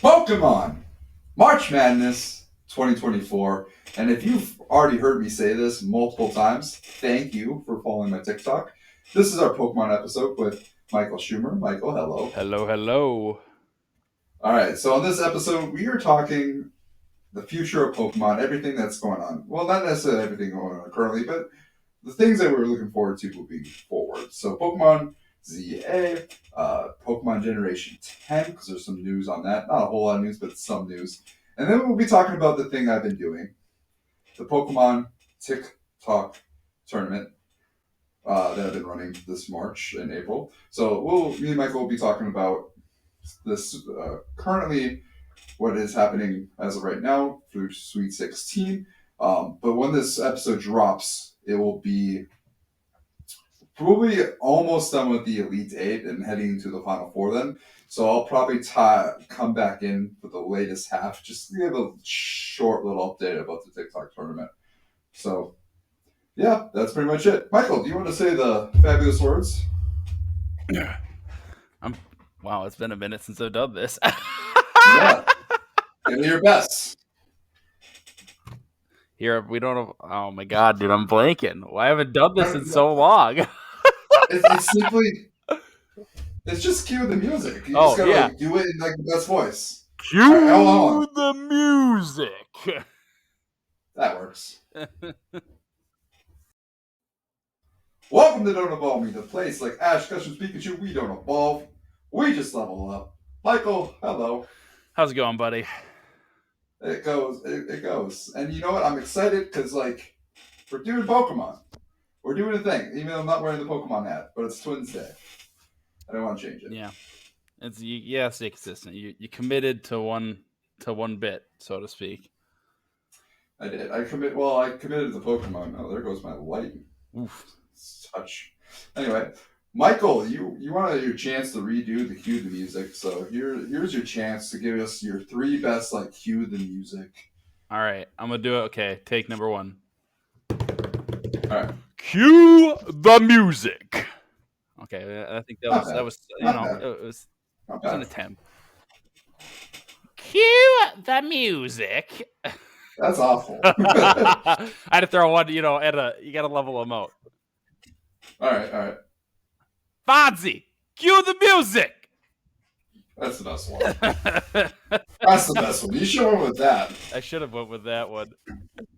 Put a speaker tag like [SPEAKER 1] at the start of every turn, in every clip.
[SPEAKER 1] Pokemon March Madness 2024. And if you've already heard me say this multiple times, thank you for following my TikTok. This is our Pokemon episode with Michael Schumer. Michael, hello.
[SPEAKER 2] Hello, hello.
[SPEAKER 1] All right, so on this episode, we are talking the future of Pokemon, everything that's going on. Well, not necessarily everything going on currently, but the things that we're looking forward to moving forward. So, Pokemon Z-A, Pokemon Generation 10, because there's some news on that. Not a whole lot of news, but some news. And then we'll be talking about the thing I've been doing, the Pokemon Tik Tok tournament that I've been running this March and April. So, me and Michael will be talking about this currently what is happening as of right now through Sweet 16. But when this episode drops, it will be probably almost done with the Elite Eight and heading into the Final Four then. So I'll probably come back in for the latest half just to give a short little update about the TikTok tournament. So, yeah, that's pretty much it. Michael, do you want to say the fabulous words?
[SPEAKER 2] Wow, it's been a minute since I've done this.
[SPEAKER 1] Yeah, give me your best.
[SPEAKER 2] Here, we don't have. Oh my god, dude, I'm blanking. Why haven't done this in
[SPEAKER 1] No,
[SPEAKER 2] so long?
[SPEAKER 1] it's simply, it's just cue the music. You just
[SPEAKER 2] Oh,
[SPEAKER 1] gotta
[SPEAKER 2] yeah.
[SPEAKER 1] like do it in like the best voice. All right, hold on.
[SPEAKER 2] Cue the music.
[SPEAKER 1] That works. Welcome to Don't Evolve Me, the place like Ash, Customs, Pikachu. We don't evolve. We just level up. Michael, hello.
[SPEAKER 2] How's it going, buddy?
[SPEAKER 1] It goes. It goes. And you know what? I'm excited because like we're doing Pokemon. We're doing a thing. Even though I'm not wearing the Pokemon hat, but it's Twins Day. I don't want to change it.
[SPEAKER 2] Yeah, you stay consistent. You committed to one bit, so to speak.
[SPEAKER 1] I did. I committed to Pokemon. Oh, there goes my light.
[SPEAKER 2] Oof.
[SPEAKER 1] Touch. Anyway, Michael, you wanted your chance to redo the cue the music, so here's your chance to give us your three best like cue the music.
[SPEAKER 2] All right, I'm gonna do it. Okay, take number one.
[SPEAKER 1] All right,
[SPEAKER 2] Cue the music. Okay, I think
[SPEAKER 1] not
[SPEAKER 2] that
[SPEAKER 1] bad,
[SPEAKER 2] was
[SPEAKER 1] not bad, not
[SPEAKER 2] it was an
[SPEAKER 1] bad.
[SPEAKER 2] attempt. Cue the music.
[SPEAKER 1] That's awful.
[SPEAKER 2] I had to throw one, at you got to level them out.
[SPEAKER 1] All right,
[SPEAKER 2] Fonzie, cue the music.
[SPEAKER 1] that's the best one. That's the best one. You should have went with that.
[SPEAKER 2] I should have went with that one.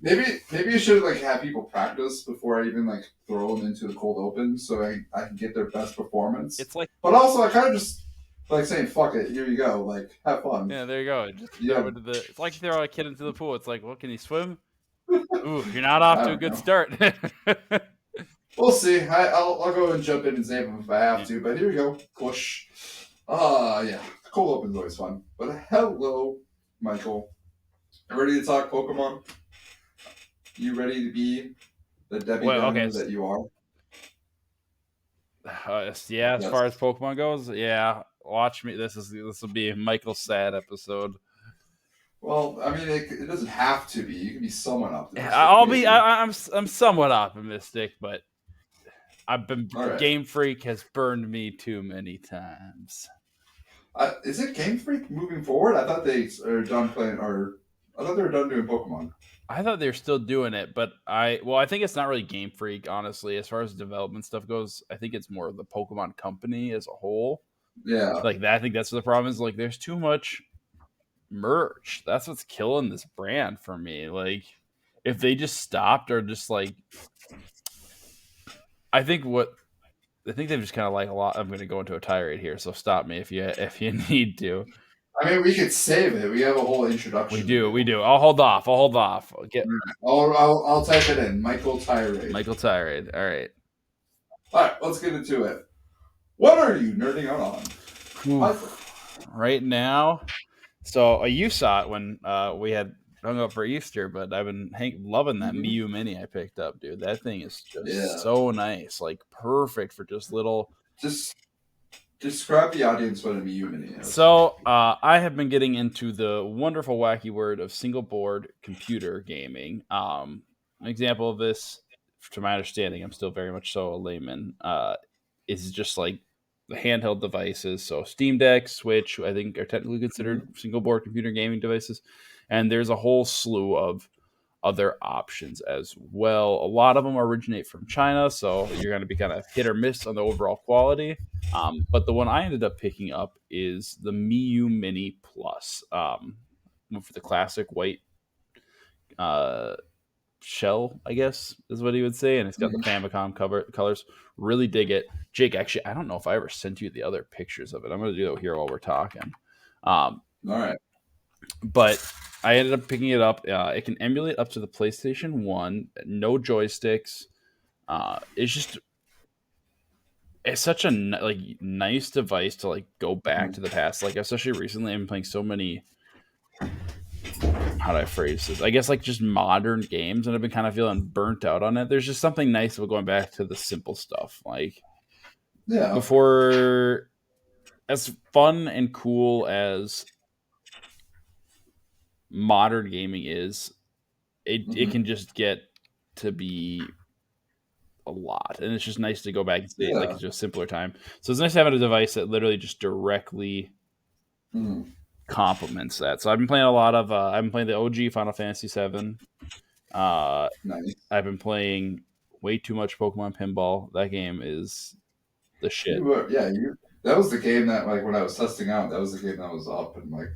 [SPEAKER 1] Maybe you should like have people practice before I even like throw them into the cold open, so I can get their best performance.
[SPEAKER 2] It's like,
[SPEAKER 1] But also, I kind of just like saying, "Fuck it, here you go." Like, have fun.
[SPEAKER 2] yeah, there you go. Just
[SPEAKER 1] Yeah,
[SPEAKER 2] into the. It's like throw a kid into the pool. It's like, well, can he swim? Ooh, you're not off
[SPEAKER 1] I
[SPEAKER 2] to a
[SPEAKER 1] don't
[SPEAKER 2] good
[SPEAKER 1] know.
[SPEAKER 2] start.
[SPEAKER 1] We'll see. I'll go and jump in and save them if I have to. But here you go. Push. Yeah. The cold open's always fun. But hello, Michael. Ready to talk Pokemon? You ready to be the Debbie
[SPEAKER 2] Well, okay.
[SPEAKER 1] Downer that you are?
[SPEAKER 2] Yeah, as
[SPEAKER 1] Yes.
[SPEAKER 2] far as Pokemon goes, yeah. Watch me. This will be Michael's sad episode.
[SPEAKER 1] Well, I mean, it doesn't have to be. You can be somewhat optimistic,
[SPEAKER 2] I'll be.
[SPEAKER 1] maybe.
[SPEAKER 2] I'm somewhat optimistic, but I've been
[SPEAKER 1] All right.
[SPEAKER 2] Game Freak has burned me too many times.
[SPEAKER 1] Is it Game Freak moving forward? I thought they are done playing, or I thought they were done doing Pokemon.
[SPEAKER 2] I thought they were still doing it, but I think it's not really Game Freak, honestly. As far as development stuff goes, I think it's more the Pokemon Company as a whole.
[SPEAKER 1] Yeah.
[SPEAKER 2] Like that, I think that's what the problem is. Like, there's too much merch. That's what's killing this brand for me. Like, if they just stopped or just like, I think they've just kind of like a lot. I'm going to go into a tirade here, so stop me if you need to.
[SPEAKER 1] I mean, we could save it. We have a whole introduction.
[SPEAKER 2] We do. I'll hold off. I'll get
[SPEAKER 1] I'll type it in. Michael Tirade.
[SPEAKER 2] Michael tirade. All right.
[SPEAKER 1] All right, let's get into it. What are you nerding out on? Michael.
[SPEAKER 2] Right now, so you saw it when we had hung up for Easter, but I've been loving that Miu Mini I picked up, dude. That thing is just so nice, like perfect for just little.
[SPEAKER 1] Just describe the audience what a Miu Mini is.
[SPEAKER 2] So I have been getting into the wonderful, wacky word of single board computer gaming. An example of this, to my understanding, I'm still very much so a layman. Is just like the handheld devices. So Steam Deck, Switch, I think are technically considered
[SPEAKER 1] Mhm.
[SPEAKER 2] single board computer gaming devices, and there's a whole slew of other options as well. A lot of them originate from China, so you're going to be kind of hit or miss on the overall quality. But the one I ended up picking up is the Miu Mini Plus, for the classic white uh, shell, I guess is what he would say, and it's got the
[SPEAKER 1] Mhm.
[SPEAKER 2] Famicom cover colors. Really dig it, Jake. Actually, I don't know if I ever sent you the other pictures of it. I'm going to do it here while we're talking. Um,
[SPEAKER 1] All right.
[SPEAKER 2] but I ended up picking it up. It can emulate up to the PlayStation 1, no joysticks. It's just it's such a like nice device to like go back
[SPEAKER 1] Mhm.
[SPEAKER 2] to the past. Like especially recently, I'm playing so many. How do I phrase this? I guess like just modern games, and I've been kind of feeling burnt out on it. There's just something nice about going back to the simple stuff. Like
[SPEAKER 1] Yeah.
[SPEAKER 2] before, as fun and cool as modern gaming is, it
[SPEAKER 1] Mhm.
[SPEAKER 2] can just get to be a lot, and it's just nice to go back and say like
[SPEAKER 1] Yeah.
[SPEAKER 2] it's just a simpler time. So it's nice having a device that literally just directly
[SPEAKER 1] Mhm.
[SPEAKER 2] complements that. So I've been playing a lot of I've been playing the OG Final Fantasy VII. Uh,
[SPEAKER 1] Nice.
[SPEAKER 2] I've been playing way too much Pokemon Pinball. That game is the shit.
[SPEAKER 1] You were, yeah, you. That was the game that, like, when I was testing out, that was the game that was up and like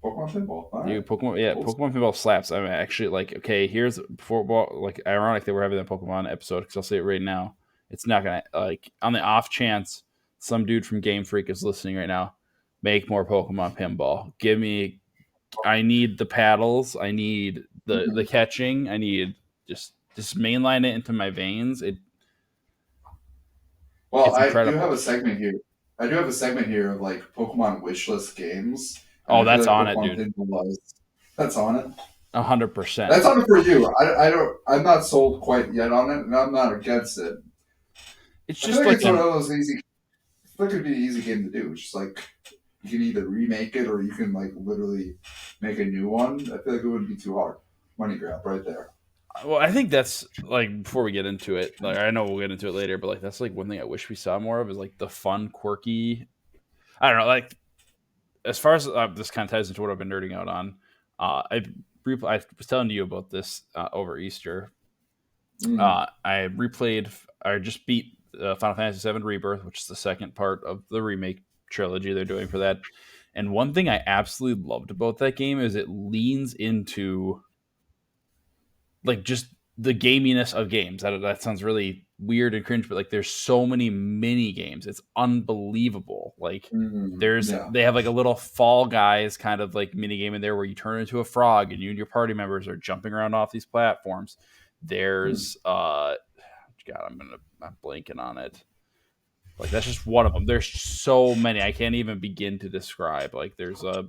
[SPEAKER 1] Pokemon Pinball. All right,
[SPEAKER 2] Dude, Pokemon, yeah,
[SPEAKER 1] cool.
[SPEAKER 2] Pokemon Pinball slaps. I'm actually like, okay, here's before, well, like, ironic that we're having that Pokemon episode because I'll say it right now. It's not gonna like on the off chance some dude from Game Freak is listening right now. Make more Pokemon Pinball. Give me. I need the paddles. I need the
[SPEAKER 1] Mhm.
[SPEAKER 2] catching. I need just mainline it into my veins.
[SPEAKER 1] Well,
[SPEAKER 2] It's
[SPEAKER 1] I do have
[SPEAKER 2] incredible.
[SPEAKER 1] a segment here. I do have a segment here of like Pokemon wishlist games, and
[SPEAKER 2] Oh,
[SPEAKER 1] I feel
[SPEAKER 2] that's
[SPEAKER 1] like
[SPEAKER 2] on it,
[SPEAKER 1] Pokemon
[SPEAKER 2] dude.
[SPEAKER 1] Pinball was. That's on it.
[SPEAKER 2] 100%.
[SPEAKER 1] That's on it for you. I don't. I'm not sold quite yet on it, and I'm not against it.
[SPEAKER 2] It's
[SPEAKER 1] I feel
[SPEAKER 2] just
[SPEAKER 1] like
[SPEAKER 2] like
[SPEAKER 1] it's one of those easy. I feel like it'd be an easy game to do. It's just like you can either remake it or you can like literally make a new one. I feel like it wouldn't be too hard. Money grab right there.
[SPEAKER 2] well, I think that's like before we get into it. Like I know we'll get into it later, but like that's like one thing I wish we saw more of is like the fun, quirky. I don't know. Like as far as this kind of ties into what I've been nerding out on. I was telling you about this over Easter.
[SPEAKER 1] Mm.
[SPEAKER 2] I replayed. I just beat Final Fantasy VII Rebirth, which is the second part of the remake trilogy they're doing for that. And one thing I absolutely loved about that game is it leans into like just the gaminess of games. That sounds really weird and cringe, but like there's so many mini games. It's unbelievable. Like
[SPEAKER 1] Mm. Yeah.
[SPEAKER 2] they have like a little Fall Guys kind of like mini game in there where you turn into a frog and you and your party members are jumping around off these platforms.
[SPEAKER 1] Mm.
[SPEAKER 2] There's God, I'm blanking on it. Like that's just one of them. There's so many I can't even begin to describe. Like there's a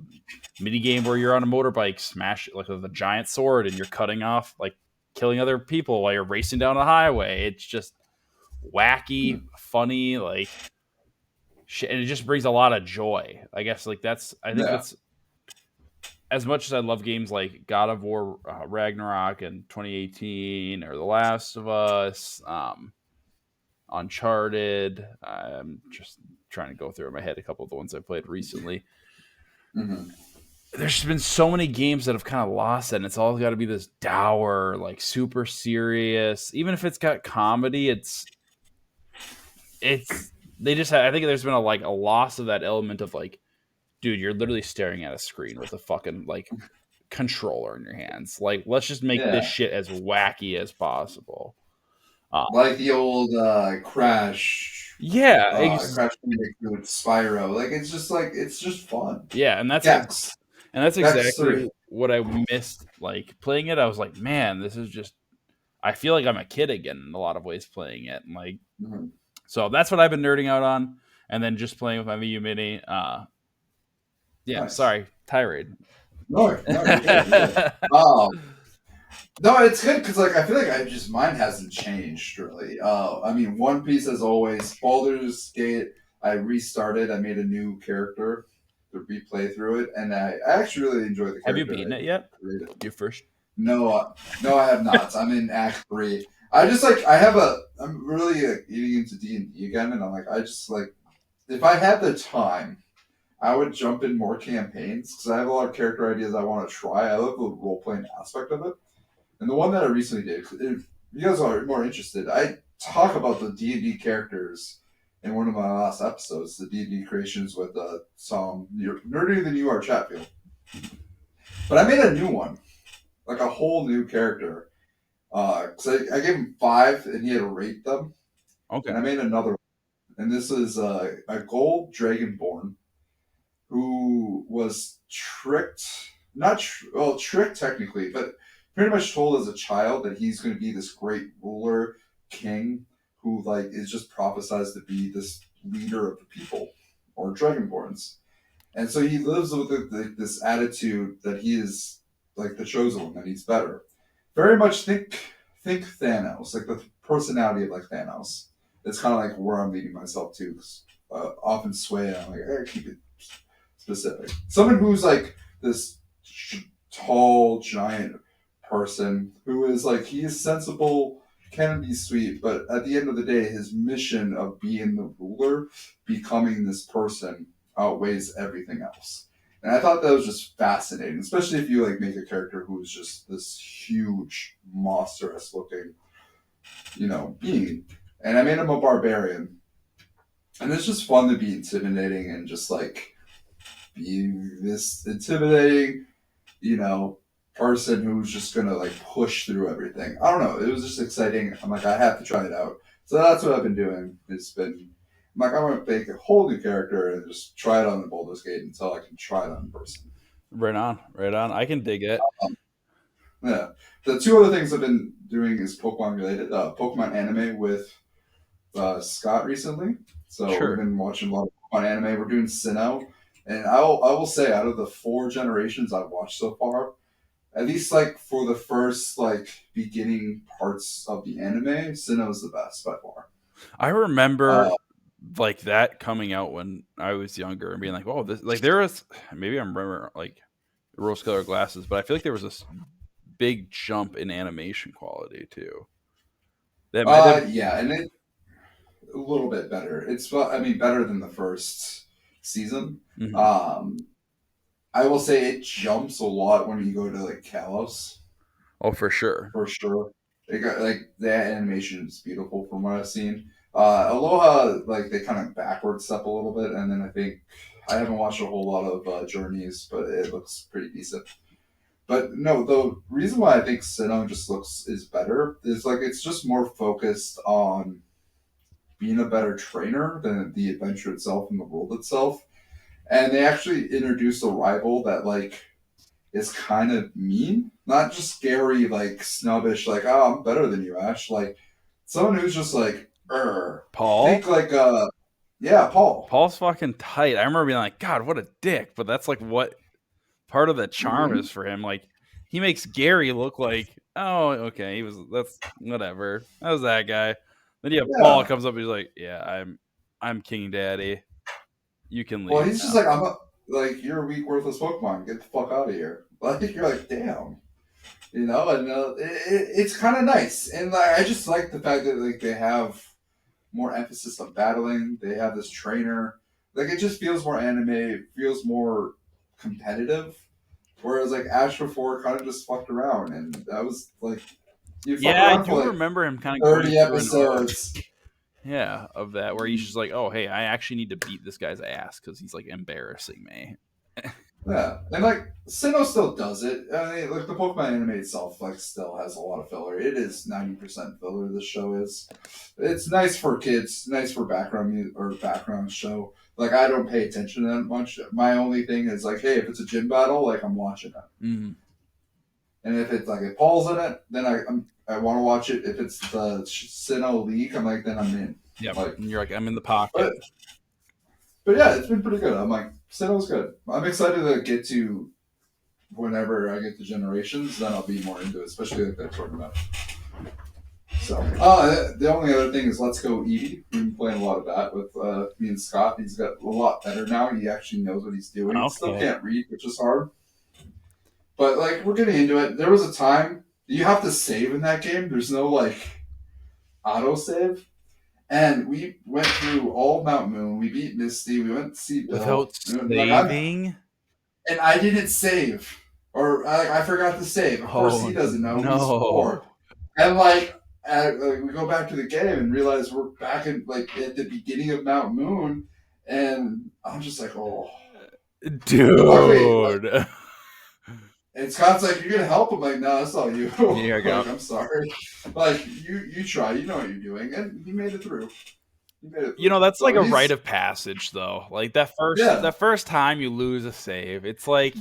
[SPEAKER 2] mini game where you're on a motorbike, smash like with a giant sword, and you're cutting off like killing other people while you're racing down a highway. It's just wacky,
[SPEAKER 1] Mm.
[SPEAKER 2] funny, like shit, and it just brings a lot of joy. I guess like that's I think
[SPEAKER 1] Yeah.
[SPEAKER 2] that's as much as I love games like God of War, Ragnarok, and 2018, or The Last of Us, Uncharted. I'm just trying to go through in my head a couple of the ones I played recently.
[SPEAKER 1] Mm-hmm.
[SPEAKER 2] There's been so many games that have kind of lost it, and it's all got to be this dour, like super serious. Even if it's got comedy, it's they just have, I think there's been a loss of that element of like, dude, you're literally staring at a screen with a fucking like controller in your hands. Like, let's just make this
[SPEAKER 1] Yeah.
[SPEAKER 2] shit as wacky as possible. Uh,
[SPEAKER 1] Like the old Crash,
[SPEAKER 2] yeah,
[SPEAKER 1] Crash Bandicoot, Spyro. Like it's just fun.
[SPEAKER 2] yeah,
[SPEAKER 1] Gex,
[SPEAKER 2] and that's
[SPEAKER 1] Gex
[SPEAKER 2] exactly
[SPEAKER 1] 3.
[SPEAKER 2] what I missed. Like playing it, I was like, man, this is just. I feel like I'm a kid again in a lot of ways playing it. And like,
[SPEAKER 1] Mm-hmm.
[SPEAKER 2] so that's what I've been nerding out on, and then just playing with my Miu Mini. Yeah,
[SPEAKER 1] Nice.
[SPEAKER 2] sorry, tirade.
[SPEAKER 1] No, no, you're good. You're good. Um, no, it's good because like I feel like I just mine hasn't changed really. I mean, One Piece as always. Baldur's Gate. I restarted. I made a new character to replay through it, and I actually really enjoy the
[SPEAKER 2] Have you
[SPEAKER 1] character
[SPEAKER 2] beaten
[SPEAKER 1] I
[SPEAKER 2] it yet?
[SPEAKER 1] created.
[SPEAKER 2] You first?
[SPEAKER 1] No, no, I have not. I'm in Act 3. I just like I have a. I'm really eating into D&D again, and I'm like I just like if I had the time, I would jump in more campaigns because I have a lot of character ideas I want to try. I love the role playing aspect of it. And the one that I recently did, if you guys are more interested, I talk about the D&D characters in one of my last episodes, the D&D creations with some nerdier than you are Chatfield. But I made a new one, like a whole new character. Because I gave him 5 and he had to rate them.
[SPEAKER 2] Okay.
[SPEAKER 1] And I made another one. And this is a gold dragonborn who was tricked, well, tricked technically, but pretty much told as a child that he's going to be this great ruler, king, who like is just prophesized to be this leader of the people or dragonborns. And so he lives with this attitude that he is like the chosen one, that he's better. Very much think Thanos, like the personality of like Thanos. It's kind of like where I'm leading myself to. 'Cause, often sway, and I'm like, I gotta keep it specific. Someone who's like this tall, giant person who is like, he is sensible, can be sweet, but at the end of the day, his mission of being the ruler, becoming this person, outweighs everything else. And I thought that was just fascinating, especially if you like make a character who is just this huge, monstrous looking, being. And I made him a barbarian. And it's just fun to be intimidating and just like be this intimidating, you know, person who's just gonna like push through everything. I don't know. It was just exciting. I'm like, I have to try it out. So that's what I've been doing. I'm like, I'm gonna make a whole new character and just try it on the Baldur's Gate until I can try it on in person.
[SPEAKER 2] Right on, right on. I can dig it.
[SPEAKER 1] Um, yeah. The two other things I've been doing is Pokemon related. Pokemon anime with Scott recently. So we've
[SPEAKER 2] Sure.
[SPEAKER 1] been watching a lot of Pokemon anime. We're doing Sinnoh, and I will say out of the 4 generations I've watched so far, at least like for the first like beginning parts of the anime, Sinnoh is the best by far.
[SPEAKER 2] I remember
[SPEAKER 1] Uh,
[SPEAKER 2] like that coming out when I was younger and being like, "Oh, this like there was maybe I remember like rose-colored glasses, but I feel like there was this big jump in animation quality too. That might have.
[SPEAKER 1] yeah, and it a little bit better. I mean, better than the first season.
[SPEAKER 2] Mhm.
[SPEAKER 1] Um, I will say it jumps a lot when you go to like Kalos.
[SPEAKER 2] Oh, for sure.
[SPEAKER 1] For sure. They got like that animation is beautiful from what I've seen. Aloha, like they kind of backward step a little bit, and then I think I haven't watched a whole lot of Journeys, but it looks pretty decent. But no, the reason why I think Sinnoh just looks is better is like it's just more focused on being a better trainer than the adventure itself and the world itself. And they actually introduced a rival that like is kind of mean, not just scary, like snobbish, like oh I'm better than you, Ash. Like someone who's just like,
[SPEAKER 2] Paul?
[SPEAKER 1] think like yeah, Paul.
[SPEAKER 2] Paul's fucking tight. I remember being like, God, what a dick. But that's like what part of the charm
[SPEAKER 1] Mm-hmm.
[SPEAKER 2] is for him. Like he makes Gary look like, oh, okay, that's whatever. That was that guy. Then you have Paul
[SPEAKER 1] Yeah.
[SPEAKER 2] comes up, and he's like, yeah, I'm King Daddy. You can
[SPEAKER 1] Well,
[SPEAKER 2] leave
[SPEAKER 1] he's just
[SPEAKER 2] now.
[SPEAKER 1] like like you're a weak, worthless Pokemon. Get the fuck out of here. Like you're like, damn. And it's kind of nice, and like, I just like the fact that like they have more emphasis on battling. They have this trainer, like it just feels more anime. It feels more competitive. Whereas like Ash before kind of just fucked around, and that was like you fuck
[SPEAKER 2] Yeah, I
[SPEAKER 1] around
[SPEAKER 2] do
[SPEAKER 1] for like
[SPEAKER 2] remember him kind of going
[SPEAKER 1] 30
[SPEAKER 2] through an arc.
[SPEAKER 1] episodes.
[SPEAKER 2] Yeah, of that where he's just like, oh, hey, I actually need to beat this guy's ass because he's like embarrassing me.
[SPEAKER 1] Yeah, and like Sinnoh still does it. I mean, like the Pokemon anime itself, like still has a lot of filler. It is 90% filler. This show is. It's nice for kids, nice for or background show. Like I don't pay attention to that much. My only thing is like, hey, if it's a gym battle, like I'm watching it.
[SPEAKER 2] Mm,
[SPEAKER 1] And if it's like if Paul's in it, then I want to watch it. If it's the Sinnoh League, I'm like then I'm in.
[SPEAKER 2] yep.
[SPEAKER 1] Like,
[SPEAKER 2] And you're like, I'm in the pocket.
[SPEAKER 1] but but yeah, it's been pretty good. I'm like Sinnoh's good. I'm excited to get to whenever I get to Generations, then I'll be more into it, especially like that tournament. So, the only other thing is Let's Go Eevee. We've been playing a lot of that with me and Scott. He's got a lot better now. He actually knows what he's doing. Still
[SPEAKER 2] Okay.
[SPEAKER 1] can't read, which is hard. But like we're getting into it. There was a time you have to save in that game. There's no like auto save, And we went through all Mount Moon. We beat Misty. We went to see Bill.
[SPEAKER 2] Without
[SPEAKER 1] And, like I'm,
[SPEAKER 2] saving?
[SPEAKER 1] and I didn't save, or I forgot to save. Of course, he
[SPEAKER 2] Oh
[SPEAKER 1] doesn't know. He's 4,
[SPEAKER 2] no.
[SPEAKER 1] and like, we go back to the game and realize we're back in like at the beginning of Mount Moon, and I'm just like, oh. Luckily,
[SPEAKER 2] Dude.
[SPEAKER 1] and Scott's like, "You're gonna help him." Like, no, that's all you.
[SPEAKER 2] Here I go.
[SPEAKER 1] Like, I'm sorry. Like, you try. You know what you're doing, and he made it through. He made it through.
[SPEAKER 2] That's like
[SPEAKER 1] So
[SPEAKER 2] a rite
[SPEAKER 1] he's
[SPEAKER 2] of passage though. Like
[SPEAKER 1] yeah.
[SPEAKER 2] that first time you lose a save, it's like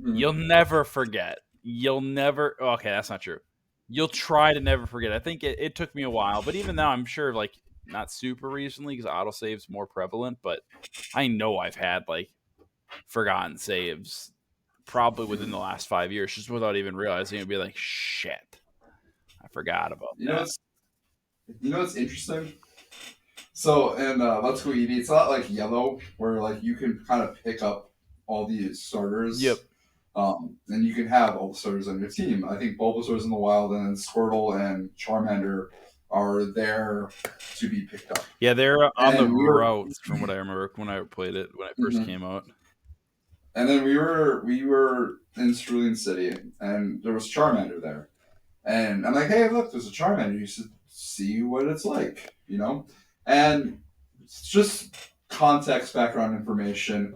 [SPEAKER 2] you'll never forget. You'll never okay, that's not true. You'll try to never forget. I think it took me a while, but even now I'm sure like not super recently because autosave's more prevalent, but I know I've had like forgotten saves probably within the last 5 years just without even realizing it'd be like shit. I forgot about
[SPEAKER 1] You know
[SPEAKER 2] that.
[SPEAKER 1] what's interesting? So in Let's Go Eevee, it's not like Yellow where like you can kind of pick up all these
[SPEAKER 2] Yep.
[SPEAKER 1] starters. And you can have all the starters on your team. I think Bulbasaur's in the wild, and then Squirtle and Charmander are there to be picked up.
[SPEAKER 2] Yeah, they're on the
[SPEAKER 1] And we were,
[SPEAKER 2] routes from what I remember when I played it when it first
[SPEAKER 1] mhm.
[SPEAKER 2] came out.
[SPEAKER 1] And then we were in Cerulean City, and there was Charmander there, and I'm like, hey, look, there's a Charmander. You should see what it's like, you know. And it's just context, background information.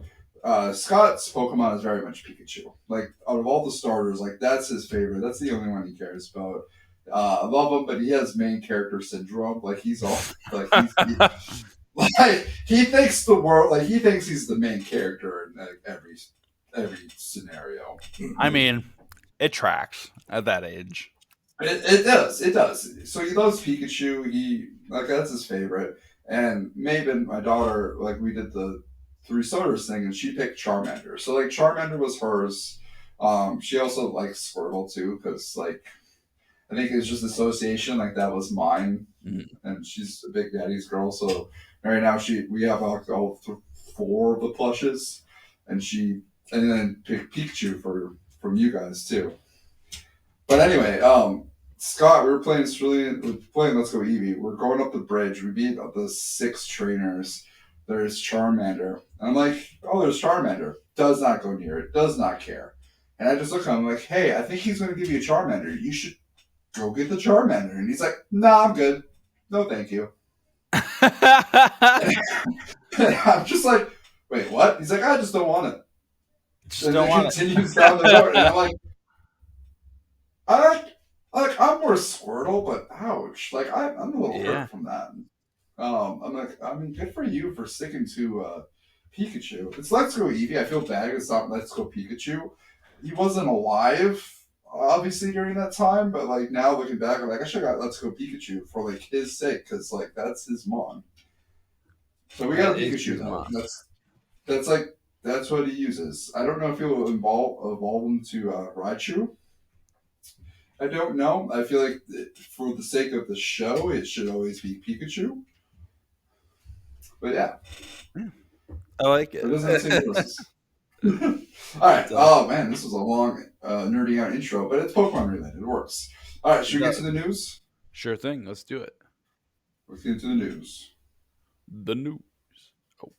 [SPEAKER 1] Scott's Pokemon is very much Pikachu. Like out of all the starters, like that's his favorite. That's the only one he cares about. I love him, but he has main character syndrome. Like he's all like like he thinks the world, like he thinks he's the main character in like, every scenario.
[SPEAKER 2] I mean, it tracks at that age.
[SPEAKER 1] It does. It does. So he loves Pikachu. He like that's his favorite. And Maven, my daughter, like we did the 3 starters thing, and she picked Charmander. So like Charmander was hers. She also likes Squirtle too, because like I think it's just association. Like that was mine, and she's a big daddy's girl. So right now we have like all 4 of the plushes, and then picked Pikachu from you guys too. But anyway, Scott, we were playing Let's Go Eevee. We're going up the bridge. We beat up the 6 trainers. There's Charmander. And I'm like, oh, there's Charmander. Does not go near it. Does not care. And I just look at him like, hey, I think he's going to give you a Charmander. You should go get the Charmander. And he's like, nah, I'm good. No, thank you. And I'm just like, wait, what? He's like, I just don't want it.
[SPEAKER 2] Just
[SPEAKER 1] And
[SPEAKER 2] don't
[SPEAKER 1] then
[SPEAKER 2] want
[SPEAKER 1] continues down the road. And I'm like, I I'm more Squirtle, but ouch! Like I'm a little
[SPEAKER 2] yeah.
[SPEAKER 1] hurt from that. I'm like, I mean, good for you for sticking to Pikachu. It's Let's Go Eevee. I feel bad it's not Let's Go Pikachu. He wasn't alive, obviously during that time, but like now looking back, I'm like, I should have got Let's Go Pikachu for like his sake, because like that's his mom. So we got a Pikachu though. That's what he uses. I don't know if he'll evolve him to Raichu. I don't know. I feel like for the sake of the show, it should always be Pikachu. But yeah,
[SPEAKER 2] I like
[SPEAKER 1] it
[SPEAKER 2] it.
[SPEAKER 1] doesn't have the same choices. All right. Oh man, this was a long nerding out intro, but it's Pokemon related. It works. All right, should we get to the news?
[SPEAKER 2] Sure thing. Let's do it.
[SPEAKER 1] Let's get to the news.
[SPEAKER 2] The news. Oh.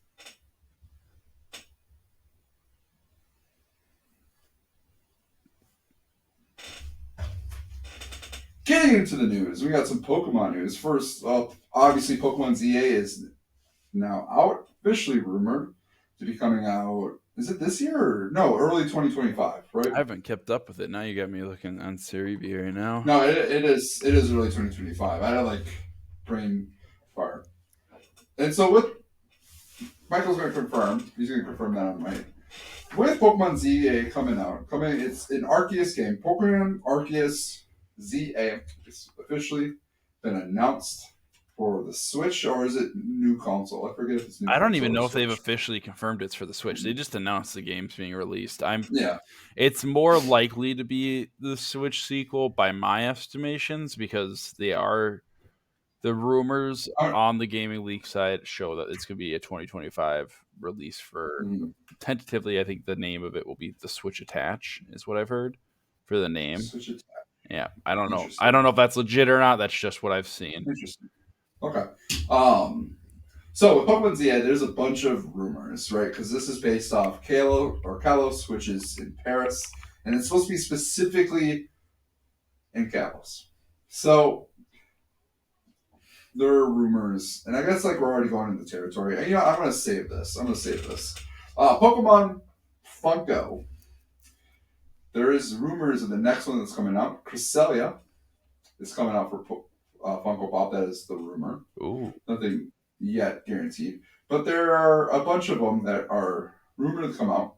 [SPEAKER 1] Getting into the news, we got some Pokemon news. First, obviously, Pokemon Z-A is now out, officially rumored to be coming out. Is it this year or no? Early 2025, right?
[SPEAKER 2] I haven't kept up with it. Now you got me looking on Cerebi right now.
[SPEAKER 1] No, it is early 2025. I had like brain fart. And so with Michael's going to confirm, he's going to confirm that on mic. With Pokemon Z-A it's an Arceus game. Pokemon Arceus Z-A is officially been announced for the Switch, or is it new console? I forget if it's new
[SPEAKER 2] I don't
[SPEAKER 1] console
[SPEAKER 2] even
[SPEAKER 1] or
[SPEAKER 2] know if they've
[SPEAKER 1] Switch.
[SPEAKER 2] officially confirmed it's for the Switch. They just announced the game's being released.
[SPEAKER 1] Yeah.
[SPEAKER 2] It's more likely to be the Switch sequel by my estimations because the rumors on the gaming leak side show that it's going to be a 2025 release for tentatively. I think the name of it will be the Switch Attach is what I've heard for the name.
[SPEAKER 1] Switch Attach.
[SPEAKER 2] Yeah, I don't know. I don't know if that's legit or not. That's just what I've seen.
[SPEAKER 1] Interesting. Okay. So with Pokemon Z, there's a bunch of rumors, right? Because this is based off Kalos, which is in Paris, and it's supposed to be specifically in Kalos. So there are rumors, and I guess like we're already going into the territory. And, I'm gonna save this. I'm gonna save this. Pokemon Funko. There is rumors of the next one that's coming out. Cresselia is coming out for Funko Pop. That is the rumor.
[SPEAKER 2] Ooh.
[SPEAKER 1] Nothing yet guaranteed, but there are a bunch of them that are rumored to come out.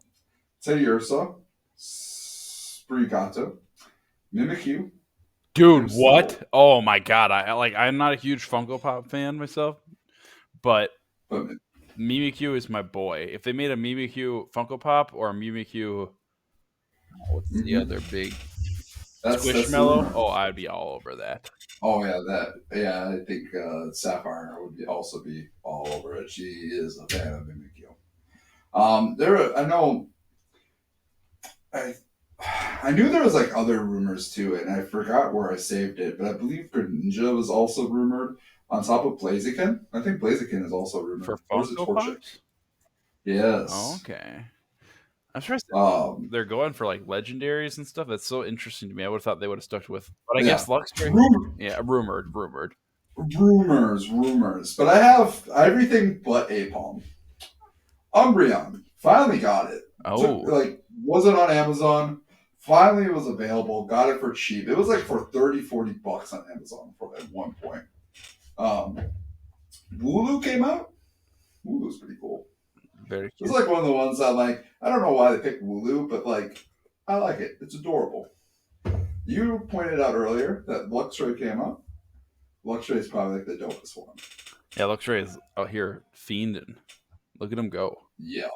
[SPEAKER 1] Teddiursa, Sprigato, Mimikyu,
[SPEAKER 2] Dude,
[SPEAKER 1] Crimson,
[SPEAKER 2] what? Oh my god! I'm not a huge Funko Pop fan myself, but
[SPEAKER 1] but
[SPEAKER 2] Mimikyu is my boy. If they made a Mimikyu Funko Pop or a Mimikyu, what's the
[SPEAKER 1] mm-hmm.
[SPEAKER 2] other big
[SPEAKER 1] That's the
[SPEAKER 2] Squishmallow?
[SPEAKER 1] rumor.
[SPEAKER 2] Oh, I'd be all over that.
[SPEAKER 1] Oh yeah. I think Sapphire would also be all over it. She is a fan of Mimikyu. I know. I I knew there was like other rumors too, and I forgot where I saved it. But I believe Greninja was also rumored on top of Blaziken. I think Blaziken is also
[SPEAKER 2] For
[SPEAKER 1] rumored, or is it
[SPEAKER 2] Funko
[SPEAKER 1] Torchic?
[SPEAKER 2] Pops? Oh,
[SPEAKER 1] Yes.
[SPEAKER 2] okay. I'm sure
[SPEAKER 1] Um.
[SPEAKER 2] they're going for like legendaries and stuff. That's so interesting to me. I would have thought they would have stuck with, but I
[SPEAKER 1] Yeah.
[SPEAKER 2] guess Luxray.
[SPEAKER 1] Rumor,
[SPEAKER 2] Yeah, rumored.
[SPEAKER 1] rumors. But I have everything but Apom. Umbreon. Finally got it. Took
[SPEAKER 2] Oh,
[SPEAKER 1] like wasn't on Amazon. Finally it was available. Got it for cheap. It was like for 30, $40 on Amazon for at one point. Um Wooloo came out. Wooloo's pretty cool.
[SPEAKER 2] very
[SPEAKER 1] It's
[SPEAKER 2] cute.
[SPEAKER 1] like one of the ones that like I don't know why they picked Wooloo, but like I like it. It's adorable. You pointed out earlier that Luxray came out. Luxray is probably like the dopest one.
[SPEAKER 2] Yeah, Luxray is out here fiending. Look at him go.
[SPEAKER 1] Yeah.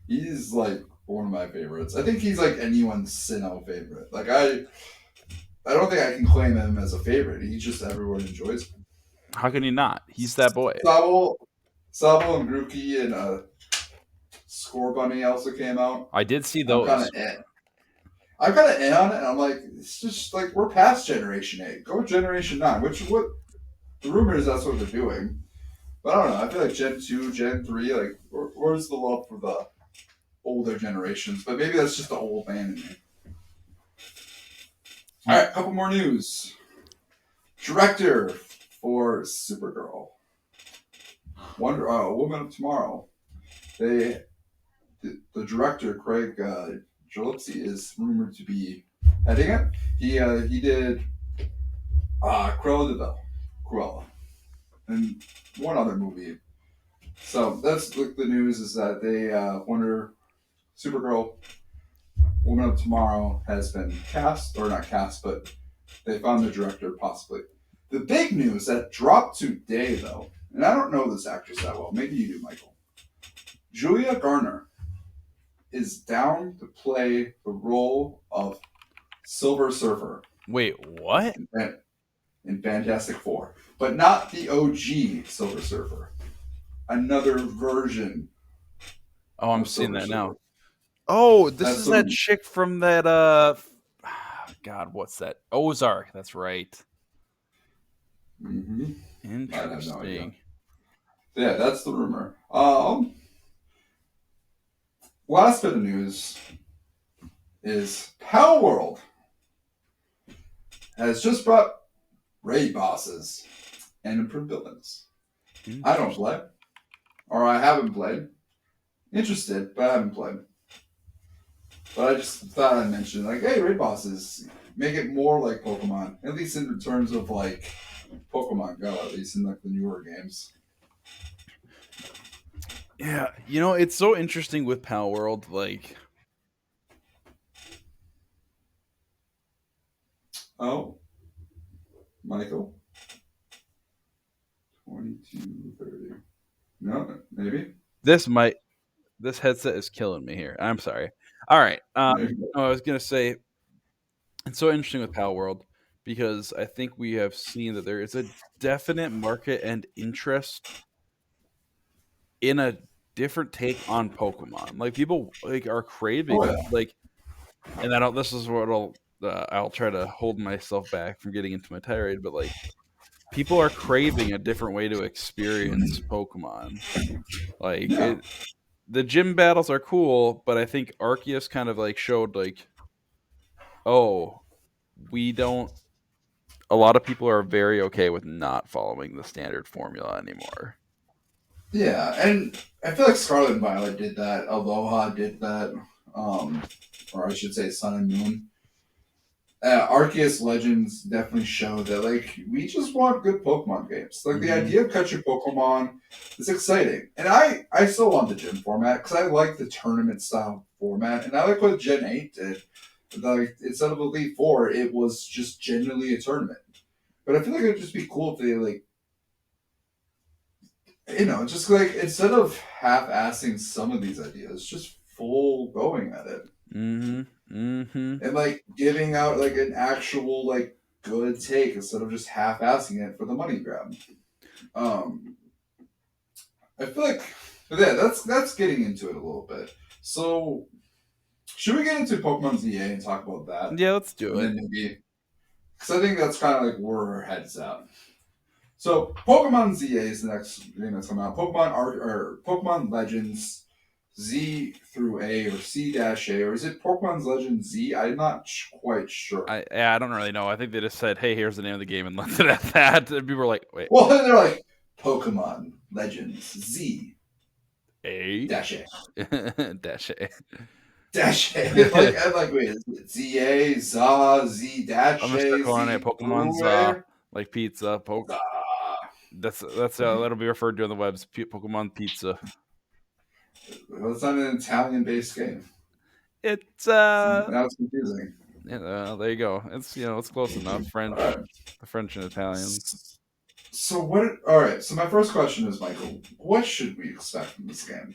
[SPEAKER 1] He's like one of my favorites. I think he's like anyone's Sinnoh favorite. Like I don't think I can claim him as a favorite. He's just everyone enjoys him.
[SPEAKER 2] How can he not? He's that boy.
[SPEAKER 1] Sobble, Sobble and Grookey and Score Bunny also came out.
[SPEAKER 2] I did see
[SPEAKER 1] I'm kind of
[SPEAKER 2] those.
[SPEAKER 1] I'm kind of on it. And I'm like, it's just like we're past Generation 8. Go Generation 9. Which what the rumor is that's what they're doing. But I don't know. I feel like Gen 2, Gen 3, like where's the love for the older generations? But maybe that's just the old man in me. All right, couple more news. Director for Supergirl, Woman of Tomorrow. They the director Craig Gillespie is rumored to be heading it. He did Cruella de Vil, Cruella, and one other movie. So that's like the news is that they Wonder Supergirl, Woman of Tomorrow has been cast or not cast, but they found the director possibly. The big news that dropped today though, and I don't know this actress that well. Maybe you do, Michael. Julia Garner is down to play the role of Silver Surfer
[SPEAKER 2] Wait, what?
[SPEAKER 1] in Fantastic Four, but not the OG Silver Surfer. Another version
[SPEAKER 2] Oh, I'm
[SPEAKER 1] of
[SPEAKER 2] seeing
[SPEAKER 1] Silver
[SPEAKER 2] that now.
[SPEAKER 1] Surfer.
[SPEAKER 2] Oh, this
[SPEAKER 1] That's
[SPEAKER 2] is
[SPEAKER 1] the
[SPEAKER 2] that chick from that God, what's that? Ozark. That's right.
[SPEAKER 1] mm-hmm. I have no idea.
[SPEAKER 2] Interesting.
[SPEAKER 1] Yeah, that's the rumor. Last bit of news is Power World has just brought raid bosses and improved buildings. I don't play, or I haven't played. Interested, but I haven't played. But I just thought I'd mention, like, hey, raid bosses, make it more like Pokemon, at least in terms of like Pokemon Go, at least in like the newer games.
[SPEAKER 2] Yeah, it's so interesting with Pal World. Like,
[SPEAKER 1] Oh, Michael, 22:30. No, maybe.
[SPEAKER 2] this headset is killing me here. I'm sorry. All right.
[SPEAKER 1] Maybe.
[SPEAKER 2] I was gonna say it's so interesting with Pal World because I think we have seen that there is a definite market and interest in a different take on Pokemon. Like people like are craving
[SPEAKER 1] Oh yeah.
[SPEAKER 2] like, and I don't. This is what I'll try to hold myself back from getting into my tirade, but like people are craving a different way to experience Pokemon. Like
[SPEAKER 1] Yeah.
[SPEAKER 2] the gym battles are cool, but I think Arceus kind of like showed like, oh, we don't. A lot of people are very okay with not following the standard formula anymore.
[SPEAKER 1] Yeah, and I feel like Scarlet and Violet did that. Aloha did that. Um, or I should say Sun and Moon. Arceus Legends definitely show that like we just want good Pokemon games. Like the
[SPEAKER 2] Mm-hmm.
[SPEAKER 1] idea of catching Pokemon is exciting, and I still want the gym format because I like the tournament style format, and I like what Gen 8 did. Like instead of Elite Four, it was just genuinely a tournament. But I feel like it'd just be cool if they like just like instead of half-assing some of these ideas, just full going at it
[SPEAKER 2] Mm-hmm. Mm-hmm.
[SPEAKER 1] and like giving out like an actual like good take instead of just half-assing it for the money grab. Um, I feel like yeah, that's getting into it a little bit. So should we get into Pokemon Z-A and talk about that,
[SPEAKER 2] Yeah, let's do
[SPEAKER 1] and
[SPEAKER 2] it.
[SPEAKER 1] then maybe because I think that's kind of like where our heads at. So Pokemon Z-A is the next game that's coming out. Pokemon Art or Pokemon Legends Z through A or C dash A or is it Pokemon's Legend Z? I'm not quite sure.
[SPEAKER 2] I don't really know. I think they just said, "Hey, here's the name of the game," and left it at that. And people were like, "Wait,
[SPEAKER 1] Well, then they're like Pokemon Legends Z
[SPEAKER 2] A
[SPEAKER 1] dash A
[SPEAKER 2] dash A."
[SPEAKER 1] dash A. Like I'm like wait, is it Z A Z
[SPEAKER 2] I'm
[SPEAKER 1] dash
[SPEAKER 2] gonna start
[SPEAKER 1] A
[SPEAKER 2] calling it
[SPEAKER 1] Z
[SPEAKER 2] Pokemon's
[SPEAKER 1] through A?
[SPEAKER 2] like pizza.
[SPEAKER 1] Ah,
[SPEAKER 2] That's that'll be referred to on the webs. Pokemon Pizza.
[SPEAKER 1] well, it's not an Italian-based game.
[SPEAKER 2] It's
[SPEAKER 1] Now it's confusing.
[SPEAKER 2] there you go. It's it's close enough.
[SPEAKER 1] All
[SPEAKER 2] French,
[SPEAKER 1] right.
[SPEAKER 2] the French and Italians.
[SPEAKER 1] So what? All right. So my first question is, Michael, what should we expect from this game?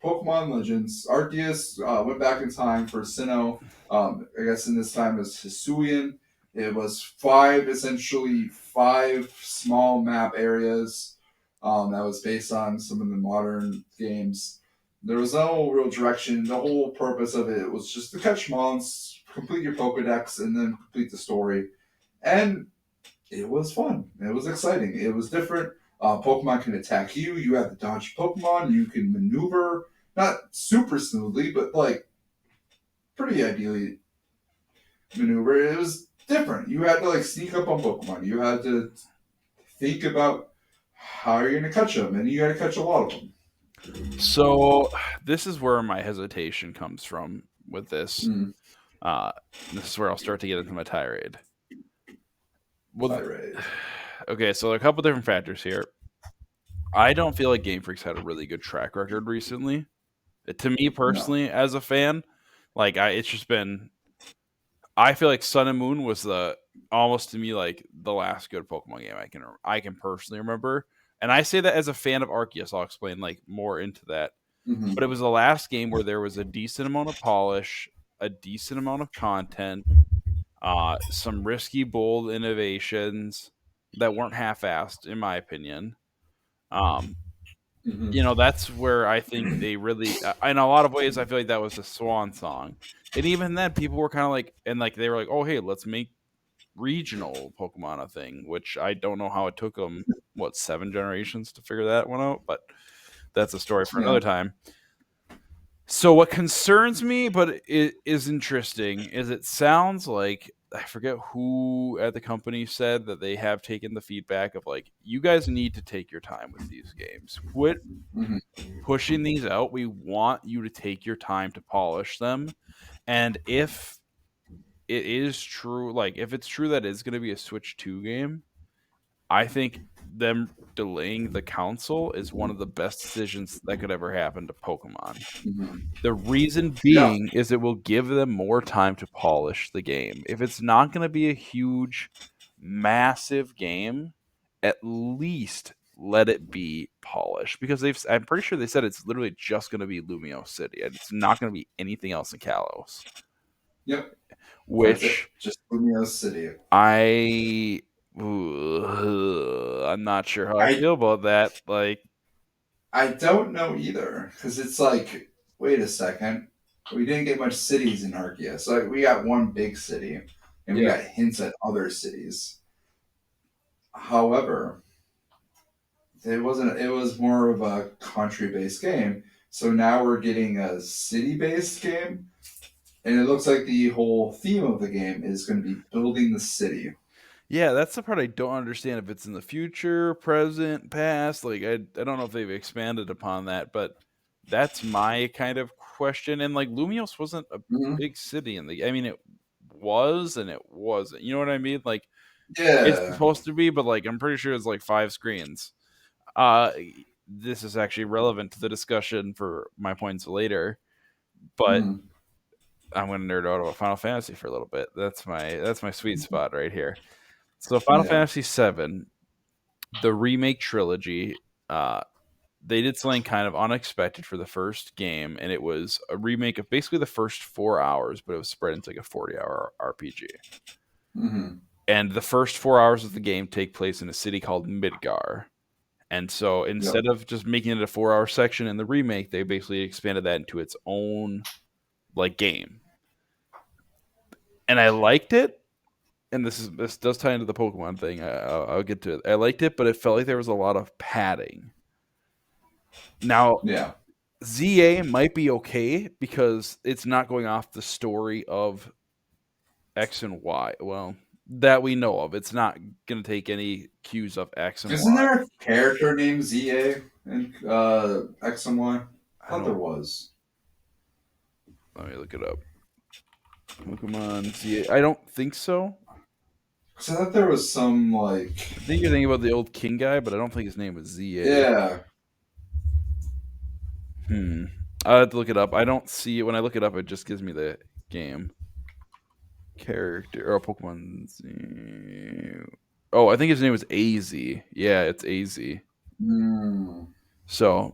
[SPEAKER 1] Pokemon Legends. Arceus went back in time for Sinnoh. I guess in this time it was Hisuian. It was essentially five small map areas. That was based on some of the modern games. There was no real direction. The whole purpose of it was just to catch mons, complete your Pokedex, and then complete the story. And it was fun. It was exciting. It was different. Pokemon can attack you. You have to dodge Pokemon. You can maneuver, not super smoothly, but like pretty ideally maneuver. It was different. You had to like sneak up on Pokemon. You had to think about how you're going to catch them, and you got to catch a lot of them.
[SPEAKER 2] So this is where my hesitation comes from with this.
[SPEAKER 1] Mm,
[SPEAKER 2] Uh, this is where I'll start to get into my tirade. Well,
[SPEAKER 1] tirade.
[SPEAKER 2] okay, so there are a couple different factors here. I don't feel like Game Freak's had a really good track record recently. To me
[SPEAKER 1] No.
[SPEAKER 2] personally, as a fan, like it's just been. I feel like Sun and Moon was the almost to me like the last good Pokemon game I can personally remember, and I say that as a fan of Arceus. I'll explain like more into that,
[SPEAKER 1] Mm-hmm.
[SPEAKER 2] but it was the last game where there was a decent amount of polish, a decent amount of content, some risky, bold innovations that weren't half-assed, in my opinion. Um,
[SPEAKER 1] Mm-hmm.
[SPEAKER 2] that's where I think they really, in a lot of ways, I feel like that was a swan song. And even then, people were kind of like, and like they were like, oh, hey, let's make regional Pokemon a thing, which I don't know how it took them, what, 7 generations to figure that one out, but that's a story for
[SPEAKER 1] Yeah.
[SPEAKER 2] another time. So what concerns me, but it is interesting, is it sounds like I forget who at the company said that they have taken the feedback of like, you guys need to take your time with these games. Quit
[SPEAKER 1] Mm-hmm.
[SPEAKER 2] pushing these out. We want you to take your time to polish them. And if it is true, like if it's true that it's going to be a Switch 2 game, I think them delaying the console is one of the best decisions that could ever happen to Pokemon.
[SPEAKER 1] Mm-hmm.
[SPEAKER 2] The reason
[SPEAKER 1] Yeah.
[SPEAKER 2] being is it will give them more time to polish the game. If it's not going to be a huge, massive game, at least let it be polished because I'm pretty sure they said it's literally just going to be Lumio City and it's not going to be anything else in Kalos,
[SPEAKER 1] Yep. That's it.
[SPEAKER 2] which
[SPEAKER 1] Just Lumio City.
[SPEAKER 2] I I'm not sure how I
[SPEAKER 1] I
[SPEAKER 2] feel about that. Like,
[SPEAKER 1] I don't know either because it's like, wait a second, we didn't get much cities in Arceus. Like we got one big city, and we
[SPEAKER 2] yeah,
[SPEAKER 1] got hints at other cities. However, it wasn't. It was more of a country-based game. So now we're getting a city-based game, and it looks like the whole theme of the game is going to be building the city.
[SPEAKER 2] Yeah, that's the part I don't understand if it's in the future, present, past. Like I don't know if they've expanded upon that, but that's my kind of question. And like Lumios wasn't a
[SPEAKER 1] Hmm.
[SPEAKER 2] big city in the I mean it was and it wasn't. You know what I mean? Like it's
[SPEAKER 1] Yeah.
[SPEAKER 2] supposed to be, but like I'm pretty sure it's like 5 screens. Uh this is actually relevant to the discussion for my points later, but
[SPEAKER 1] Mm.
[SPEAKER 2] I'm gonna nerd out about Final Fantasy for a little bit. That's my sweet spot right here. So Final
[SPEAKER 1] Yeah.
[SPEAKER 2] Fantasy VII, the remake trilogy, uh, they did something kind of unexpected for the first game, and it was a remake of basically the first 4 hours, but it was spread into like a 40-hour RPG.
[SPEAKER 1] Hmm.
[SPEAKER 2] And the first 4 hours of the game take place in a city called Midgar. And so
[SPEAKER 1] Yep.
[SPEAKER 2] instead of just making it a 4 hour section in the remake, they basically expanded that into its own like game. And I liked it. And this does tie into the Pokemon thing. I'll get to it. I liked it, but it felt like there was a lot of padding. Now,
[SPEAKER 1] Yeah.
[SPEAKER 2] ZA might be okay because it's not going off the story of X and Y. Well, that we know of. It's not going to take any cues of X and
[SPEAKER 1] Isn't
[SPEAKER 2] Y.
[SPEAKER 1] there a character named ZA in X and Y? I
[SPEAKER 2] I
[SPEAKER 1] thought there
[SPEAKER 2] don't.
[SPEAKER 1] was.
[SPEAKER 2] Let me look it up. Pokemon ZA. I don't think so.
[SPEAKER 1] Because I thought there was some like.
[SPEAKER 2] I think you're thinking about the old King guy, but I don't think his name was ZA.
[SPEAKER 1] Yeah.
[SPEAKER 2] Hmm. I have to look it up. I don't see it when I look it up. It just gives me the game character or Pokemon. Oh, I think his name was AZ. Yeah, it's AZ.
[SPEAKER 1] Mm.
[SPEAKER 2] So,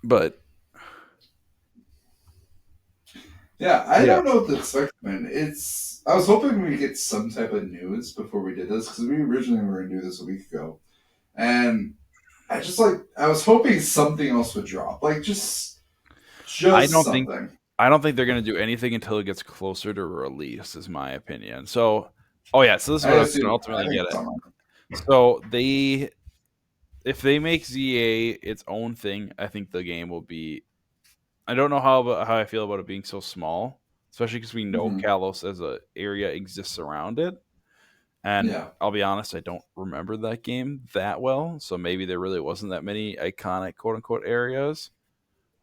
[SPEAKER 2] but
[SPEAKER 1] Yeah, I
[SPEAKER 2] yeah,
[SPEAKER 1] don't know what to expect, man. It's. I was hoping we get some type of news before we did this because we originally were gonna do this a week ago, and I just like I was hoping something else would drop, like
[SPEAKER 2] I
[SPEAKER 1] just
[SPEAKER 2] don't think
[SPEAKER 1] something.
[SPEAKER 2] I don't think they're gonna do anything until it gets closer to release. Is my opinion. So, oh yeah, so this is
[SPEAKER 1] I
[SPEAKER 2] what I was gonna
[SPEAKER 1] assume. I
[SPEAKER 2] ultimately
[SPEAKER 1] think
[SPEAKER 2] get
[SPEAKER 1] it's
[SPEAKER 2] at.
[SPEAKER 1] summer.
[SPEAKER 2] So if they make ZA its own thing, I think the game will be. I don't know how I feel about it being so small, especially because we know
[SPEAKER 1] Hmm.
[SPEAKER 2] Kalos as a area exists around it. And
[SPEAKER 1] Yeah.
[SPEAKER 2] I'll be honest, I don't remember that game that well, so maybe there really wasn't that many iconic quote unquote areas.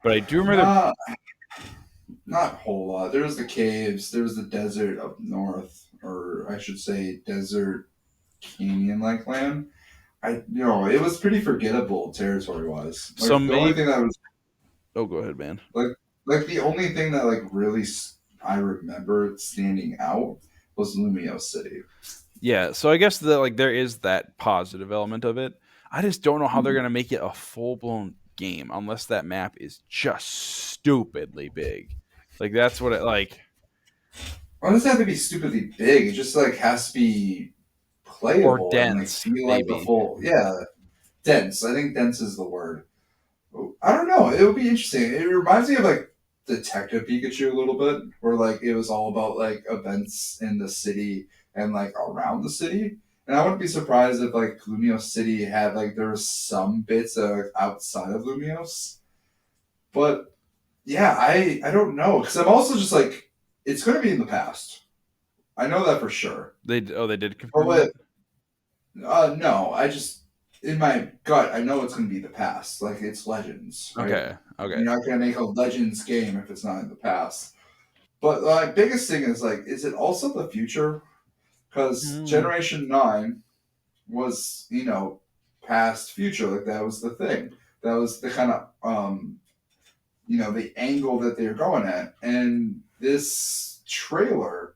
[SPEAKER 2] But I do remember the
[SPEAKER 1] Not not a whole lot. There was the caves. There was the desert up north, or I should say, desert canyon-like land. It was pretty forgettable territory-wise.
[SPEAKER 2] so
[SPEAKER 1] Like the only
[SPEAKER 2] maybe.
[SPEAKER 1] thing that was
[SPEAKER 2] Oh, go ahead, man.
[SPEAKER 1] like the only thing that like really I remember standing out was Lumio City.
[SPEAKER 2] Yeah, so I guess that like there is that positive element of it. I just don't know how they're
[SPEAKER 1] Mhm.
[SPEAKER 2] gonna make it a full blown game unless that map is just stupidly big. Like that's what it like
[SPEAKER 1] Why does it have to be stupidly big? It just like has to be
[SPEAKER 2] or
[SPEAKER 1] playable and like
[SPEAKER 2] dense,
[SPEAKER 1] feel like the
[SPEAKER 2] maybe.
[SPEAKER 1] full. Yeah, dense. I think dense is the word. I don't know. It would be interesting. It reminds me of like Detective Pikachu a little bit, where like it was all about like events in the city and like around the city. And I wouldn't be surprised if like Lumios City had like there was some bits outside of Lumios. But yeah, I don't know because I'm also just like it's going to be in the past. I know that for sure.
[SPEAKER 2] They did
[SPEAKER 1] But
[SPEAKER 2] confirm that.
[SPEAKER 1] what? No, I just in my gut I know it's going to be the past. Like it's Legends, right?
[SPEAKER 2] Okay, okay.
[SPEAKER 1] You're not going to make a Legends game if it's not in the past. But my biggest thing is like, is it also the future? Because
[SPEAKER 2] Hmm.
[SPEAKER 1] Generation 9 was, past future. Like, that was the thing. That was the kind of, the angle that they're going at. And this trailer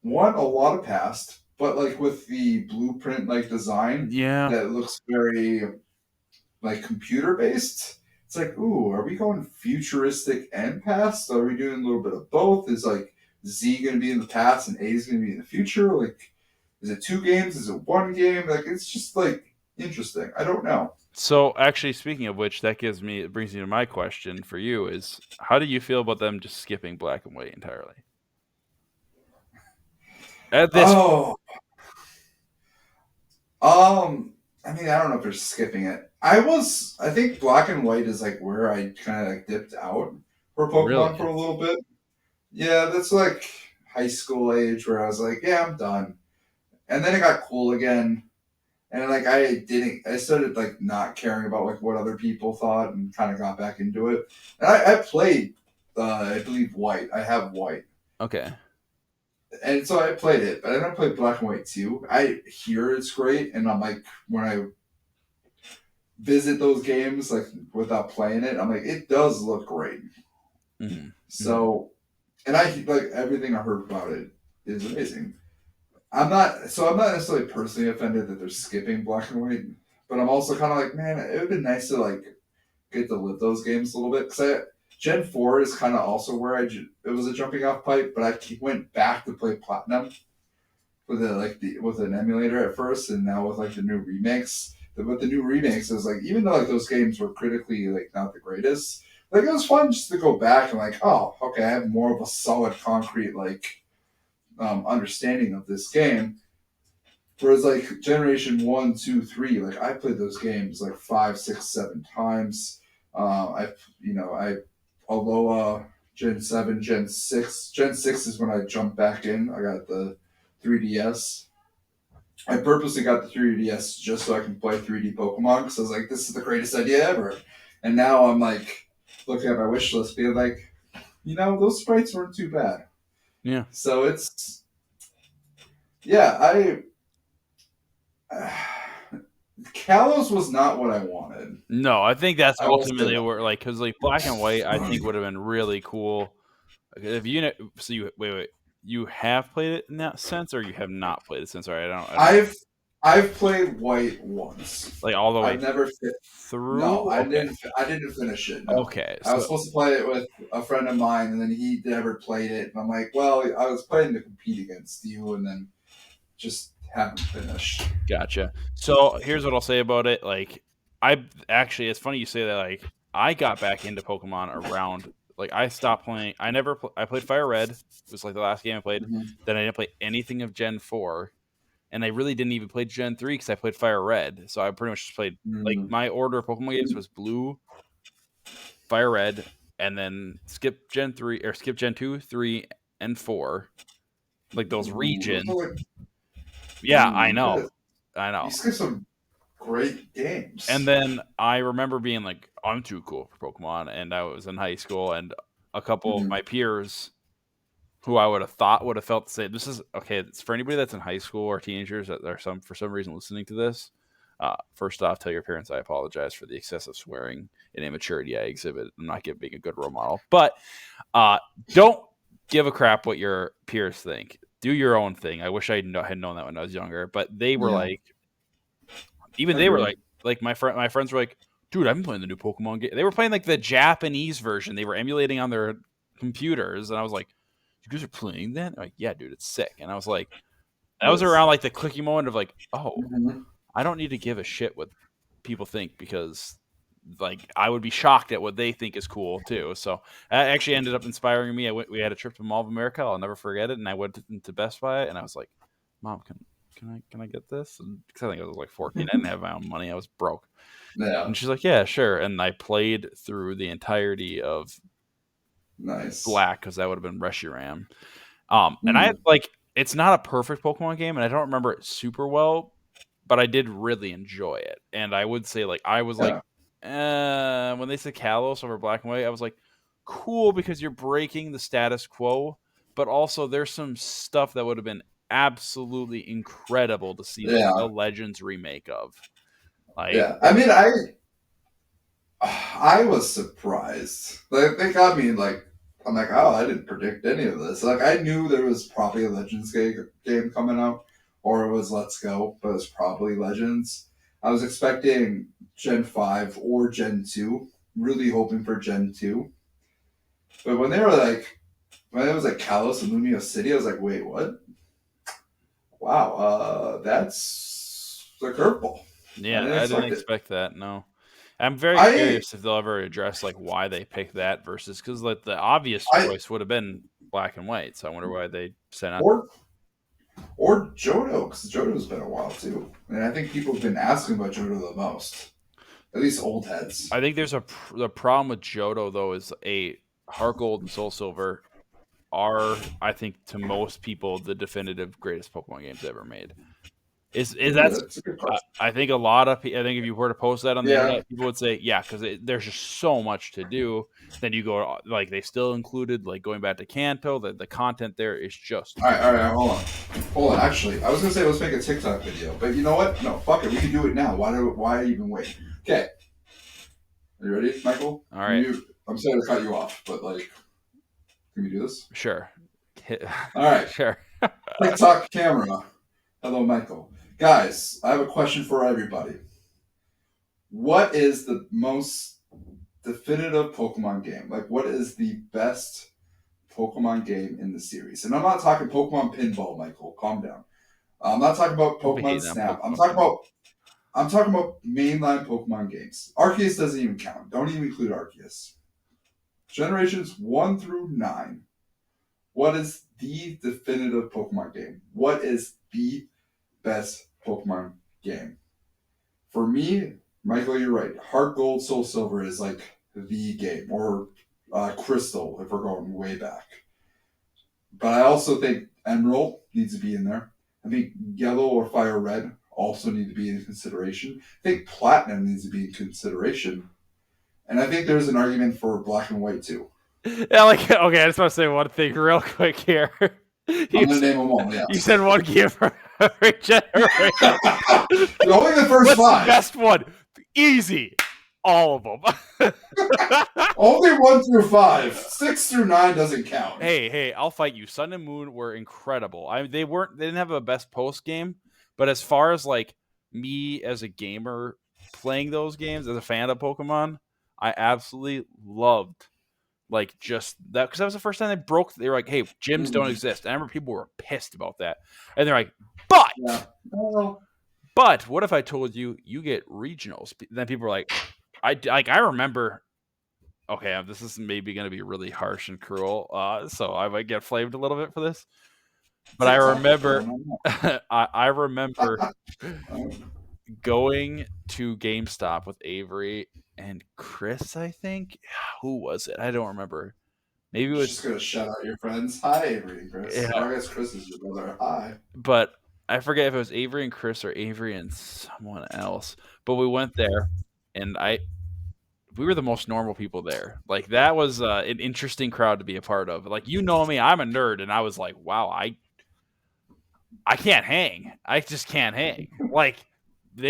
[SPEAKER 1] won a lot of past, but like with the blueprint like design
[SPEAKER 2] Yeah.
[SPEAKER 1] that looks very like computer based. It's like, ooh, are we going futuristic and past? Are we doing a little bit of both? Is like Z going to be in the past and A is going to be in the future? Like, is it two games? Is it one game? Like, it's just like interesting. I don't know.
[SPEAKER 2] So actually, speaking of which, it brings me to my question for you: is how do you feel about them just skipping black and white entirely at this point?
[SPEAKER 1] Oh, I mean, I don't know if they're skipping it. I think Black and White is like where I kind of like dipped out for Pokemon for
[SPEAKER 2] Really?
[SPEAKER 1] a little bit. Yeah, that's like high school age where I was like, yeah, I'm done. And then it got cool again. And like I started like not caring about like what other people thought and kind of got back into it. And I played, I believe White. I have White,
[SPEAKER 2] Okay.
[SPEAKER 1] and so I played it. But I don't play Black and White too. I hear it's great, and I'm like when I visit those games like without playing it, I'm like it does look great.
[SPEAKER 2] Mm-hmm. Mm-hmm.
[SPEAKER 1] So, and I like everything I heard about it is amazing. I'm not necessarily personally offended that they're skipping Black and White, but I'm also kind of like, man, it would have been nice to like get to live those games a little bit because Gen 4 is kind of also where it was a jumping off pipe, but went back to play Platinum with with an emulator at first, and now with like the new remakes. With the new remakes, is like even though like those games were critically like not the greatest, like it was fun just to go back and like, oh, okay, I have more of a solid concrete like understanding of this game. Whereas like Generation 1, 2, 3, like I played those games like 5, 6, 7 times. I Aloha, Gen 7, Gen 6. Gen 6 is when I jumped back in. I got the 3DS. I purposely got the 3DS just so I can play 3D Pokemon because I was like, this is the greatest idea ever. And now I'm like looking at my wish list, being like, those sprites weren't too bad.
[SPEAKER 2] Yeah.
[SPEAKER 1] So it's yeah, Kalos was not what I wanted.
[SPEAKER 2] No, I think that's
[SPEAKER 1] I will say
[SPEAKER 2] ultimately where like because like Black and White, I think would have been really cool. If you so you wait, you have played it in that sense, or you have not played it since? Sorry, I don't
[SPEAKER 1] I've played White once.
[SPEAKER 2] like all the way
[SPEAKER 1] I've never fit. No,
[SPEAKER 2] through.
[SPEAKER 1] I
[SPEAKER 2] Okay,
[SPEAKER 1] didn't. I didn't finish it. No,
[SPEAKER 2] okay,
[SPEAKER 1] I was
[SPEAKER 2] so
[SPEAKER 1] supposed to play it with a friend of mine, and then he never played it. And I'm like, well, I was playing to compete against you, and then just haven't finished.
[SPEAKER 2] gotcha. So here's what I'll say about it. Like I actually, it's funny you say that. Like I got back into Pokemon around. Like I stopped playing. I played Fire Red. It was like the last game I played.
[SPEAKER 1] Mm-hmm.
[SPEAKER 2] Then I didn't play anything of Gen 4. And I really didn't even play Gen 3 because I played Fire Red. So I pretty much just played like
[SPEAKER 1] Mm-hmm.
[SPEAKER 2] my order of Pokemon games was Blue, Fire Red, and then skip Gen 3 or skip Gen 2, 3, and 4. Like those
[SPEAKER 1] Ooh, those are
[SPEAKER 2] regions.
[SPEAKER 1] like,
[SPEAKER 2] Yeah, I
[SPEAKER 1] you
[SPEAKER 2] know.
[SPEAKER 1] guys,
[SPEAKER 2] I
[SPEAKER 1] you
[SPEAKER 2] know.
[SPEAKER 1] skipped some great
[SPEAKER 2] And
[SPEAKER 1] games.
[SPEAKER 2] then I remember being like, I'm too cool for Pokemon. And I was in high school, and a couple of
[SPEAKER 1] Mm-hmm.
[SPEAKER 2] my peers who I would have thought would have felt the same. This is okay. It's for anybody that's in high school or teenagers that are for some reason listening to this. First off, tell your parents I apologize for the excessive swearing and immaturity I exhibit. I'm not being a good role model, but uh, don't give a crap what your peers think. Do your own thing. I wish I had known that when I was younger, but they were
[SPEAKER 1] Yeah,
[SPEAKER 2] like, even they were
[SPEAKER 1] agreed.
[SPEAKER 2] like my friends were like, dude, I've been playing the new Pokemon game. They were playing like the Japanese version. They were emulating on their computers, and I was like, you guys are playing that? They're like, yeah, dude, it's sick. And I was like, that was
[SPEAKER 1] That's
[SPEAKER 2] around like the clicking moment of like, oh,
[SPEAKER 1] mm-hmm.
[SPEAKER 2] I don't need to give a shit what people think because like I would be shocked at what they think is cool too. So that actually ended up inspiring me. We had a trip to Mall of America. I'll never forget it. And I went into Best Buy and I was like, Mom, can I get this? And because I think I was like 14, I didn't have my own money. I was broke.
[SPEAKER 1] Yeah,
[SPEAKER 2] And she's like, yeah, sure. And I played through the entirety of
[SPEAKER 1] nice.
[SPEAKER 2] Black because that would have been Reshiram. And I
[SPEAKER 1] Mm.
[SPEAKER 2] like it's not a perfect Pokemon game, and I don't remember it super well, but I did really enjoy it. And I would say like I was like,
[SPEAKER 1] Yeah,
[SPEAKER 2] when they said Kalos over Black and White, I was like, cool because you're breaking the status quo, but also there's some stuff that would have been absolutely incredible to see like
[SPEAKER 1] yeah,
[SPEAKER 2] a Legends remake of. Like,
[SPEAKER 1] yeah. I mean, I was surprised. Like they got me like I'm like, oh, I didn't predict any of this. Like I knew there was probably a Legends game coming out, or it was Let's Go, but it was probably Legends. I was expecting Gen 5 or Gen 2. Really hoping for Gen 2. But when it was like Kalos and Lumio City, I was like, wait, what? Wow, that's the curveball. I
[SPEAKER 2] yeah,
[SPEAKER 1] didn't
[SPEAKER 2] I didn't
[SPEAKER 1] expect it.
[SPEAKER 2] expect that. No. I'm very
[SPEAKER 1] I
[SPEAKER 2] curious if they'll ever address like why they picked that versus because like the obvious
[SPEAKER 1] I
[SPEAKER 2] choice would have been Black and White. So I wonder why they said not.
[SPEAKER 1] or Or Johto, because Johto's been a while too. And I think people have been asking about Johto the most. At least old heads.
[SPEAKER 2] I think there's the problem with Johto though is Heart Gold and Soul Silver are, I think, to most people the definitive greatest Pokemon games ever made. Is
[SPEAKER 1] Ooh,
[SPEAKER 2] that's
[SPEAKER 1] that's a good question.
[SPEAKER 2] I think a lot of I think if you were to post that on the
[SPEAKER 1] Yeah.
[SPEAKER 2] internet, people would say yeah, because there's just so much to do. Then you go like they still included like going back to Kanto, the content there is just
[SPEAKER 1] All right, hold on. Actually, I was gonna say let's make a TikTok video, but you know what? No, fuck it. We can do it now. Why even wait? Okay, are you ready, Michael?
[SPEAKER 2] all right.
[SPEAKER 1] I'm sorry to cut you off, but like, can we do this?
[SPEAKER 2] Sure.
[SPEAKER 1] All right,
[SPEAKER 2] Sure.
[SPEAKER 1] TikTok camera. Hello, Michael. Guys, I have a question for everybody. What is the most definitive Pokemon game? Like, what is the best Pokemon game in the series? And I'm not talking Pokemon Pinball, Michael. Calm down. I'm not talking about
[SPEAKER 2] Don't be
[SPEAKER 1] Pokemon
[SPEAKER 2] hating on
[SPEAKER 1] Snap.
[SPEAKER 2] Pokemon.
[SPEAKER 1] I'm talking about mainline Pokemon games. Arceus doesn't even count. Don't even include Arceus. Generations 1 through 9. What is the definitive Pokemon game? What is the best Pokemon game? For me, Michael, you're right. Heart Gold, Soul Silver is like the game, or Crystal if we're going way back. But I also think Emerald needs to be in there. I think Yellow or Fire Red also need to be in consideration. I think Platinum needs to be in consideration. And I think there's an argument for Black and White too.
[SPEAKER 2] Yeah, like okay, I just want to say one thing real quick here.
[SPEAKER 1] I'm gonna name them all. Yeah.
[SPEAKER 2] You said one game for every generation.
[SPEAKER 1] Only the first
[SPEAKER 2] What's
[SPEAKER 1] 5.
[SPEAKER 2] the best one? Easy. All of them.
[SPEAKER 1] Only 1 through 5. 6 through 9 doesn't count.
[SPEAKER 2] Hey, I'll fight you. Sun and Moon were incredible. They didn't have a best post game, but as far as like me as a gamer playing those games as a fan of Pokemon, I absolutely loved like just that because that was the first time they were like, hey, gyms don't exist. And I remember people were pissed about that. And they're like, but
[SPEAKER 1] Yeah. Well,
[SPEAKER 2] but what if I told you you get regionals? Then people were like, I remember. Okay, this is maybe going to be really harsh and cruel, so I might get flamed a little bit for this. But I
[SPEAKER 1] TikTok, what's
[SPEAKER 2] remember,
[SPEAKER 1] going on?
[SPEAKER 2] I remember going to GameStop with Avery and Chris. I think who was it? I don't remember. Maybe it was
[SPEAKER 1] Just gonna shout out your friends. Hi, Avery and Chris.
[SPEAKER 2] yeah,
[SPEAKER 1] Or I guess Chris is your brother. Hi.
[SPEAKER 2] but I forget if it was Avery and Chris or Avery and someone else. But we went there, and we were the most normal people there. Like that was an interesting crowd to be a part of. Like you know me, I'm a nerd, and I was like, wow, I can't hang. I just can't hang. Like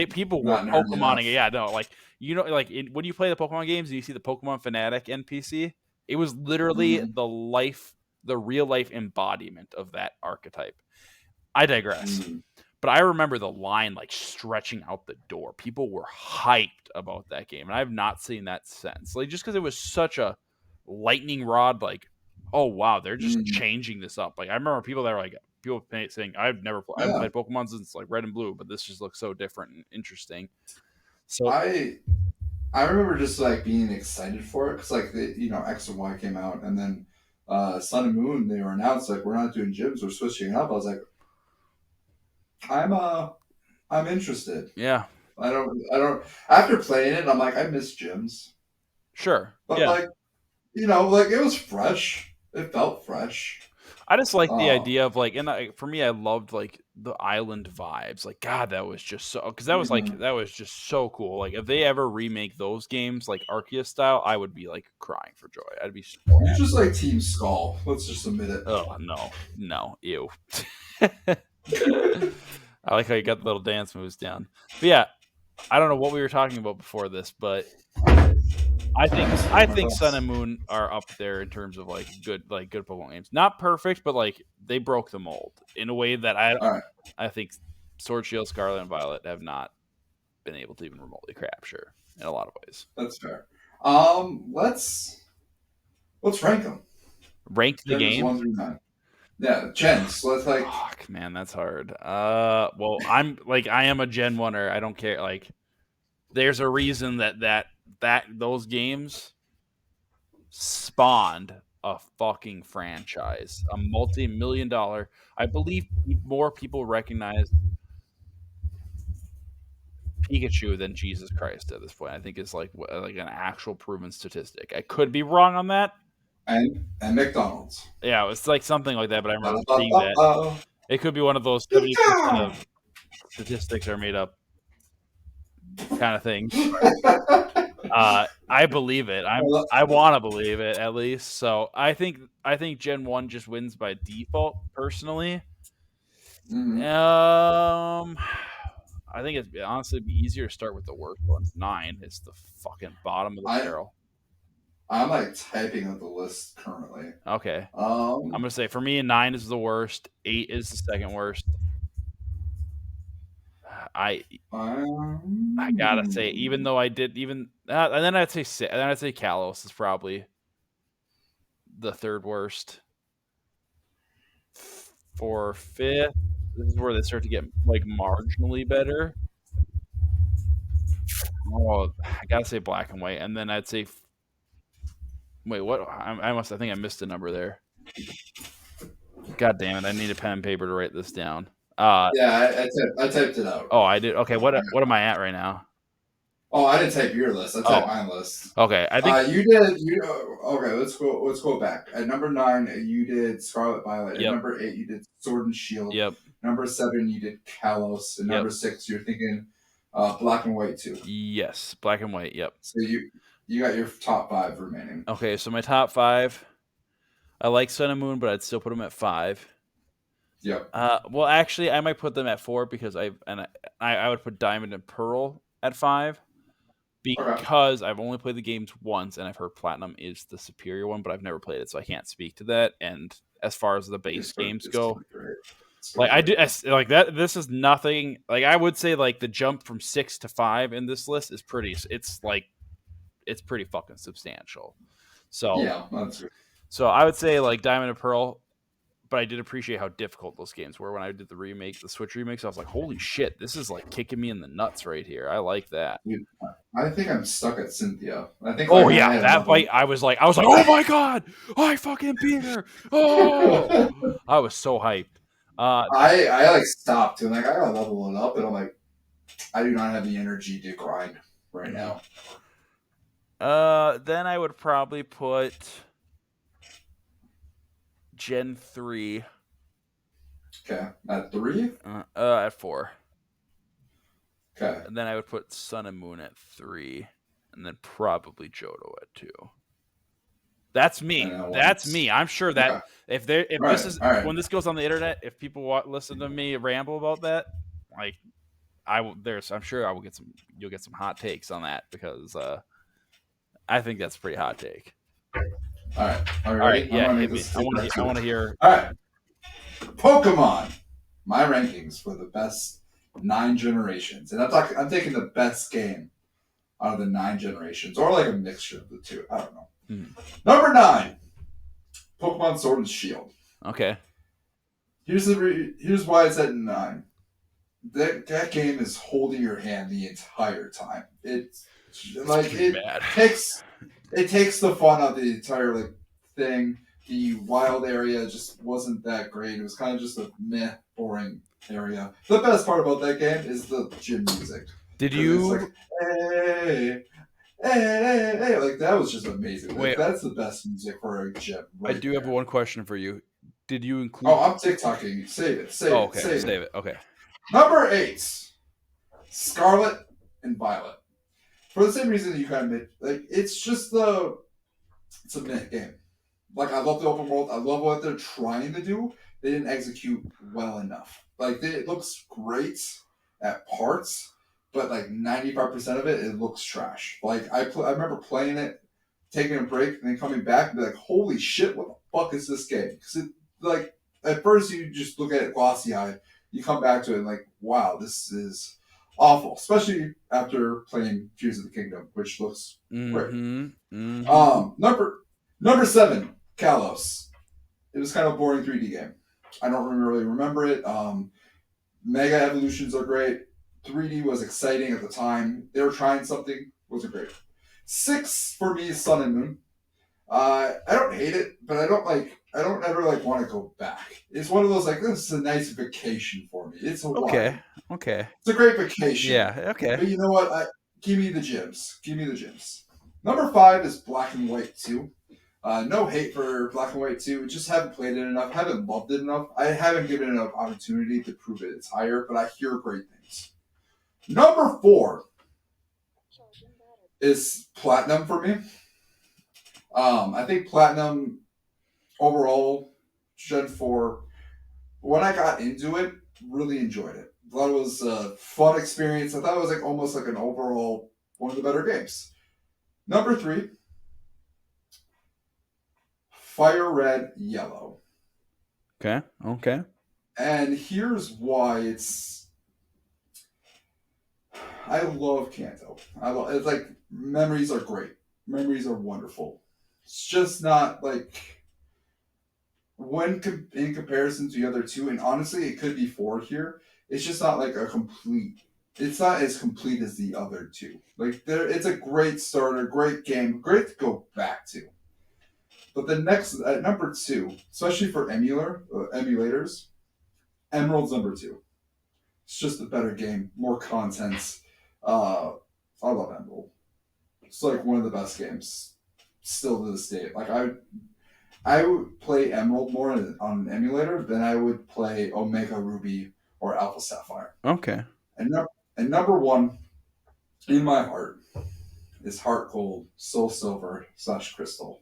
[SPEAKER 2] people were
[SPEAKER 1] Not nerdy enough.
[SPEAKER 2] Pokemoning. Yeah, no, like like when you play the Pokemon games and you see the Pokemon Fanatic NPC, it was literally the real life embodiment of that archetype. I digress. But I remember the line like stretching out the door. People were hyped about that game, and I have not seen that since. Like just because it was such a lightning rod, like, oh wow, they're just changing this up. Like I remember people that were like people saying, I haven't played Pokemon since like Red and Blue, but this just looks so different and interesting. So
[SPEAKER 1] I remember just like being excited for it because like X and Y came out and then Sun and Moon they were announced like we're not doing gyms, we're switching it up. I was like, I'm interested.
[SPEAKER 2] yeah,
[SPEAKER 1] I don't after playing it I'm like I miss gyms.
[SPEAKER 2] sure,
[SPEAKER 1] But
[SPEAKER 2] yeah.
[SPEAKER 1] like like it was fresh. It felt fresh.
[SPEAKER 2] I just like the idea of like, and for me, I loved like the island vibes. Like, God, that was just so because that was like that was just so cool. Like, if they ever remake those games like Arceus style, I would be like crying for joy. I'd be so
[SPEAKER 1] You're
[SPEAKER 2] happy.
[SPEAKER 1] just like Team Skull. Let's just admit it.
[SPEAKER 2] Oh no, ew. I like how you got the little dance moves down. But yeah, I don't know what we were talking about before this, but I think Sun and Moon are up there in terms of like good Pokemon games. Not perfect, but like they broke the mold in a way that I think Sword, Shield, Scarlet, and Violet have not been able to even remotely capture in a lot of ways.
[SPEAKER 1] That's fair. Let's rank them.
[SPEAKER 2] Rank the
[SPEAKER 1] Gens
[SPEAKER 2] game.
[SPEAKER 1] 1 through 9. Yeah, gens. Let's like.
[SPEAKER 2] Fuck, man, that's hard. Well, I am a Gen 1er. I don't care. Like, there's a reason that those games spawned a fucking franchise, a multi-million dollar. I believe more people recognize Pikachu than Jesus Christ at this point. I think it's like an actual proven statistic. I could be wrong on that.
[SPEAKER 1] And McDonald's.
[SPEAKER 2] Yeah, it's like something like that, but I remember seeing that.
[SPEAKER 1] Ba-da-ba-ba-ba.
[SPEAKER 2] It could be one of those 70% of statistics are made up kind of things. I believe it. I want to believe it at least. So I think Gen 1 just wins by default personally.
[SPEAKER 1] Mhm.
[SPEAKER 2] I think it's honestly be easier to start with the worst ones. 9 is the fucking bottom of the
[SPEAKER 1] I
[SPEAKER 2] barrel.
[SPEAKER 1] I'm like typing up the list currently.
[SPEAKER 2] Okay. I'm
[SPEAKER 1] Um,
[SPEAKER 2] gonna say for me, 9 is the worst. 8 is the second worst. I I gotta say, even
[SPEAKER 1] um,
[SPEAKER 2] though I did and then I'd say and then I'd say Kalos is probably the third worst. For fifth, this is where they start to get like marginally better. Oh, I gotta say black and white, and then I'd say wait, what? I think I missed a number there. God damn it! I need a pen and paper to write this down.
[SPEAKER 1] yeah, I typed it out.
[SPEAKER 2] Oh, I did. Okay,
[SPEAKER 1] I
[SPEAKER 2] what am I at right now?
[SPEAKER 1] Oh, I didn't type your list. I typed
[SPEAKER 2] Oh,
[SPEAKER 1] my list.
[SPEAKER 2] okay. I think
[SPEAKER 1] You did. Okay. Let's go back. At number 9, you did Scarlet Violet. At
[SPEAKER 2] yep,
[SPEAKER 1] number 8, you did Sword and Shield.
[SPEAKER 2] yep,
[SPEAKER 1] Number 7, you did Kalos. And
[SPEAKER 2] yep.
[SPEAKER 1] number 6, you're thinking Black and White too.
[SPEAKER 2] Yes, black and white. Yep.
[SPEAKER 1] So you got your top 5 remaining.
[SPEAKER 2] Okay, so my top 5. I like Sun and Moon, but I'd still put them at 5.
[SPEAKER 1] Yep.
[SPEAKER 2] Well, actually, I might put them at 4 because I would put Diamond and Pearl at 5
[SPEAKER 1] Okay.
[SPEAKER 2] because I've only played the games once and I've heard Platinum is the superior one, but I've never played it, so I can't speak to that. And as far as the base games
[SPEAKER 1] It's
[SPEAKER 2] go,
[SPEAKER 1] pretty great. It's
[SPEAKER 2] like
[SPEAKER 1] pretty
[SPEAKER 2] I
[SPEAKER 1] great.
[SPEAKER 2] do, like that. This is nothing. Like I would say, like the jump from 6 to 5 in this list is pretty. It's pretty fucking substantial. So,
[SPEAKER 1] Yeah, that's good.
[SPEAKER 2] so I would say like Diamond and Pearl, but I did appreciate how difficult those games were when I did the Switch remakes. I was like, holy shit, this is like kicking me in the nuts right here. I like that.
[SPEAKER 1] Dude, I think I'm stuck at Cynthia. I think
[SPEAKER 2] Oh
[SPEAKER 1] like I
[SPEAKER 2] yeah,
[SPEAKER 1] had
[SPEAKER 2] that
[SPEAKER 1] another.
[SPEAKER 2] fight, I was like, oh my god, I fucking beat her. Oh, I was so hyped.
[SPEAKER 1] I like stopped and like I gotta level it up, and I'm like, I do not have the energy to grind right
[SPEAKER 2] mhm.
[SPEAKER 1] now.
[SPEAKER 2] Then I would probably put Gen 3
[SPEAKER 1] Okay, at 3.
[SPEAKER 2] at 4.
[SPEAKER 1] Okay,
[SPEAKER 2] And then I would put Sun and Moon at 3, and then probably Johto at 2. That's
[SPEAKER 1] and
[SPEAKER 2] me.
[SPEAKER 1] then
[SPEAKER 2] That's
[SPEAKER 1] once.
[SPEAKER 2] me. I'm sure
[SPEAKER 1] Okay,
[SPEAKER 2] that if
[SPEAKER 1] all
[SPEAKER 2] this
[SPEAKER 1] right,
[SPEAKER 2] is
[SPEAKER 1] all right.
[SPEAKER 2] when this goes on the internet, if people listen to me ramble about that, like I'm sure I will get you'll get some hot takes on that because I think that's a pretty hot take.
[SPEAKER 1] All right, are you
[SPEAKER 2] All right,
[SPEAKER 1] ready? I'm
[SPEAKER 2] yeah,
[SPEAKER 1] gonna make
[SPEAKER 2] hit me.
[SPEAKER 1] this super
[SPEAKER 2] I
[SPEAKER 1] too.
[SPEAKER 2] want to hear.
[SPEAKER 1] All right, Pokemon. My rankings for the best 9 generations, and I'm taking the best game out of the 9 generations, or like a mixture of the two. I don't know. Number 9, Pokemon Sword and Shield.
[SPEAKER 2] Okay.
[SPEAKER 1] Here's why it's at 9. That game is holding your hand the entire time. It's like
[SPEAKER 2] Pretty bad.
[SPEAKER 1] it takes the fun out of the entire like thing. The wild area just wasn't that great. It was kind of just a meh, boring area. The best part about that game is the gym music
[SPEAKER 2] Did
[SPEAKER 1] because it's like
[SPEAKER 2] you
[SPEAKER 1] hey, hey, like that was just amazing. Like
[SPEAKER 2] wait?
[SPEAKER 1] that's the best music for a gym
[SPEAKER 2] I
[SPEAKER 1] right
[SPEAKER 2] do have
[SPEAKER 1] there.
[SPEAKER 2] one question for you. Did you
[SPEAKER 1] Oh,
[SPEAKER 2] include?
[SPEAKER 1] I'm TikToking. Save it, save
[SPEAKER 2] Oh,
[SPEAKER 1] it,
[SPEAKER 2] okay.
[SPEAKER 1] save it.
[SPEAKER 2] Save it. Okay.
[SPEAKER 1] Number 8, Scarlet and Violet. For the same reason that you kind of made, like it's a meh game. Like I love the open world. I love what they're trying to do. They didn't execute well enough. Like it looks great at parts, but like 95% of it, it looks trash. Like I remember playing it, taking a break, and then coming back and be like, "Holy shit, what the fuck is this game?" Because it like at first you just look at it glossy eyed. You come back to it and like, "Wow, this is awful." Especially after playing Tears of the Kingdom, which looks great.
[SPEAKER 2] Mm-hmm. Mm-hmm.
[SPEAKER 1] Number 7, Kalos. It was kind of a boring 3D game. I don't really remember it. Mega evolutions are great. 3D was exciting at the time. They were trying something. Wasn't great. 6 for me is Sun and Moon. I don't hate it, but I don't like. I don't ever like want to go back. It's one of those like this is a nice vacation for me. It's
[SPEAKER 2] Okay.
[SPEAKER 1] Hawaii.
[SPEAKER 2] Okay.
[SPEAKER 1] It's a great vacation.
[SPEAKER 2] Yeah. Okay.
[SPEAKER 1] But you know what? Give me the gyms. Give me the gyms. Number five is Black and White 2. No hate for Black and White 2. Just haven't played it enough. Haven't loved it enough. I haven't given it enough opportunity to prove it. It's higher, but I hear great things. Number four is Platinum for me. I think Platinum overall, Gen 4, when I got into it, really enjoyed it. Thought it was a fun experience. I thought it was like almost like an overall one of the better games. Number three, Fire Red Yellow.
[SPEAKER 2] Okay. Okay.
[SPEAKER 1] And here's why it's. I love Kanto. It's like memories are great. Memories are wonderful. It's just not like when in comparison to the other two, and honestly, it could be four here. It's just not like a complete. It's not as complete as the other two. Like it's a great starter, great game, great to go back to. But the next at number two, especially for emulators, Emerald's number two. It's just a better game, more content. Uh, I love Emerald. It's like one of the best games still to this day. Like I would play Emerald more on an emulator than I would play Omega Ruby or Alpha Sapphire.
[SPEAKER 2] Okay.
[SPEAKER 1] And, and number one in my heart is Heart Gold, Soul Silver / Crystal.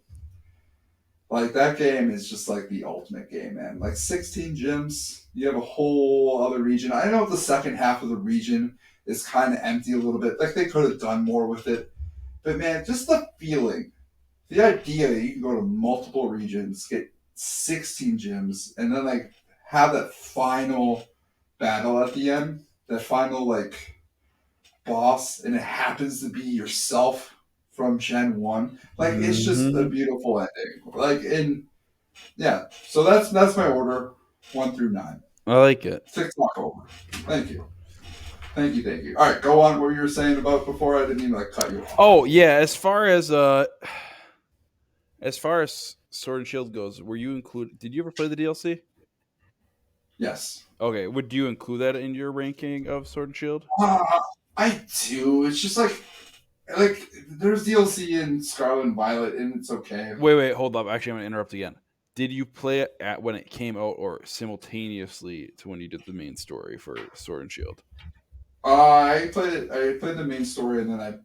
[SPEAKER 1] Like that game is just like the ultimate game, man. Like 16 gyms, you have a whole other region. I know the second half of the region is kind of empty a little bit. Like they could have done more with it. But man, just the feeling, the idea that you can go to multiple regions, get 16 gyms, and then like have that final battle at the end, that final like boss, and it happens to be yourself from Gen 1. Like it's just a
[SPEAKER 2] Mm-hmm.
[SPEAKER 1] beautiful ending. Like in yeah. So that's my order, 1 through 9.
[SPEAKER 2] I like it.
[SPEAKER 1] TikTok over. Thank you. Thank you, thank you. All right, go on what you were saying about before. I didn't even like cut you off.
[SPEAKER 2] Oh yeah. As far as Sword and Shield goes, were you include? Did you ever play the DLC?
[SPEAKER 1] Yes.
[SPEAKER 2] Okay. Would you include that in your ranking of Sword and Shield?
[SPEAKER 1] Uh, I do. It's just like there's DLC in Scarlet and Violet, and it's okay.
[SPEAKER 2] Wait. Hold up. Actually, I'm gonna interrupt again. Did you play it at when it came out, or simultaneously to when you did the main story for Sword and Shield?
[SPEAKER 1] I played it. I played the main story, and then I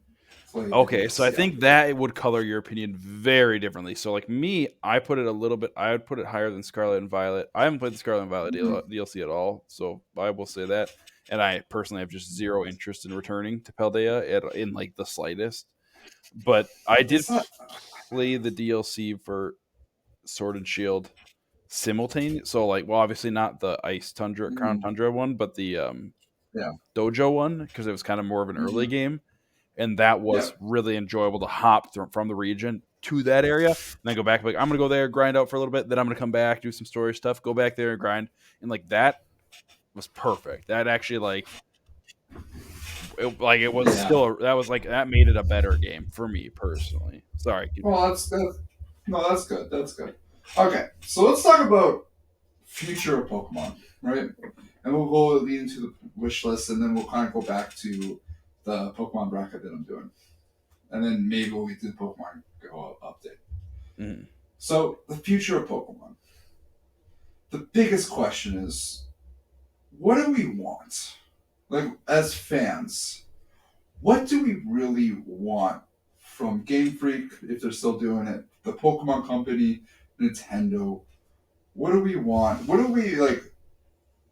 [SPEAKER 1] played the
[SPEAKER 2] Okay, so I
[SPEAKER 1] DLC
[SPEAKER 2] think
[SPEAKER 1] after.
[SPEAKER 2] that would color your opinion very differently. So, like me, I put it a little bit. I would put it higher than Scarlet and Violet. I haven't played the Scarlet and Violet
[SPEAKER 1] Mm-hmm.
[SPEAKER 2] DLC at all, so I will say that. And I personally have just zero interest in returning to Paldea in like the slightest. But I did
[SPEAKER 1] It's not.
[SPEAKER 2] play the DLC for Sword and Shield simultaneous. So, like, well, obviously not the Ice Tundra Crown
[SPEAKER 1] Mm,
[SPEAKER 2] Tundra one, but the
[SPEAKER 1] yeah.
[SPEAKER 2] Dojo one because it was kind of more of an early
[SPEAKER 1] Mm-hmm.
[SPEAKER 2] game, and that was
[SPEAKER 1] Yep.
[SPEAKER 2] really enjoyable to hop from the region to that area and then go back. Like I'm gonna go there, grind out for a little bit, then I'm gonna come back, do some story stuff, go back there and grind, and like that was perfect. That actually it was
[SPEAKER 1] Yeah.
[SPEAKER 2] still that was like that made it a better game for me personally. Sorry,
[SPEAKER 1] Well, that's no, that's good. That's good. Okay, so let's talk about future of Pokemon, right? And we'll go lead into the wish list, and then we'll kind of go back to the Pokemon bracket that I'm doing, and then maybe we'll get to the Pokemon Go update.
[SPEAKER 2] mm,
[SPEAKER 1] So the future of Pokemon. The biggest question is, what do we want? Like as fans, what do we really want from Game Freak if they're still doing it? The Pokemon Company, Nintendo. What do we want? What do we like?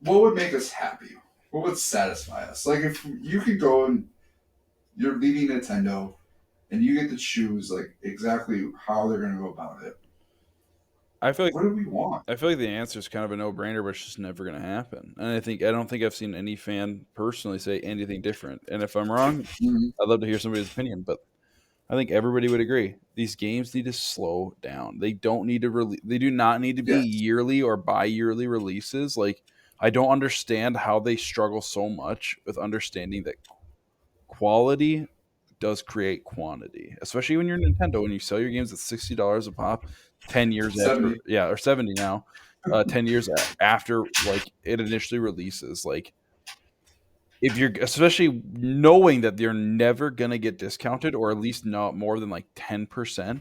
[SPEAKER 1] What would make us happy? What would satisfy us? Like if you could go and you're leading Nintendo and you get to choose like exactly how they're gonna go about it.
[SPEAKER 2] I feel like
[SPEAKER 1] What do we want?
[SPEAKER 2] the answer is kind of a no brainer, but it's just never gonna happen. And I don't think I've seen any fan personally say anything different. And if I'm wrong,
[SPEAKER 1] Mhm.
[SPEAKER 2] I'd love to hear somebody's opinion. But I think everybody would agree. These games need to slow down. They don't need to they do not need to be
[SPEAKER 1] Yes.
[SPEAKER 2] yearly or bi-yearly releases. Like I don't understand how they struggle so much with understanding that quality does create quantity, especially when you're Nintendo and you sell your games at $60 a pop. 10 years after,
[SPEAKER 1] 70.
[SPEAKER 2] yeah, or 70 now. 10 years after like it initially releases, like if you're especially knowing that you're never gonna get discounted or at least not more than like 10%,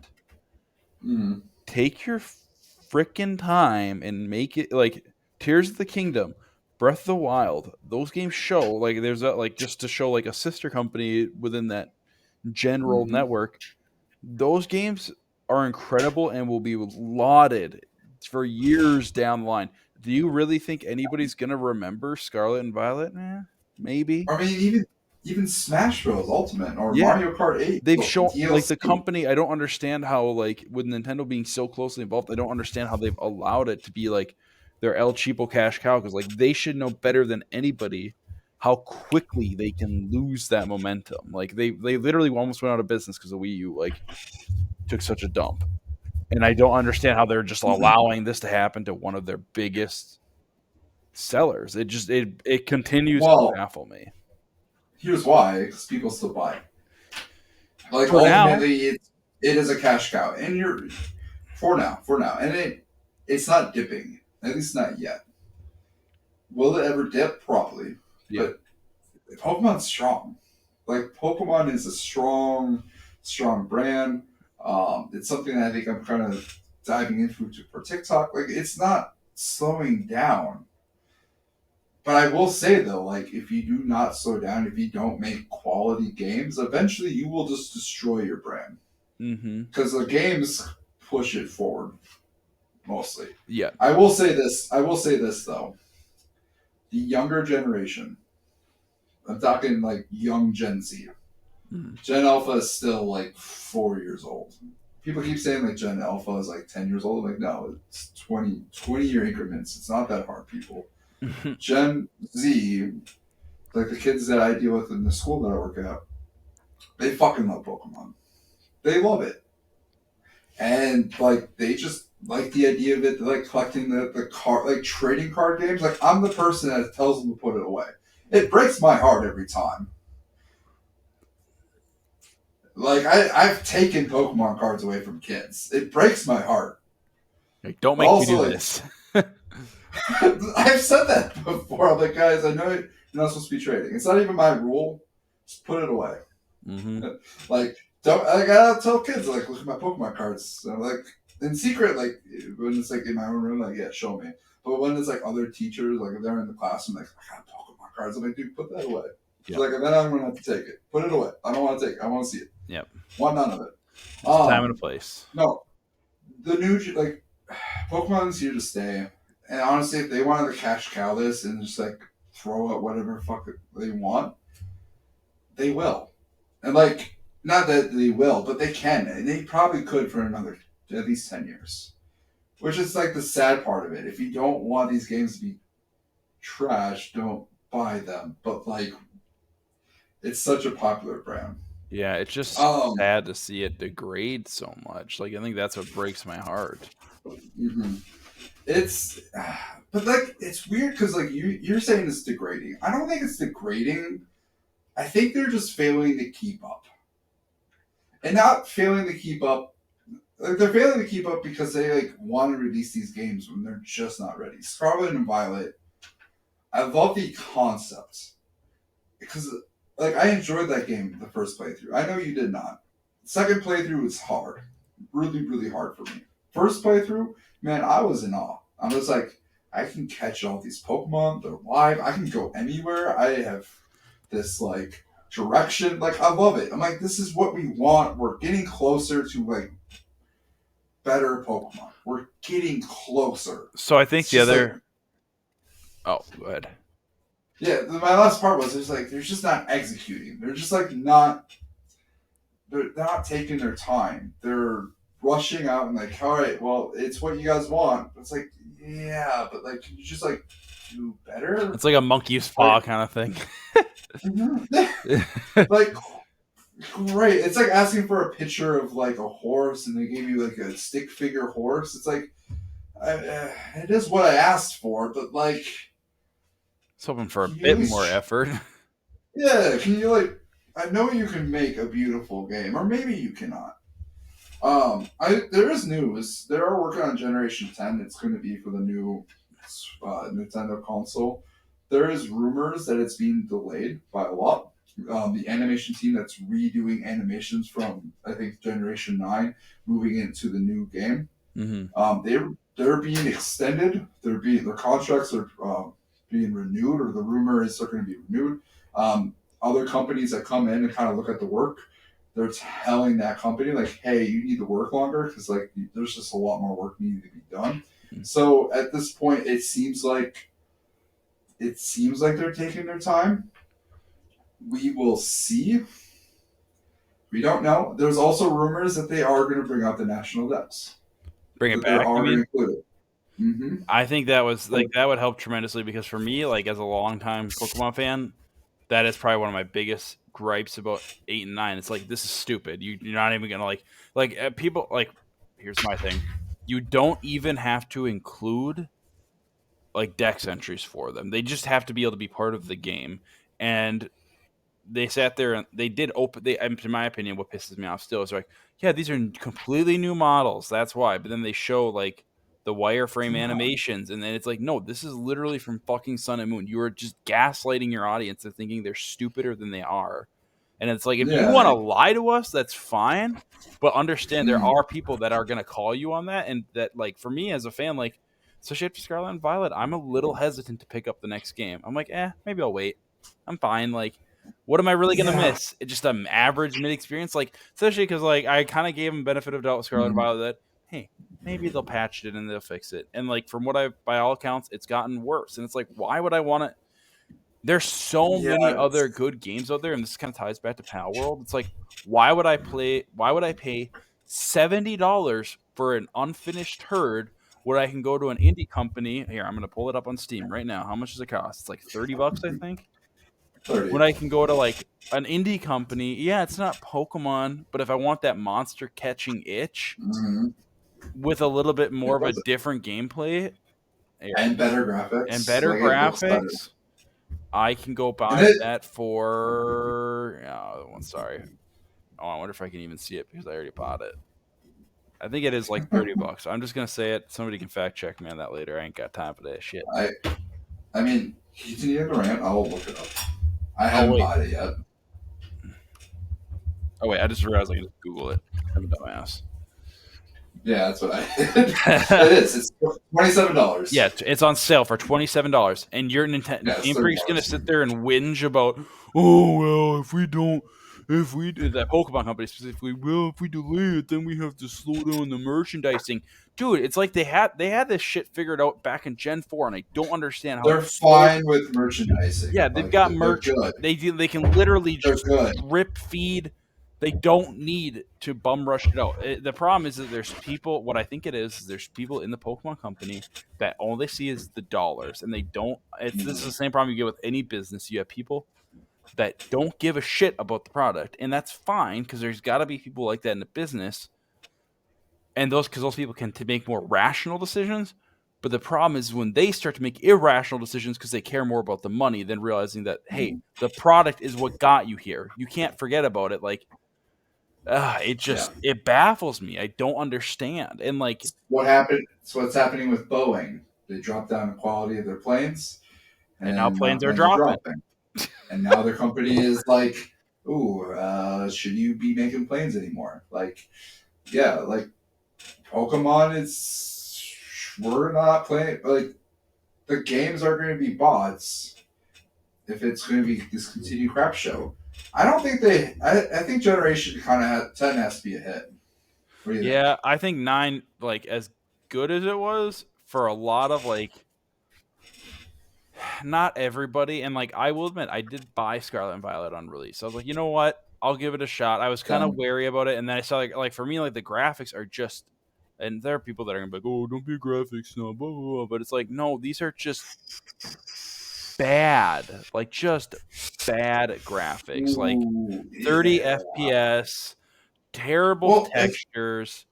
[SPEAKER 1] Mm-hmm.
[SPEAKER 2] take your freaking time and make it like Tears of the Kingdom, Breath of the Wild. Those games show like there's a like just to show like a sister company within that general
[SPEAKER 1] Mm-hmm.
[SPEAKER 2] network. Those games are incredible and will be lauded for years down the line. Do you really think anybody's gonna remember Scarlet and Violet? Maybe.
[SPEAKER 1] I mean, even Smash Bros. Ultimate or
[SPEAKER 2] Yeah,
[SPEAKER 1] Mario Kart 8
[SPEAKER 2] they've shown like the
[SPEAKER 1] DLC.
[SPEAKER 2] company. I don't understand how like with Nintendo being so closely involved. I don't understand how they've allowed it to be like their El Cheapo cash cow because like they should know better than anybody how quickly they can lose that momentum. Like they literally almost went out of business because the Wii U like took such a dump, and I don't understand how they're just allowing this to happen to one of their biggest sellers. It continues to
[SPEAKER 1] Well,
[SPEAKER 2] baffle me.
[SPEAKER 1] here's why: because people still buy. Like
[SPEAKER 2] For now,
[SPEAKER 1] ultimately, it is a cash cow, and you're for now, and it's not dipping, at least not yet. Will it ever dip? Probably,
[SPEAKER 2] yeah.
[SPEAKER 1] but Pokemon's strong. Like Pokemon is a strong brand. It's something that I think I'm kind of diving into for TikTok. Like it's not slowing down. But I will say though, like if you do not slow down, if you don't make quality games, eventually you will just destroy your brand
[SPEAKER 2] Mm-hmm.
[SPEAKER 1] because the games push it forward mostly.
[SPEAKER 2] Yeah.
[SPEAKER 1] I will say this. I will say this though. The younger generation. I'm talking like young Gen Z.
[SPEAKER 2] Mm.
[SPEAKER 1] Gen Alpha is still like 4 years old. People keep saying like Gen Alpha is like 10 years old. I'm like, no, it's 20 year increments. It's not that hard, people. Gen Z, like the kids that I deal with in the school that I work at, they fucking love Pokemon. They love it. And like they just like the idea of it, they like collecting the card, like trading card games. Like I'm the person that tells them to put it away. It breaks my heart every time. Like I've taken Pokemon cards away from kids. It breaks my heart.
[SPEAKER 2] Like, don't
[SPEAKER 1] But
[SPEAKER 2] make me
[SPEAKER 1] also,
[SPEAKER 2] do
[SPEAKER 1] like
[SPEAKER 2] this.
[SPEAKER 1] I've said that before. I'm like, guys, I know you're not supposed to be trading. It's not even my rule. Just put it away.
[SPEAKER 2] Mm-hmm.
[SPEAKER 1] Like, don't. I gotta tell kids like, look at my Pokemon cards. And I'm like in secret, like when it's like in my own room, like yeah, show me. But when it's like other teachers, like if they're in the classroom, like I got Pokemon cards. I'm like, dude, put that away.
[SPEAKER 2] Yep.
[SPEAKER 1] Like, and then I'm gonna have to take it. Put it away. I don't want to take it. I want to see it.
[SPEAKER 2] Yep.
[SPEAKER 1] Want none of it.
[SPEAKER 2] It's time and a place.
[SPEAKER 1] No, the new like Pokemon's here to stay. And honestly, if they wanted to cash cow this and just like throw out whatever fuck they want, they will. And like, not that they will, but they can. And they probably could for another at least 10 years. Which is like the sad part of it. If you don't want these games to be trash, don't buy them. But like, it's such a popular brand.
[SPEAKER 2] Yeah, it's just
[SPEAKER 1] Um,
[SPEAKER 2] sad to see it degrade so much. Like I think that's what breaks my heart.
[SPEAKER 1] mhm. It's, but like, it's weird because like you're saying it's degrading. I don't think it's degrading. I think they're just failing to keep up, and not failing to keep up. Like they're failing to keep up because they like want to release these games when they're just not ready. Scarlet and Violet. I love the concept because like I enjoyed that game the first playthrough. I know you did not. Second playthrough was hard, really hard for me. First playthrough, man, I was in awe. I was like, I can catch all these Pokemon. They're live. I can go anywhere. I have this like direction. Like I love it. I'm like, this is what we want. We're getting closer to like better Pokemon. We're getting closer.
[SPEAKER 2] So I think
[SPEAKER 1] It's
[SPEAKER 2] the
[SPEAKER 1] just like
[SPEAKER 2] other. Oh, go ahead.
[SPEAKER 1] yeah. My last part was there's like they're just not executing. They're just like not. They're not taking their time. They're rushing out and like, all right, well, it's what you guys want. It's like, yeah, but like, can you just like do better?
[SPEAKER 2] It's like a monkey's paw
[SPEAKER 1] Like,
[SPEAKER 2] kind of thing.
[SPEAKER 1] like great. It's like asking for a picture of like a horse and they gave you like a stick figure horse. It's like, it is what I asked for, but like,
[SPEAKER 2] It's hoping for a
[SPEAKER 1] can you at
[SPEAKER 2] bit
[SPEAKER 1] least,
[SPEAKER 2] more effort.
[SPEAKER 1] yeah, can you like I know you can make a beautiful game, or maybe you cannot. There is news. They are working on Generation 10. It's going to be for the new Nintendo console. There is rumors that it's being delayed by a lot. The animation team that's redoing animations from I think Generation 9, moving into the new game.
[SPEAKER 2] Mm-hmm.
[SPEAKER 1] They're being extended. Their contracts are being renewed, or the rumor is they're going to be renewed. Other companies that come in and kind of look at the work, they're telling that company like, "Hey, you need to work longer because like there's just a lot more work needing to be done." So at this point, it seems like they're taking their time. We will see. We don't know. There's also rumors that they are going to bring out the national depths.
[SPEAKER 2] Bring it
[SPEAKER 1] That they're
[SPEAKER 2] back, you
[SPEAKER 1] already
[SPEAKER 2] mean?
[SPEAKER 1] included. Mm-hmm.
[SPEAKER 2] I think that was like that would help tremendously because for me, like as a longtime Pokemon fan, that is probably one of my biggest gripes about 8 and 9. It's like this is stupid. You're not even gonna people like. Here's my thing: you don't even have to include like dex entries for them. They just have to be able to be part of the game. And they sat there and they did open. In my opinion, what pisses me off still is like, yeah, these are completely new models. That's why. But then they show like the wireframe animations, and then it's like, no, this is literally from fucking Sun and Moon. You are just gaslighting your audience and thinking they're stupider than they are. And it's like, if you want to
[SPEAKER 1] Yeah.
[SPEAKER 2] lie to us, that's fine. But understand there
[SPEAKER 1] Mm,
[SPEAKER 2] are people that are going to call you on that. And that, like, for me as a fan, like, especially after Scarlet and Violet, I'm a little hesitant to pick up the next game. I'm like, maybe I'll wait. I'm fine. Like, what am I really gonna
[SPEAKER 1] yeah.
[SPEAKER 2] miss? It's just an average mid experience, like especially because like I kind of gave them benefit of doubt with Scarlet and
[SPEAKER 1] Mm,
[SPEAKER 2] Violet that hey maybe they'll patch it and they'll fix it, and like from what I by all accounts it's gotten worse, and it's like why would I want to? There's so
[SPEAKER 1] yeah.
[SPEAKER 2] many other good games out there, and this kind of ties back to Pal World. It's like why would I play? Why would I pay $70 for an unfinished turd? Where I can go to an indie company. Here, I'm gonna pull it up on Steam right now. How much does it cost? It's like $30, I think. When
[SPEAKER 1] 30.
[SPEAKER 2] I can go to like an indie company, yeah, it's not Pokemon, but if I want that monster catching itch
[SPEAKER 1] Mm-hmm.
[SPEAKER 2] with a little bit more
[SPEAKER 1] It
[SPEAKER 2] of a
[SPEAKER 1] was
[SPEAKER 2] different gameplay
[SPEAKER 1] and better
[SPEAKER 2] and
[SPEAKER 1] graphics.
[SPEAKER 2] better
[SPEAKER 1] Like it looks better.
[SPEAKER 2] graphics, I can go
[SPEAKER 1] And
[SPEAKER 2] buy
[SPEAKER 1] it,
[SPEAKER 2] that for. Oh, sorry. Oh, I wonder if I can even see it because I already bought it. I think it is like $30. I'm just gonna say it. Somebody can fact check me on that later. I ain't got time for that shit.
[SPEAKER 1] I, I mean, continue to rant. I will look it up. I
[SPEAKER 2] Oh
[SPEAKER 1] haven't
[SPEAKER 2] wait.
[SPEAKER 1] bought it yet.
[SPEAKER 2] Oh wait. I just realized I can just Google it. I'm a dumbass.
[SPEAKER 1] Yeah, that's what I did. It is. It's $27.
[SPEAKER 2] Yeah, it's on sale for $27, and your Nintendo
[SPEAKER 1] Yeah, it's
[SPEAKER 2] Game
[SPEAKER 1] thirty
[SPEAKER 2] Freak's gonna
[SPEAKER 1] dollars.
[SPEAKER 2] sit there and whinge about, oh well, if we that Pokemon company specifically, well, if we delay it, then we have to slow down the merchandising. Dude, it's like they had this shit figured out back in Gen 4, and I don't understand how
[SPEAKER 1] They're
[SPEAKER 2] it's so.
[SPEAKER 1] fine with merchandising.
[SPEAKER 2] Yeah, they've
[SPEAKER 1] Like
[SPEAKER 2] got
[SPEAKER 1] they're
[SPEAKER 2] merch.
[SPEAKER 1] good.
[SPEAKER 2] They can literally
[SPEAKER 1] They're
[SPEAKER 2] just
[SPEAKER 1] good.
[SPEAKER 2] drip feed. They don't need to bum rush it out. The problem is that there's people. What I think it is there's people in the Pokemon company that all they see is the dollars, and they don't. This is the
[SPEAKER 1] Mm,
[SPEAKER 2] same problem you get with any business. You have people that don't give a shit about the product, and that's fine because there's got to be people like that in the business, and those people can to make more rational decisions. But the problem is when they start to make irrational decisions because they care more about the money than realizing that hey,
[SPEAKER 1] mm,
[SPEAKER 2] the product is what got you here. You can't forget about it. Like it
[SPEAKER 1] yeah.
[SPEAKER 2] just it baffles me. I don't understand. And like
[SPEAKER 1] What happened? It's what's happening with Boeing. They dropped down the quality of their planes,
[SPEAKER 2] and now
[SPEAKER 1] and now
[SPEAKER 2] planes are
[SPEAKER 1] planes are
[SPEAKER 2] dropping.
[SPEAKER 1] dropping. And now their company is like, "Ooh, should you be making planes anymore?" Like, yeah, like Pokemon is. We're not playing. Like the games are going to be bots if it's going to be this continued crap show. I don't think they. I think Generation kind of 10 has to be a hit. What do you think?
[SPEAKER 2] Yeah, I think 9 like as good as it was for a lot of like not everybody, and like I will admit I did buy Scarlet and Violet on release. I was like, you know what? I'll give it a shot. I was kind of
[SPEAKER 1] Same.
[SPEAKER 2] wary about it, and then I saw like for me like the graphics are just, and there are people that are gonna be like, oh, don't be a graphics snob, blah, blah, blah. But it's like no, these are just bad, like just bad graphics, like
[SPEAKER 1] Ooh,
[SPEAKER 2] 30
[SPEAKER 1] yeah.
[SPEAKER 2] FPS, terrible
[SPEAKER 1] Well, if
[SPEAKER 2] textures,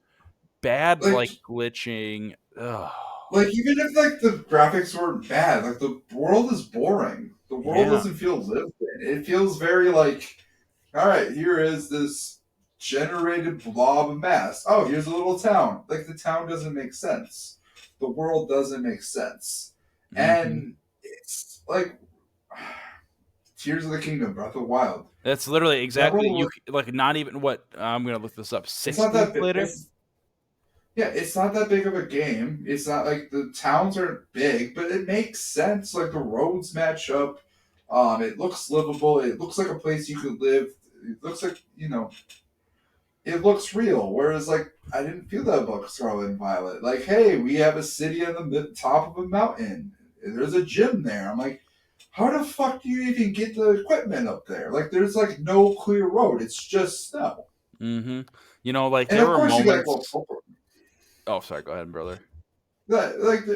[SPEAKER 2] bad
[SPEAKER 1] like
[SPEAKER 2] like glitching. Ugh.
[SPEAKER 1] even if like the graphics were bad, like the world is boring. The world
[SPEAKER 2] Yeah.
[SPEAKER 1] doesn't feel lived in. It feels very like all right, here is this generated blob of mass. Oh, here's a little town. Like the town doesn't make sense. The world doesn't make sense.
[SPEAKER 2] Mm-hmm.
[SPEAKER 1] And it's like Tears of the Kingdom, Breath of the Wild.
[SPEAKER 2] That's literally
[SPEAKER 1] That
[SPEAKER 2] exactly
[SPEAKER 1] world
[SPEAKER 2] you
[SPEAKER 1] was,
[SPEAKER 2] like. Not even what I'm gonna look this up.
[SPEAKER 1] it's
[SPEAKER 2] 6
[SPEAKER 1] not
[SPEAKER 2] weeks
[SPEAKER 1] that big.
[SPEAKER 2] later.
[SPEAKER 1] Yeah, it's not that big of a game. It's not like the towns aren't big, but it makes sense. Like the roads match up. It looks livable. It looks like a place you could live. It looks like it looks real. Whereas like I didn't feel that about Scarlet and Violet. Like, hey, we have a city on the top of a mountain. There's a gym there. I'm like, how the fuck do you even get the equipment up there? Like, there's like no clear road. It's just snow.
[SPEAKER 2] Mm-hmm. You know, like
[SPEAKER 1] And
[SPEAKER 2] there
[SPEAKER 1] of
[SPEAKER 2] were
[SPEAKER 1] course you got well,
[SPEAKER 2] moments. Oh, sorry. Go ahead, brother.
[SPEAKER 1] like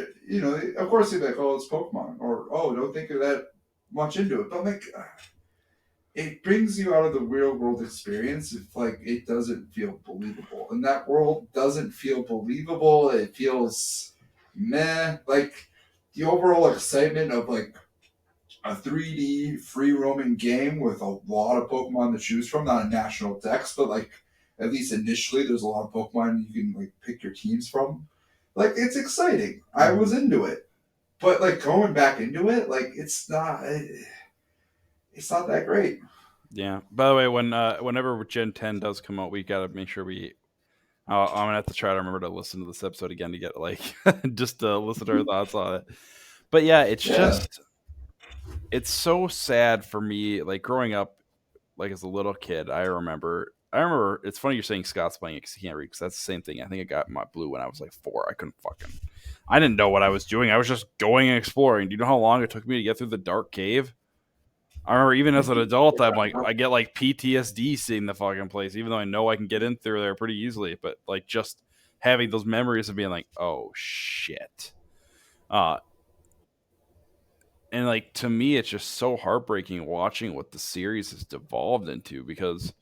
[SPEAKER 1] of course you're like, oh, it's Pokemon, or oh, don't think of that much into it. But like, it brings you out of the real world experience if like it doesn't feel believable, and that world doesn't feel believable. It feels meh. Like the overall excitement of like a 3D free roaming game with a lot of Pokemon to choose from, not a national dex, but like at least initially there's a lot of Pokemon you can like pick your teams from. Like it's exciting. I
[SPEAKER 2] Mm-hmm.
[SPEAKER 1] was into it. But like going back into it, like it's not that great.
[SPEAKER 2] Yeah. By the way, whenever Gen 10 does come out, we gotta make sure we. I'm gonna have to try to remember to listen to this episode again to get like just to listen to our thoughts on it. But yeah,
[SPEAKER 1] Yeah.
[SPEAKER 2] it's so sad for me. Like growing up, like as a little kid, I remember. It's funny you're saying Scott's playing it because he can't read. Because that's the same thing. I think I got my blue when I was like 4. I couldn't fucking. I didn't know what I was doing. I was just going and exploring. Do you know how long it took me to get through the dark cave? I remember even as an adult, I'm like, I get like PTSD seeing the fucking place, even though I know I can get in through there pretty easily. But like just having those memories of being like, oh shit. Uh, and like to me, it's just so heartbreaking watching what the series has devolved into because,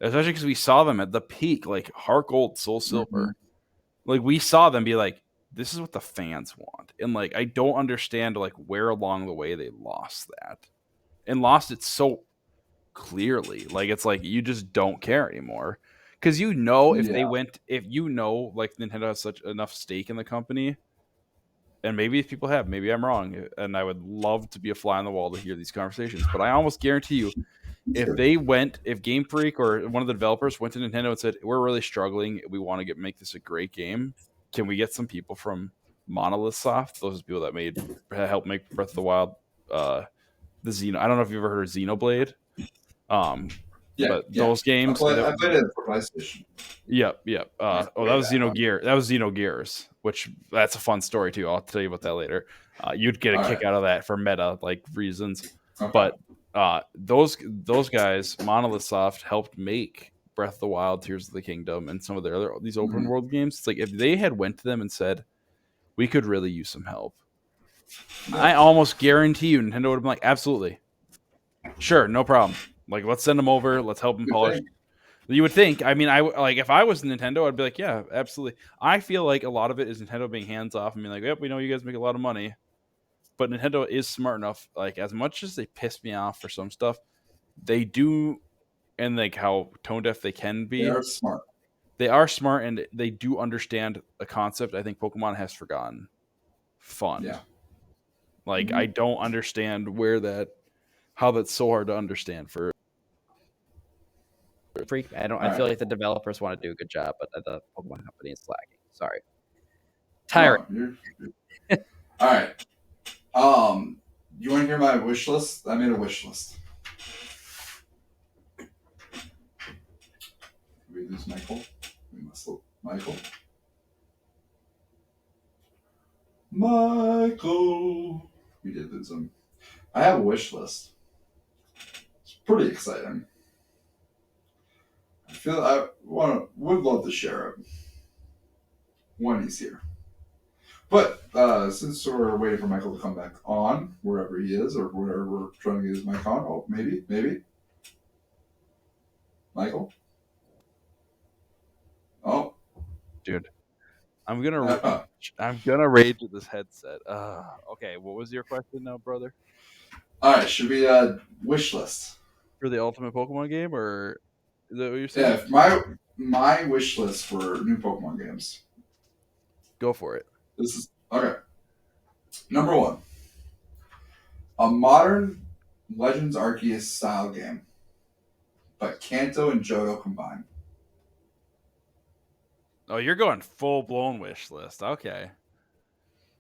[SPEAKER 2] especially because we saw them at the peak, like Heart Gold, Soul
[SPEAKER 1] Mm-hmm.
[SPEAKER 2] Silver. Like we saw them be like, this is what the fans want, and like I don't understand like where along the way they lost that and lost it so clearly. Like it's like you just don't care anymore because if
[SPEAKER 1] Yeah.
[SPEAKER 2] they went, if like Nintendo has such enough stake in the company, and maybe if people have, maybe I'm wrong, and I would love to be a fly on the wall to hear these conversations. But I almost guarantee you,
[SPEAKER 1] Sure.
[SPEAKER 2] if Game Freak or one of the developers went to Nintendo and said, "We're really struggling. We want to make this a great game. Can we get some people from Monolith Soft? Those are the people that helped make Breath of the Wild, the Xeno. I don't know if you've ever heard of Xenoblade. Um,
[SPEAKER 1] Yeah,
[SPEAKER 2] but
[SPEAKER 1] yeah.
[SPEAKER 2] those games,
[SPEAKER 1] I played it for PlayStation.
[SPEAKER 2] yep, yep.
[SPEAKER 1] It's
[SPEAKER 2] Oh, that
[SPEAKER 1] way
[SPEAKER 2] was
[SPEAKER 1] back on.
[SPEAKER 2] Xenogear. That was Xenogears, which that's a fun story too. I'll tell you about that later. You'd get a
[SPEAKER 1] All
[SPEAKER 2] kick
[SPEAKER 1] right.
[SPEAKER 2] out of that for meta like reasons,
[SPEAKER 1] Okay.
[SPEAKER 2] but those guys, Monolith Soft, helped make Breath of the Wild, Tears of the Kingdom, and some of their other these open
[SPEAKER 1] Mm-hmm.
[SPEAKER 2] world games. It's like if they had went to them and said, "We could really use some help,"
[SPEAKER 1] Yeah.
[SPEAKER 2] I almost guarantee you Nintendo would have been like, "Absolutely, sure, no problem. Like, let's send them over. Let's help them
[SPEAKER 1] Good
[SPEAKER 2] polish."
[SPEAKER 1] thing.
[SPEAKER 2] You would think. I mean, I like if I was Nintendo, I'd be like, yeah, absolutely. I feel like a lot of it is Nintendo being hands off and being like, yep, we know you guys make a lot of money, but Nintendo is smart enough. Like as much as they piss me off for some stuff, they do, and like how tone deaf they can
[SPEAKER 1] They
[SPEAKER 2] be.
[SPEAKER 1] are smart.
[SPEAKER 2] They are smart and they do understand a concept I think Pokemon has forgotten. Fun.
[SPEAKER 1] Yeah.
[SPEAKER 2] Like
[SPEAKER 1] Mm-hmm.
[SPEAKER 2] I don't understand how that's so hard to understand for.
[SPEAKER 3] Freak. I don't.
[SPEAKER 1] All
[SPEAKER 3] I feel
[SPEAKER 1] right.
[SPEAKER 3] like the developers want to do a good job, but the Pokemon company is slacking. Sorry. Tiring.
[SPEAKER 1] No, you're all right. You want to hear my wish list? I made a wish list. Did we lose Michael? We must lose Michael. Michael. We did lose him. I have a wish list. It's pretty exciting. I would love to share it when he's here. But since we're waiting for Michael to come back on, wherever he is, or wherever we're trying to get his mic on, oh, maybe. Michael? Oh.
[SPEAKER 2] Dude, I'm gonna
[SPEAKER 1] Uh,
[SPEAKER 2] rage. I'm gonna rage with this headset. Okay, what was your question now, brother?
[SPEAKER 1] all right, should we wish list?
[SPEAKER 2] for the ultimate Pokemon game, or is that what you're saying?
[SPEAKER 1] Yeah, if my wish list for new Pokemon games.
[SPEAKER 2] Go for it.
[SPEAKER 1] This is okay. Number one, a modern Legends Arceus style game, but Kanto and Johto combined.
[SPEAKER 2] Oh, you're going full blown wish list. Okay.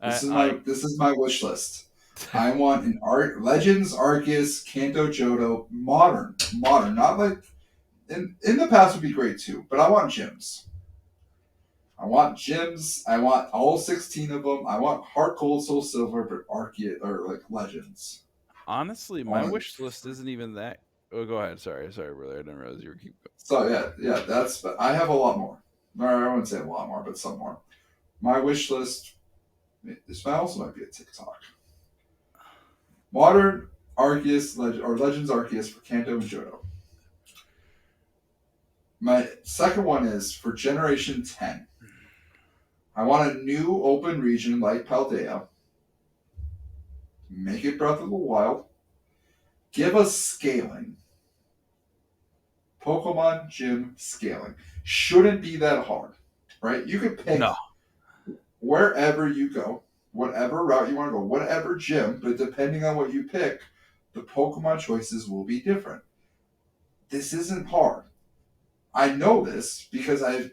[SPEAKER 1] This is my wish list. I want an Legends Arceus Kanto Johto modern, not like in the past would be great too, but I want gyms. I want gyms. I want all 16 of them. I want Heart Gold, Soul Silver, but Arceus or like Legends.
[SPEAKER 2] Honestly, my wish list isn't even that. Oh, go ahead. Sorry, brother. I didn't realize you were keep going.
[SPEAKER 1] So yeah, that's. But I have a lot more. Or I wouldn't say a lot more, but some more. My wish list. This also might be a TikTok. Modern Arceus or Legends Arceus for Kanto and Johto. My second one is for Generation 10. I want a new open region like Paldea. Make it Breath of the Wild. Give us scaling. Pokemon Gym scaling. Shouldn't be that hard, right? You could pick wherever you go, whatever route you want to go, whatever gym, but depending on what you pick, the Pokemon choices will be different. This isn't hard. I know this because I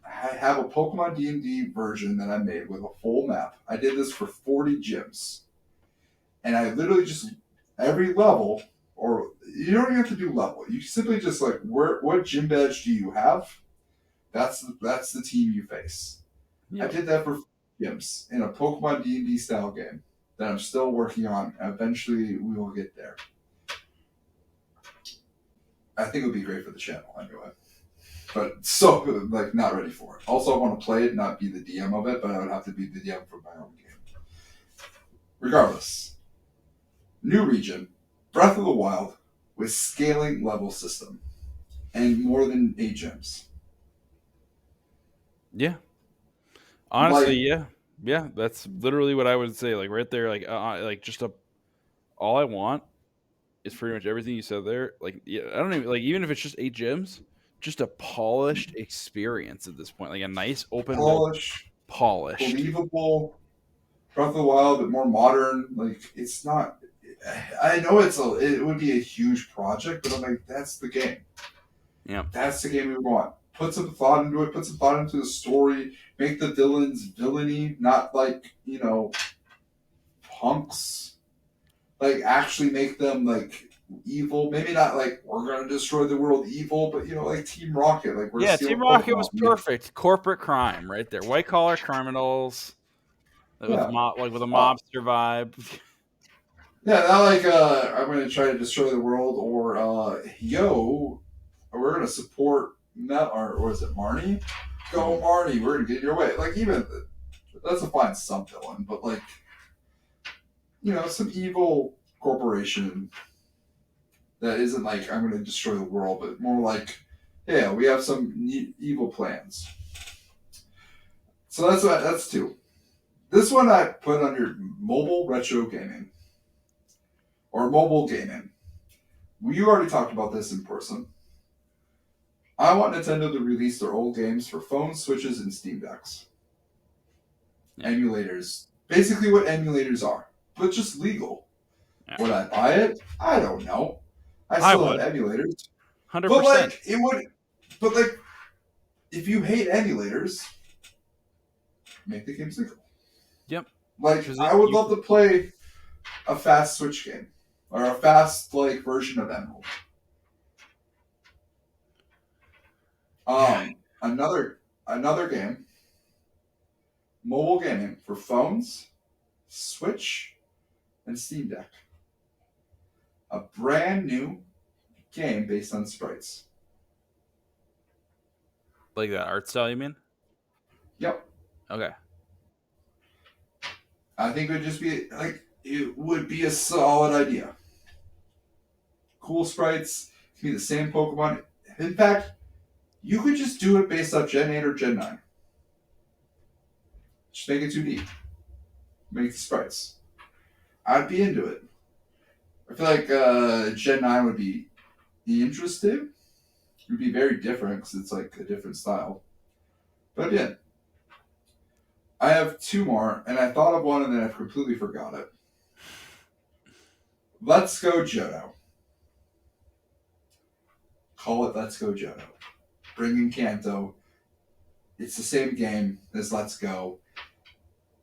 [SPEAKER 1] have a Pokemon D&D version that I made with a full map. I did this for 40 gyms. And I literally just, every level, or you don't even have to do level. You simply just like, what gym badge do you have? That's the team you face. Yep. I did that for gyms in a Pokemon D&D style game that I'm still working on. Eventually, we will get there. I think it would be great for the channel anyway. But so, like, not ready for it. Also, I want to play it, not be the DM of it, but I would have to be the DM for my own game. Regardless, new region, Breath of the Wild with scaling level system and more than 8 gyms.
[SPEAKER 2] Yeah. Honestly, yeah, that's literally what I would say. Like right there, like just all I want is pretty much everything you said there. Like, yeah, I don't even like even if it's just 8 gyms, just a polished experience at this point, like a nice open world, polished,
[SPEAKER 1] believable. Breath of the Wild, but more modern. Like it's not. I know it would be a huge project, but I'm like, that's the game.
[SPEAKER 2] Yeah,
[SPEAKER 1] that's the game we want. Put some thought into it. Put some thought into the story. Make the villains villainy, not like punks. Like actually make them like evil. Maybe not like we're gonna destroy the world evil, but like Team Rocket. Like we're
[SPEAKER 2] Team Rocket was perfect. Corporate crime right there. White collar criminals. With with a mobster vibe.
[SPEAKER 1] Yeah, not like I'm gonna try to destroy the world or we're gonna support or is it Marnie? Go Marnie, we're gonna get your way. Like even that's a fine sub villain, but like some evil corporation that isn't like I'm gonna destroy the world, but more like yeah, we have some evil plans. So that's 2. This one I put under mobile retro gaming. Or mobile gaming. We already talked about this in person. I want Nintendo to release their old games for phones, Switches, and Steam Decks. Yeah. Emulators. Basically what emulators are. But just legal. Yeah. Would I buy it? I don't know. I still have emulators.
[SPEAKER 2] 100%.
[SPEAKER 1] But like, it would... But like, if you hate emulators, make the games legal.
[SPEAKER 2] Yep.
[SPEAKER 1] Like, I would love to play a fast Switch game. Or a fast, like, version of Emerald. Another game, mobile gaming for phones, Switch, and Steam Deck. A brand new game based on sprites.
[SPEAKER 2] Like that art style, you mean?
[SPEAKER 1] Yep.
[SPEAKER 2] Okay.
[SPEAKER 1] I think it would be a solid idea. Cool sprites, it could be the same Pokemon. In fact, you could just do it based off Gen 8 or Gen 9. Just make it 2D. Make the sprites. I'd be into it. I feel like Gen 9 would be interesting. It would be very different because it's like a different style. But again, I have two more, and I thought of one and then I completely forgot it. Let's Go Johto. Call it Let's Go Johto. Bring in Kanto. It's the same game as Let's Go.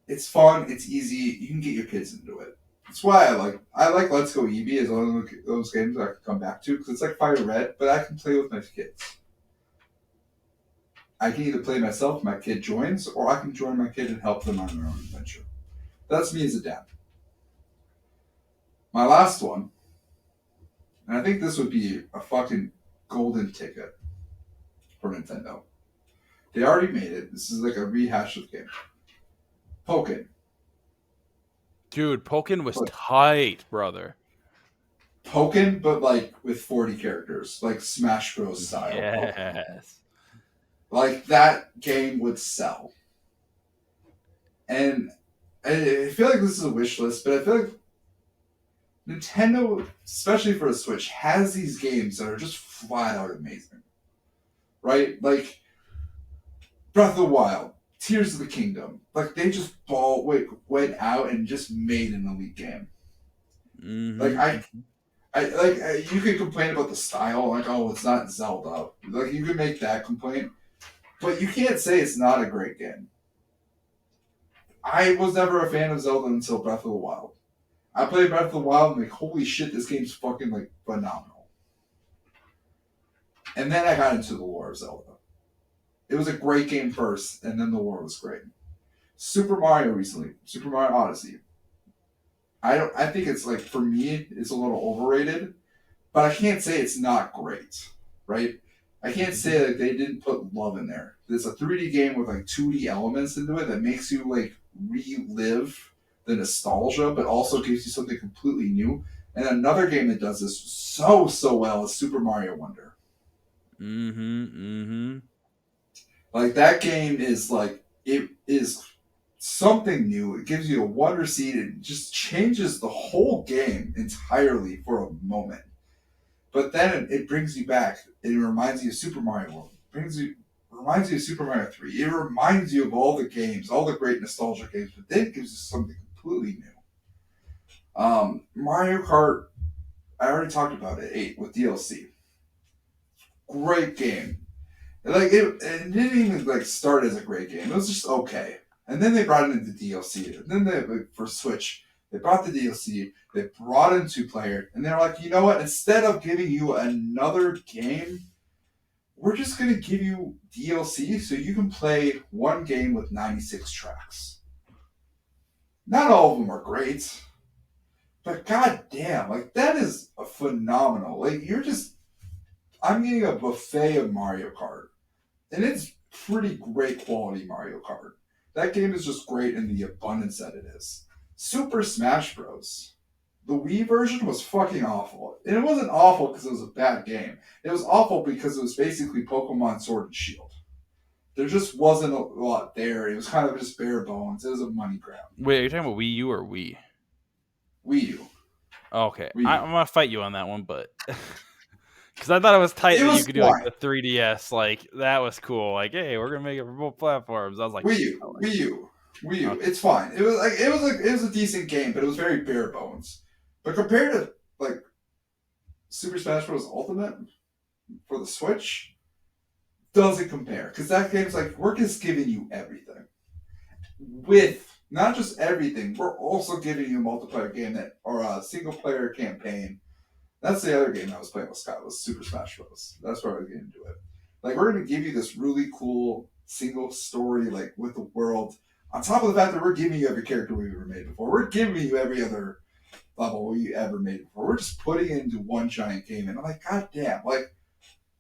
[SPEAKER 1] It's fun. It's easy. You can get your kids into it. That's why I like Let's Go Eevee as one of those games that I can come back to because it's like Fire Red, but I can play with my kids. I can either play myself, my kid joins, or I can join my kid and help them on their own adventure. That's me as a dad. My last one, and I think this would be a fucking golden ticket for Nintendo. They already made it. This is like a rehash of the game. Pokken.
[SPEAKER 2] Dude, Pokken was tight, brother.
[SPEAKER 1] Pokken, but like with 40 characters, like Smash Bros. Style.
[SPEAKER 2] Yes.
[SPEAKER 1] Pokken. Like that game would sell. And I feel like this is a wish list, but I feel like Nintendo, especially for a Switch, has these games that are just flat out amazing. Right? Like Breath of the Wild, Tears of the Kingdom. Like they just went out and just made an elite game.
[SPEAKER 2] Mm-hmm.
[SPEAKER 1] Like you could complain about the style, like, oh, it's not Zelda. Like you could make that complaint. But you can't say it's not a great game. I was never a fan of Zelda until Breath of the Wild. I played Breath of the Wild and like, holy shit, this game's fucking like phenomenal. And then I got into the lore of Zelda. It was a great game first, and then the lore was great. Super Mario recently, Super Mario Odyssey. I think it's like, for me, it's a little overrated, but I can't say it's not great, right? I can't say like they didn't put love in there. There's a 3D game with like 2D elements into it that makes you like relive the nostalgia, but also gives you something completely new. And another game that does this so well is Super Mario Wonder. Like that game is like, it is something new. It gives you a wonder seed. It just changes the whole game entirely for a moment. But then it brings you back. It reminds you of Super Mario World. It reminds you of Super Mario 3. It reminds you of all the games, all the great nostalgia games, but then it gives you something completely new. Mario Kart, I already talked about it, 8 with DLC. Great game. Like it didn't even like start as a great game. It was just okay. And then they brought it into DLC. And then for Switch, they brought the DLC, they brought in 2-player, and they're like, you know what? Instead of giving you another game, we're just going to give you DLC so you can play one game with 96 tracks. Not all of them are great, but goddamn, like that is a phenomenal. Like I'm getting a buffet of Mario Kart, and it's pretty great quality Mario Kart. That game is just great in the abundance that it is. Super Smash Bros. The Wii version was fucking awful. And it wasn't awful because it was a bad game. It was awful because it was basically Pokemon Sword and Shield. There just wasn't a lot there. It was kind of just bare bones. It was a money grab.
[SPEAKER 2] Wait, are you talking about Wii U or Wii?
[SPEAKER 1] Wii U.
[SPEAKER 2] Okay.
[SPEAKER 1] Wii U.
[SPEAKER 2] I'm going to fight you on that one, but... Because I thought it was tight that you could do like the 3DS. Like, that was cool. Like, hey, we're going to make it for both platforms. I was like...
[SPEAKER 1] Wii U. Okay. It's fine. It was a decent game, but it was very bare bones. But compared to, like, Super Smash Bros. Ultimate for the Switch, doesn't compare. Because that game's like, we're just giving you everything. With, not just everything, we're also giving you a multiplayer game or a single-player campaign. That's the other game I was playing with Scott, was Super Smash Bros. That's where I was getting into it. Like, we're going to give you this really cool single story, like, with the world. On top of the fact that we're giving you every character we've ever made before. We're giving you every other level we ever made before. We're just putting it into one giant game. And I'm like, God damn, like,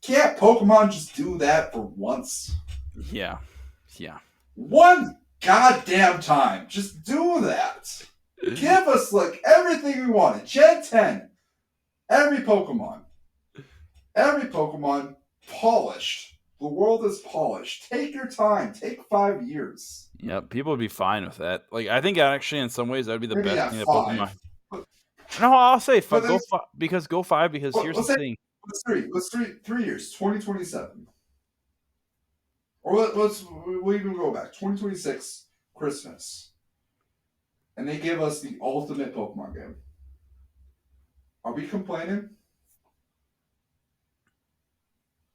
[SPEAKER 1] can't Pokemon just do that for once?
[SPEAKER 2] Yeah.
[SPEAKER 1] One goddamn time. Just do that. Give us, like, everything we wanted. Gen 10. Every Pokemon polished. The world is polished. Take your time. Take 5 years.
[SPEAKER 2] Yep, people would be fine with that. Like, I think actually, in some ways, that'd be the best thing that Pokemon.
[SPEAKER 1] But,
[SPEAKER 2] No, I'll say
[SPEAKER 1] but
[SPEAKER 2] go 5 because here's the thing.
[SPEAKER 1] Let's 3 years. 2027, or we'll even go back. 2026 Christmas, and they give us the ultimate Pokemon game. Are we complaining?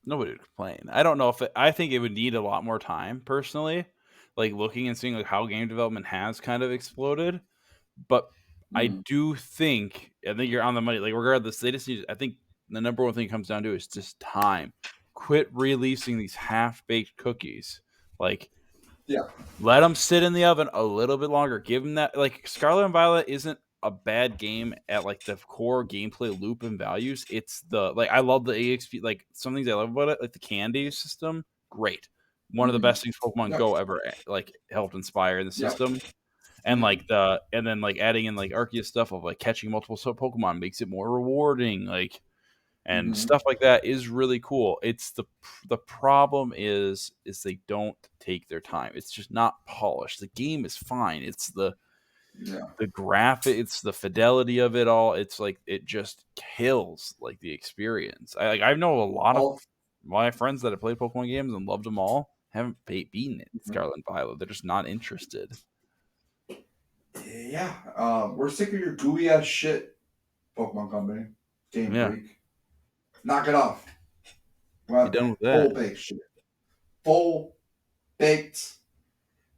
[SPEAKER 2] Nobody would complain. I don't know if I think it would need a lot more time personally, like looking and seeing like how game development has kind of exploded. But I do think I think you're on the money. Like regardless, they just need. I think the number one thing it comes down to is just time. Quit releasing these half baked cookies. Like
[SPEAKER 1] Yeah.
[SPEAKER 2] let them sit in the oven a little bit longer. Give them that. Like Scarlet and Violet isn't a bad game at like the core gameplay loop and values. It's the like I love the EXP. Like some things I love about it, like the candy system. Great, one of the best things Pokemon
[SPEAKER 1] Yep.
[SPEAKER 2] Go ever like helped inspire in the
[SPEAKER 1] Yep.
[SPEAKER 2] system. And like and then like adding in like Arceus stuff of like catching multiple Pokemon makes it more rewarding. Like and stuff like that is really cool. It's the problem is they don't take their time. It's just not polished. The game is fine. It's the graphic, it's the fidelity of it all. It's like it just kills like the experience. I know a lot of my friends that have played Pokemon games and loved them all haven't beaten it. Scarlet and Violet. They're just not interested.
[SPEAKER 1] Yeah, we're sick of your gooey ass shit, Pokemon Company, Game Freak. Knock it off.
[SPEAKER 2] Be done with that.
[SPEAKER 1] Full baked shit. Full baked,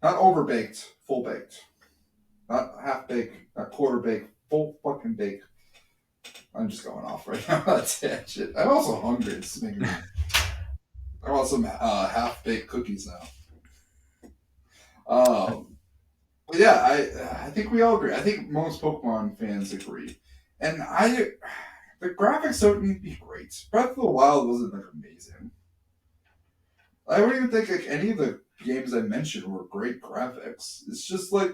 [SPEAKER 1] not over baked. Full baked, not half baked, not quarter baked. Full fucking baked. I'm just going off right now. That's that shit. I'm also hungry. It's making me. I want some half baked cookies now. Yeah, I think we all agree. I think most Pokemon fans agree, and the graphics don't need to be great. Breath of the Wild wasn't like amazing. I don't even think like any of the games I mentioned were great graphics. It's just like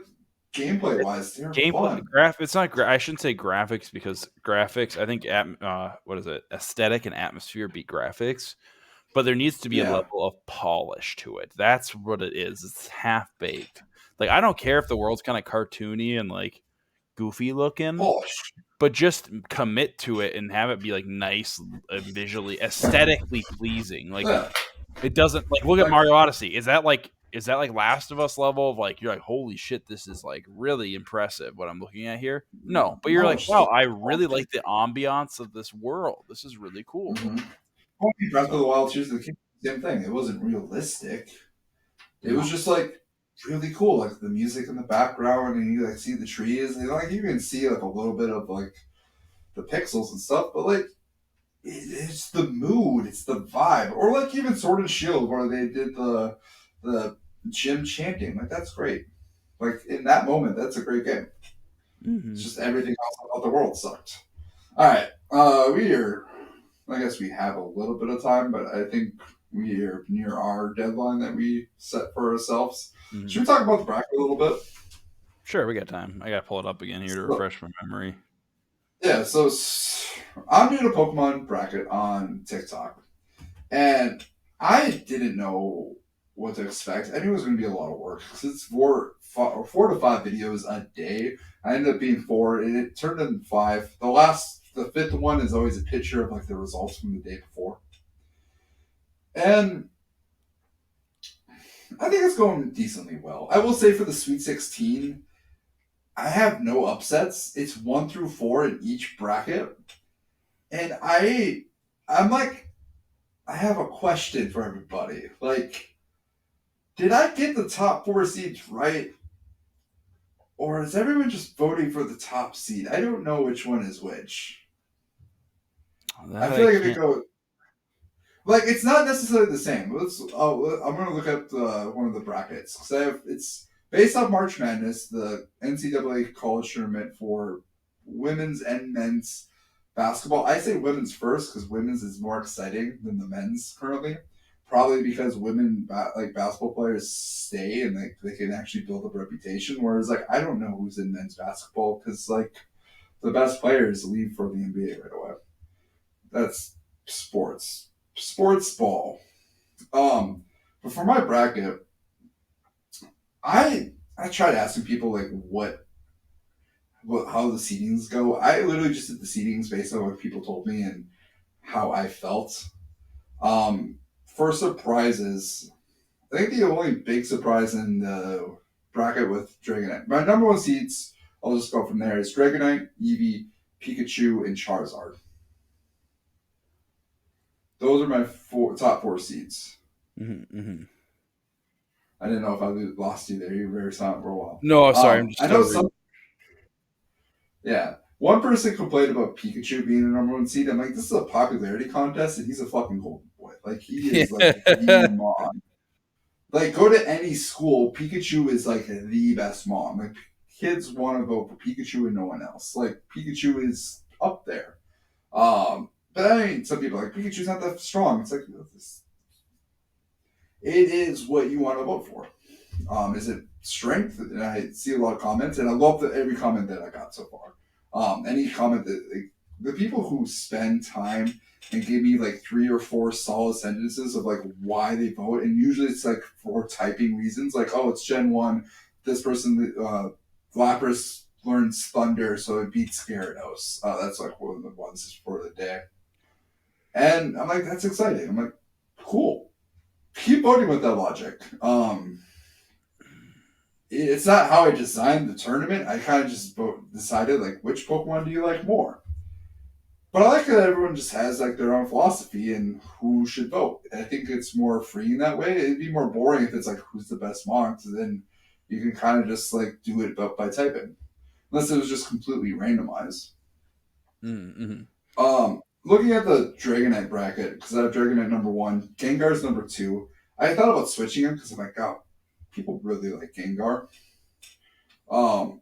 [SPEAKER 1] gameplay wise, they're fun.
[SPEAKER 2] It's not. I shouldn't say graphics because graphics. I think what is it? Aesthetic and atmosphere beat graphics, but there needs to be a level of polish to it. That's what it is. It's half baked. Like I don't care if the world's kind of cartoony and like goofy looking, but just commit to it and have it be like nice, visually, aesthetically pleasing. Like it doesn't like look at Mario Odyssey. Is that like Last of Us level of like you're like holy shit, this is like really impressive what I'm looking at here? No, but you're like wow, I really like the ambiance of this world. This is really cool.
[SPEAKER 1] Breath of the Wild Tears of the Kingdom, same thing. It wasn't realistic. It was just like really cool, like the music in the background, and you like see the trees, and like you can see like a little bit of like the pixels and stuff, but like it's the mood, it's the vibe, or like even Sword and Shield where they did the gym chanting, like that's great. Like in that moment, that's a great game. It's just everything else about the world sucked. All right, I guess we have a little bit of time, but I think we are near our deadline that we set for ourselves. Should we talk about the bracket a little bit?
[SPEAKER 2] Sure, we got time. I got to pull it up again here to refresh my memory.
[SPEAKER 1] Yeah, so I'm doing a Pokemon bracket on TikTok, and I didn't know what to expect. I knew it was going to be a lot of work because it's four to five videos a day. I ended up being 4, and it turned into 5. The fifth one is always a picture of like the results from the day before, and I think it's going decently well. I will say for the Sweet 16, I have no upsets. It's 1 through 4 in each bracket, and I'm like, I have a question for everybody. Like, did I get the top 4 seeds right? Or is everyone just voting for the top seed? I don't know which one is which. I feel like if it goes... Like, it's not necessarily the same. I'm going to look up one of the brackets. Because it's based on March Madness, the NCAA college tournament for women's and men's basketball. I say women's first because women's is more exciting than the men's currently. Probably because women like basketball players stay and they can actually build a reputation. Whereas like I don't know who's in men's basketball because like the best players leave for the NBA right away. That's sports ball. But for my bracket, I tried asking people like how the seedings go. I literally just did the seedings based on what people told me and how I felt. For surprises, I think the only big surprise in the bracket with Dragonite, my number one seeds, I'll just go from there, is Dragonite, Eevee, Pikachu, and Charizard. Those are my top four seeds.
[SPEAKER 2] Mm-hmm.
[SPEAKER 1] I didn't know if I lost you there. You were very silent for a while.
[SPEAKER 2] No, sorry. I'm just
[SPEAKER 1] I know some. Yeah. One person complained about Pikachu being the number one seed. I'm like, this is a popularity contest, and he's a fucking golden boy. Like, he is like the mom. Like, go to any school, Pikachu is like the best mom. Like, kids want to vote for Pikachu and no one else. Like, Pikachu is up there. But I mean, some people are like, Pikachu's not that strong. It's like, it is what you want to vote for. Is it strength? And I see a lot of comments, and I love every comment that I got so far. Any comment that like, the people who spend time and give me like 3 or 4 solid sentences of like why they vote, and usually it's like for typing reasons, like oh it's Gen 1, this person Lapras learns Thunder so it beats Gyarados. That's like one of the ones for the day, and I'm like that's exciting. I'm like cool. Keep voting with that logic. It's not how I designed the tournament. I kind of just decided like which Pokemon do you like more. But I like that everyone just has like their own philosophy and who should vote. And I think it's more freeing that way. It'd be more boring if it's like who's the best monk. So then you can kind of just like do it by typing, unless it was just completely randomized.
[SPEAKER 2] Mm-hmm.
[SPEAKER 1] Looking at the Dragonite bracket, because I have Dragonite number 1, Gengar's number 2. I thought about switching him because I'm like, oh, people really like Gengar. A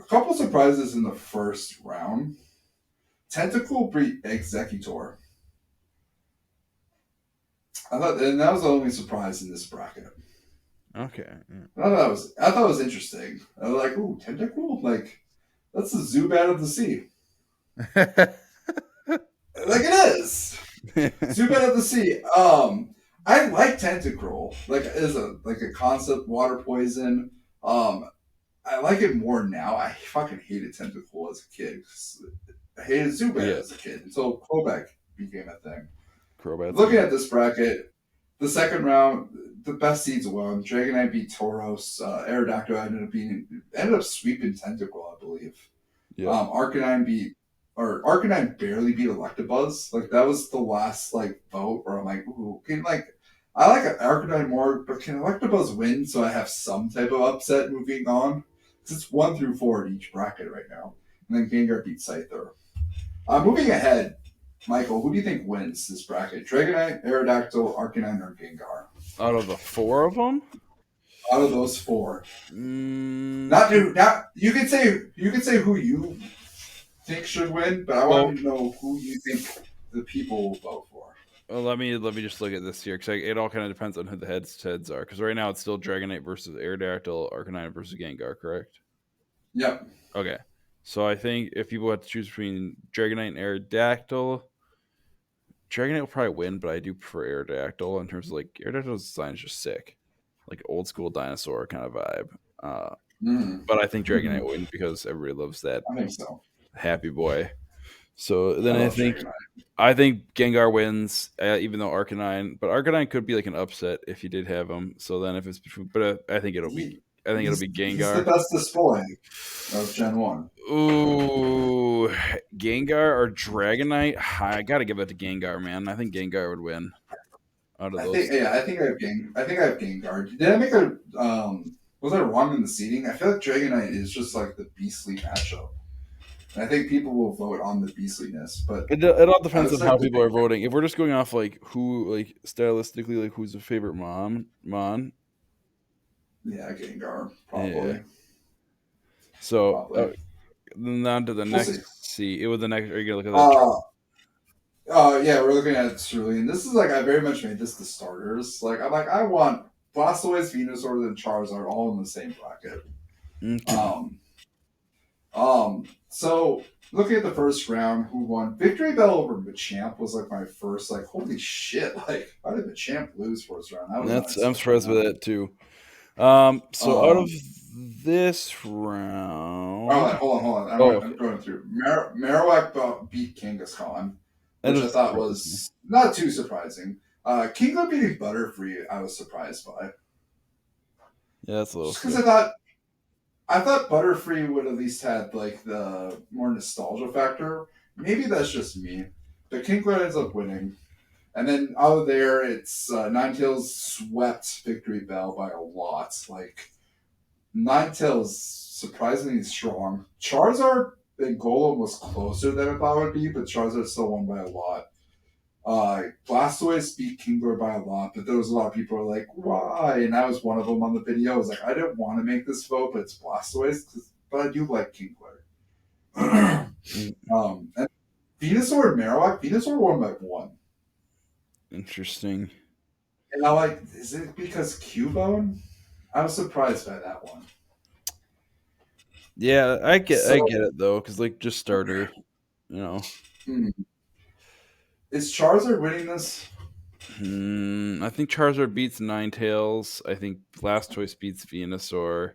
[SPEAKER 1] couple surprises in the first round. Tentacle beat Executor. I thought, and that was the only surprise in this bracket.
[SPEAKER 2] Okay. Yeah.
[SPEAKER 1] I thought it was interesting. I was like, ooh, Tentacle? Like, that's the Zubat of the sea. Like it is. Zubat of the sea. I like Tentacruel. Like as a concept water poison. I like it more now. I fucking hated Tentacle as a kid. I hated Zubat as a kid until Crobat became a thing. Looking at this bracket, the second round, the best seeds won. Dragonite beat Tauros. Aerodactyl ended up sweeping Tentacle, I believe. Yeah. Arcanine barely beat Electabuzz. Like that was the last like vote where I'm like, ooh, I like Arcanine more, but can Electabuzz win so I have some type of upset moving on? Because it's 1 through 4 in each bracket right now. And then Gengar beat Scyther. Moving ahead, Michael, who do you think wins this bracket? Dragonite, Aerodactyl, Arcanine, or Gengar?
[SPEAKER 2] Out of the 4 of them?
[SPEAKER 1] Out of those 4. Not you could say who you think should win, but I want to know who you think the people will vote for.
[SPEAKER 2] Well, let me just look at this here because it all kind of depends on who the heads are. Because right now it's still Dragonite versus Aerodactyl, Arcanine versus Gengar, correct?
[SPEAKER 1] Yep.
[SPEAKER 2] Okay, so I think if people have to choose between Dragonite and Aerodactyl, Dragonite will probably win, but I do prefer Aerodactyl in terms of like Aerodactyl's design is just sick, like old school dinosaur kind of vibe. But I think Dragonite will win because everybody loves that.
[SPEAKER 1] I think so.
[SPEAKER 2] Happy boy. So then I think Gengar wins, even though Arcanine, but Arcanine could be like an upset if you did have him. So then if it's between, but I think it'll be Gengar.
[SPEAKER 1] He's the best display of Gen 1.
[SPEAKER 2] Ooh, Gengar or Dragonite? I gotta give it to Gengar, man. I think Gengar would win. Out of those,
[SPEAKER 1] I think I have Gengar. Did I make a was I wrong in the seating? I feel like Dragonite is just like the beastly matchup. And I think people will vote on the beastliness, but
[SPEAKER 2] it all depends on how people are voting. If we're just going off like who, like stylistically, like who's a favorite Mon?
[SPEAKER 1] Yeah, Gengar probably.
[SPEAKER 2] Yeah. So then on to the next. See, it was the next. Are you gonna look at that?
[SPEAKER 1] Yeah, we're looking at Cerulean. This is like I very much made this the starters. Like I'm like I want Blastoise, Venusaur, and Charizard all in the same bracket.
[SPEAKER 2] Okay.
[SPEAKER 1] So looking at the first round, who won? Victory Bell over Machamp was like my first like holy shit! Like how did Machamp lose first round?
[SPEAKER 2] I'm surprised with that too. So out of this round,
[SPEAKER 1] hold on. I'm going through. Marowak beat Kangaskhan.
[SPEAKER 2] That
[SPEAKER 1] which I
[SPEAKER 2] doesn't
[SPEAKER 1] thought
[SPEAKER 2] surprise me.
[SPEAKER 1] was not too surprising. Kingler beating Butterfree, I was surprised by,
[SPEAKER 2] Yeah, that's a little
[SPEAKER 1] just because
[SPEAKER 2] sketchy.
[SPEAKER 1] I thought Butterfree would at least had like the more nostalgia factor. Maybe that's just me, but Kingler ends up winning. And then out of there, it's Ninetales swept Victory Bell by a lot. Like Ninetales surprisingly strong. Charizard and Golem was closer than I thought it would be, but Charizard still won by a lot. Blastoise beat Kingler by a lot, but there was a lot of people who were like, why? And I was one of them on the video. I was like, I didn't want to make this vote, but it's Blastoise, but I do like Kingler. And Venusaur and Marowak, Venusaur won by one.
[SPEAKER 2] Interesting.
[SPEAKER 1] And I'm like, is it because Cubone? I was surprised by that one.
[SPEAKER 2] Yeah, I get
[SPEAKER 1] So,
[SPEAKER 2] it though, because like just starter, you know.
[SPEAKER 1] Is Charizard winning this?
[SPEAKER 2] I think Charizard beats Ninetales. I think Blastoise beats Venusaur.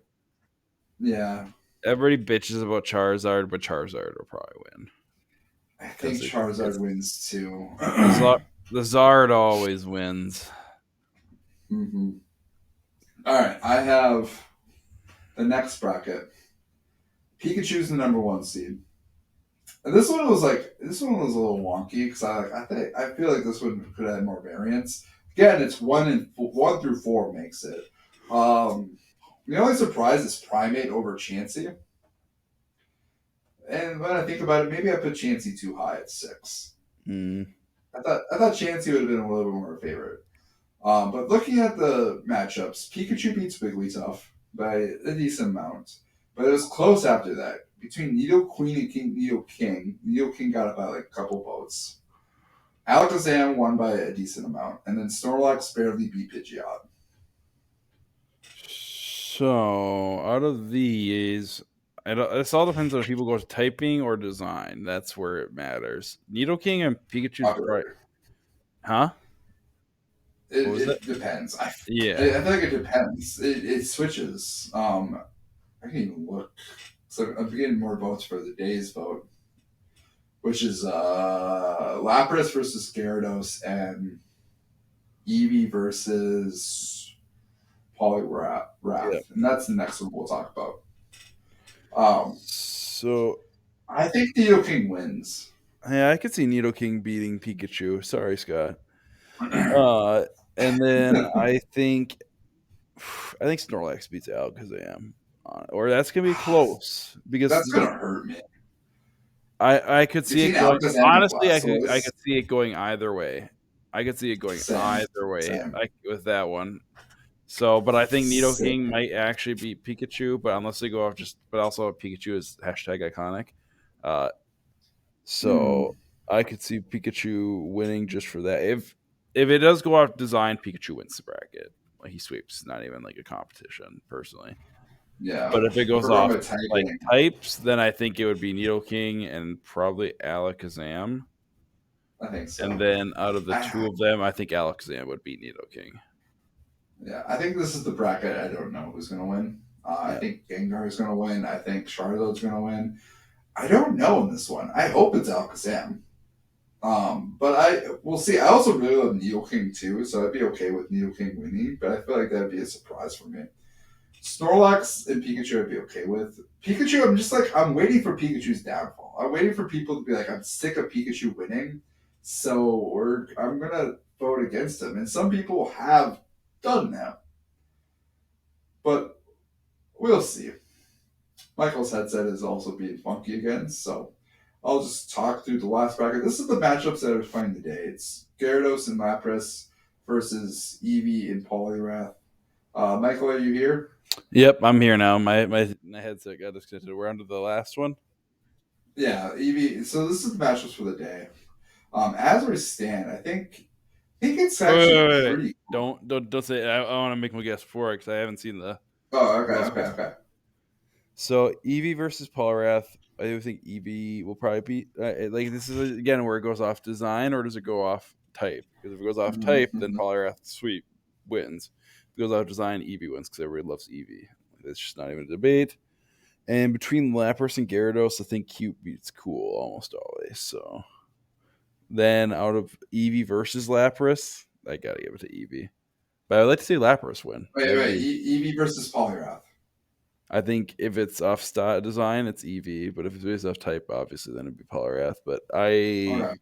[SPEAKER 1] Yeah.
[SPEAKER 2] Everybody bitches about Charizard, but Charizard will probably win.
[SPEAKER 1] I think Charizard wins too.
[SPEAKER 2] The Zard always wins.
[SPEAKER 1] Mm-hmm. All right, I have the next bracket. Pikachu's the number one seed. And this one was a little wonky because I feel like this one could have more variance. Again, it's one through four makes it. The only surprise is Primate over Chansey. And when I think about it, maybe I put Chansey too high at 6. I thought Chansey would have been a little bit more a favorite. But looking at the matchups, Pikachu beats Wigglytuff by a decent amount. But it was close after that. Between Nidoqueen and Nidoking got it by like a couple votes. Alakazam won by a decent amount. And then Snorlax barely beat Pidgeot.
[SPEAKER 2] So, out of these, this all depends on if people go to typing or design. That's where it matters. Nidoking and Pikachu's probably... Huh?
[SPEAKER 1] It depends.
[SPEAKER 2] Yeah.
[SPEAKER 1] I feel like it depends. It switches. I can even look. So I'm getting more votes for the day's vote, which is Lapras versus Gyarados and Eevee versus Poliwrath.
[SPEAKER 2] Yeah.
[SPEAKER 1] And that's the next one we'll talk about.
[SPEAKER 2] So
[SPEAKER 1] I think Nidoking wins.
[SPEAKER 2] Yeah, I could see Nidoking beating Pikachu. Sorry, Scott. And then I think Snorlax beats Alakazam, or that's gonna be close because
[SPEAKER 1] That's gonna hurt me.
[SPEAKER 2] I could see
[SPEAKER 1] Between
[SPEAKER 2] it going.
[SPEAKER 1] Alakazam and
[SPEAKER 2] Honestly, I
[SPEAKER 1] Blastoise.
[SPEAKER 2] could see it going either way. I could see it going either way with that one. So, but I think Nidoking might actually beat Pikachu, but unless they go off but also Pikachu is hashtag iconic. So I could see Pikachu winning just for that. If it does go off design, Pikachu wins the bracket. Like he sweeps, not even like a competition, personally.
[SPEAKER 1] Yeah.
[SPEAKER 2] But if it goes off like types, then I think it would be Nidoking and probably Alakazam.
[SPEAKER 1] I think so.
[SPEAKER 2] And then out of the two of them, I think Alakazam would beat Nidoking.
[SPEAKER 1] Yeah, I think this is the bracket. I don't know who's going to win. I think Gengar is going to win. I think Charizard's going to win. I don't know in this one. I hope it's Alakazam. But we'll see. I also really love Nidoking too, so I'd be okay with Nidoking winning, but I feel like that'd be a surprise for me. Snorlax and Pikachu I'd be okay with. Pikachu, I'm waiting for Pikachu's downfall. I'm waiting for people to be like, I'm sick of Pikachu winning, so I'm going to vote against him. And some people have done that. But we'll see. Michael's headset is also being funky again, so I'll just talk through the last bracket. This is the matchups that are playing today. It's Gyarados and Lapras versus Eevee and Poliwrath. Michael, are you here?
[SPEAKER 2] Yep, I'm here now. My headset got disconnected. We're on to the last one.
[SPEAKER 1] Yeah, Eevee. So this is the matchups for the day. As we stand, I think it's actually pretty.
[SPEAKER 2] Cool. Don't say it. I want to make my guess before because I haven't seen the.
[SPEAKER 1] Oh, okay.
[SPEAKER 2] So Eevee versus Poliwrath. I do think Eevee will probably beat. This is again where it goes off design, or does it go off type? Because if it goes off type, then Poliwrath wins. If it goes off design, Eevee wins because everybody loves Eevee. It's just not even a debate. And between Lapras and Gyarados, I think cute beats cool almost always. So Then out of Eevee versus Lapras, I gotta give it to Eevee. But I'd like to see Lapras win.
[SPEAKER 1] Wait. Eevee versus Poliwrath.
[SPEAKER 2] I think if it's off stat design, it's Eevee. But if it's based off type, obviously, then it'd be Poliwrath. But
[SPEAKER 1] Okay.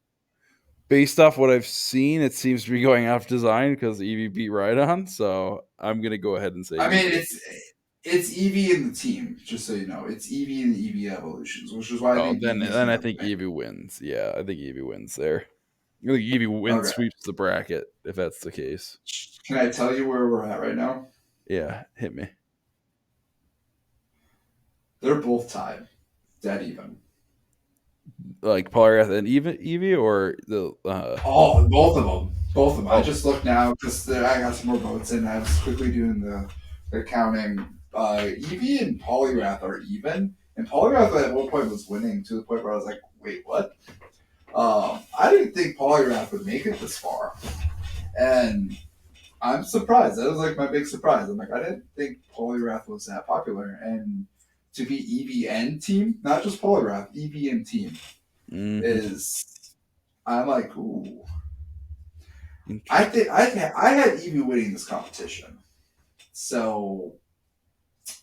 [SPEAKER 2] based off what I've seen, it seems to be going off design because Eevee beat Rhydon. So I'm gonna go ahead and say.
[SPEAKER 1] I mean,
[SPEAKER 2] Eevee.
[SPEAKER 1] it's Eevee in the team, just so you know. It's Eevee in the Eevee evolutions, which is why I
[SPEAKER 2] Oh,
[SPEAKER 1] think
[SPEAKER 2] then
[SPEAKER 1] Eevee's
[SPEAKER 2] then
[SPEAKER 1] gonna
[SPEAKER 2] I
[SPEAKER 1] have
[SPEAKER 2] think
[SPEAKER 1] a win.
[SPEAKER 2] Eevee wins. Yeah, I think Eevee wins there. I think Eevee wins,
[SPEAKER 1] Okay.
[SPEAKER 2] sweeps the bracket if that's the case.
[SPEAKER 1] Can I tell you where we're at right now?
[SPEAKER 2] Yeah, hit me.
[SPEAKER 1] They're both tied, dead even.
[SPEAKER 2] Like Poliwrath and Eevee or the
[SPEAKER 1] Oh, both of them. Both of them. I
[SPEAKER 2] oh
[SPEAKER 1] just looked now because I got some more votes in. I was quickly doing the counting. Eevee and Poliwrath are even, and Poliwrath at one point was winning to the point where I was like, "Wait, what?" I didn't think Poliwrath would make it this far, and I'm surprised. That was like my big surprise. I'm like, I didn't think Poliwrath was that popular, and to be Eevee and team, not just Poliwrath, Eevee and team is. I'm like, ooh. I think I had Eevee winning this competition, so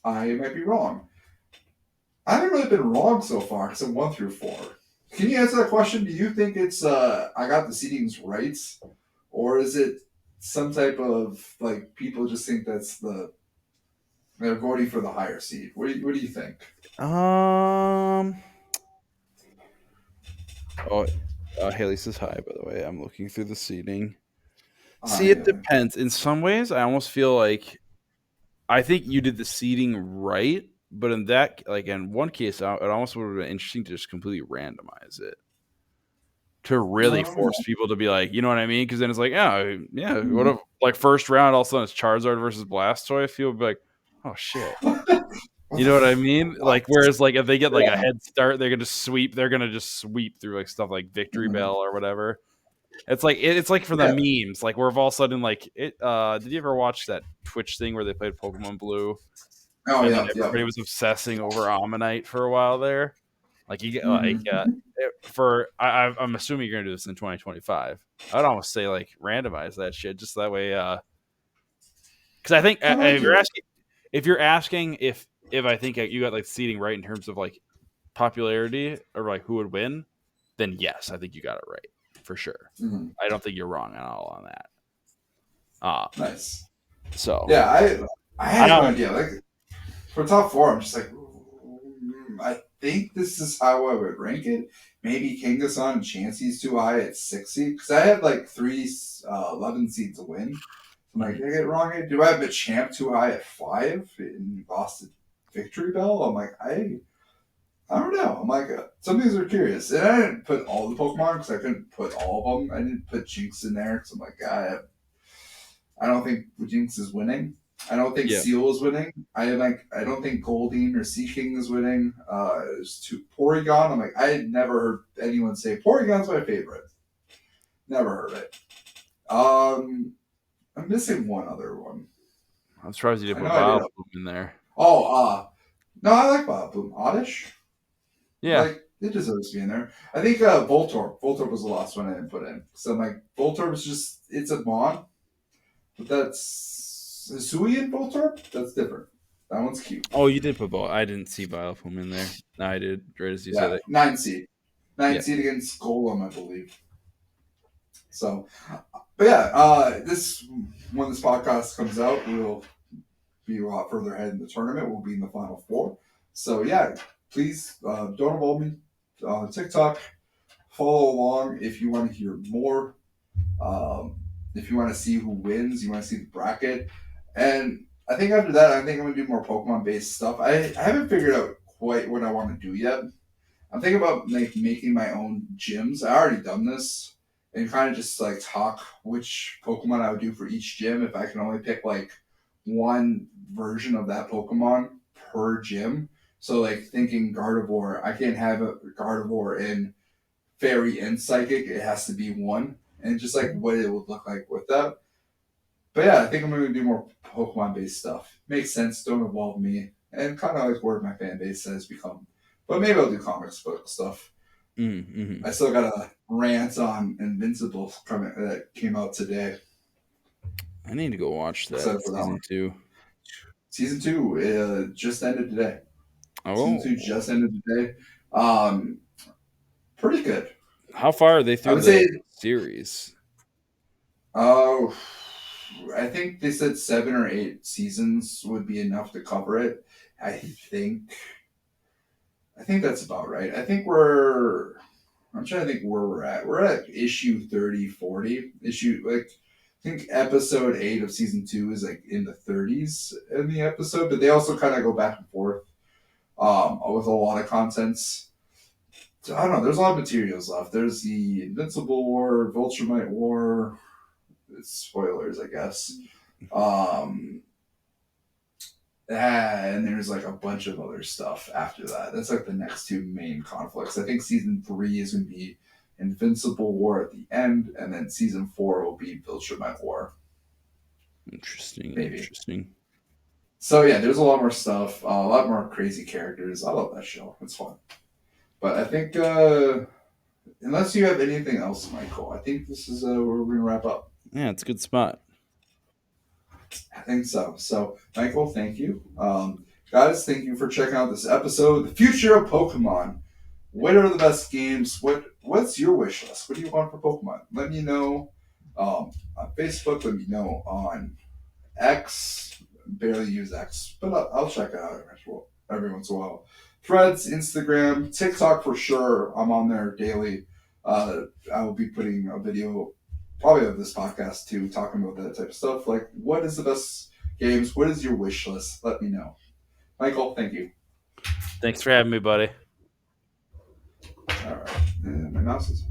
[SPEAKER 1] I might be wrong. I haven't really been wrong so far because I'm 1 through 4. Can you answer that question? Do you think it's I got the seedings right, or is it some type of like people just think they're voting for the higher seed? What do you think?
[SPEAKER 2] Oh, Haley says hi. By the way, I'm looking through the seating.
[SPEAKER 1] Hi,
[SPEAKER 2] See, it depends. In some ways, I almost feel like I think you did the seating right, but in that, like in one case, it almost would have been interesting to just completely randomize it to really force people to be like, you know what I mean? Because then it's like, yeah. What if like first round, all of a sudden it's Charizard versus Blastoise? People would be like, oh shit. You know what I mean? Like, whereas like if they get like a head start, they're gonna sweep. They're gonna just sweep through like stuff like Victory Bell or whatever. It's like it's like for the memes, like where all of a sudden like it. Did you ever watch that Twitch thing where they played Pokemon Blue,
[SPEAKER 1] Oh
[SPEAKER 2] and then
[SPEAKER 1] yeah,
[SPEAKER 2] everybody was obsessing over Ammonite for a while there? Like you get I'm assuming you're gonna do this in 2025. I'd almost say like randomize that shit just that way. Because I think if you're asking if I think you got like seating right in terms of like popularity or like who would win, then yes, I think you got it right for sure. I don't think you're wrong at all on that.
[SPEAKER 1] Nice.
[SPEAKER 2] So
[SPEAKER 1] yeah, I had no idea. Like for top 4, I'm just like, I think this is how I would rank it. Maybe Kangaskhan and Chansey's too high at 6 seed because I had like 11 seed to win. I'm like, did I get it wrong here? Do I have a champ too high at 5 and lost the Victory Bell? I'm like, I don't know. I'm like, some of these are curious. And I didn't put all the Pokemon because I couldn't put all of them. I didn't put Jinx in there because I'm like, I don't think Jinx is winning. I don't think Seal is winning. I don't think Goldeen or Seaking is winning. There's Porygon. I'm like, I had never heard anyone say Porygon's my favorite. Never heard it. I'm missing one other one.
[SPEAKER 2] I'm surprised you didn't put Vileplume in there.
[SPEAKER 1] Oh, no, I like Vileplume. Oddish?
[SPEAKER 2] Yeah.
[SPEAKER 1] Like, it deserves to be in there. I think Voltorb. Voltorb was the last one I didn't put in. So I'm like, Voltorb is just, it's a Mon. But that's Hisuian Voltorb? That's different. That one's cute.
[SPEAKER 2] Oh, you did put I didn't see Vileplume in there. No, I did. Right as you said it.
[SPEAKER 1] 9 seed. 9 seed against Golem, I believe. So, but yeah, when this podcast comes out, we'll be a lot further ahead in the tournament. We'll be in the final 4. So yeah, please don't involve me on TikTok. Follow along if you want to hear more. If you want to see who wins, you want to see the bracket. And I think after that, I think I'm going to do more Pokemon-based stuff. I haven't figured out quite what I want to do yet. I'm thinking about making my own gyms. I already done this. And kind of just like talk which Pokemon I would do for each gym if I can only pick like one version of that Pokemon per gym. So like thinking Gardevoir, I can't have a Gardevoir in Fairy and Psychic. It has to be one. And just like what it would look like with that. But yeah, I think I'm going to do more Pokemon based stuff. Makes sense. Don't involve me. And kind of like where my fan base has become. But maybe I'll do comics book stuff.
[SPEAKER 2] Mm-hmm.
[SPEAKER 1] I still got a rant on Invincible coming that came out today.
[SPEAKER 2] I need to go watch that
[SPEAKER 1] Excited for that
[SPEAKER 2] season
[SPEAKER 1] one.
[SPEAKER 2] 2.
[SPEAKER 1] Season 2 just ended today. Season 2
[SPEAKER 2] Oh,
[SPEAKER 1] just ended today. Um, Pretty good.
[SPEAKER 2] how far are they
[SPEAKER 1] I
[SPEAKER 2] through
[SPEAKER 1] would say.
[SPEAKER 2] the series?
[SPEAKER 1] Oh, I think they said 7 or 8 seasons would be enough to cover it. I think. I think that's about right. I think we're. I'm trying to think where we're at. We're at issue 30, 40. I think episode 8 of season 2 is like in the 30s in the episode, but they also kind of go back and forth with a lot of contents. So I don't know. There's a lot of materials left. There's the Invincible War, Viltrumite War. Spoilers, I guess. And there's like a bunch of other stuff after that. That's like the next 2 main conflicts. I think season 3 is going to be Invincible War at the end, and then season 4 will be Viltrumite War. Maybe.
[SPEAKER 2] Interesting.
[SPEAKER 1] So yeah, there's a lot more stuff, a lot more crazy characters. I love that show. It's fun. But I think, unless you have anything else, Michael, I think this is where we're going to wrap up.
[SPEAKER 2] Yeah, it's a good spot.
[SPEAKER 1] I think so. So, Michael, thank you. Guys, thank you for checking out this episode. The Future of Pokemon. What are the best games? What's your wish list? What do you want for Pokemon? Let me know on Facebook. Let me know on X. Barely use X, but I'll check it out every once in a while. Threads, Instagram, TikTok for sure. I'm on there daily. I will be putting a video probably of this podcast too, talking about that type of stuff. Like, what is the best games? What is your wish list? Let me know. Michael, thank you.
[SPEAKER 2] Thanks for having me, buddy.
[SPEAKER 1] All right. And my mouse is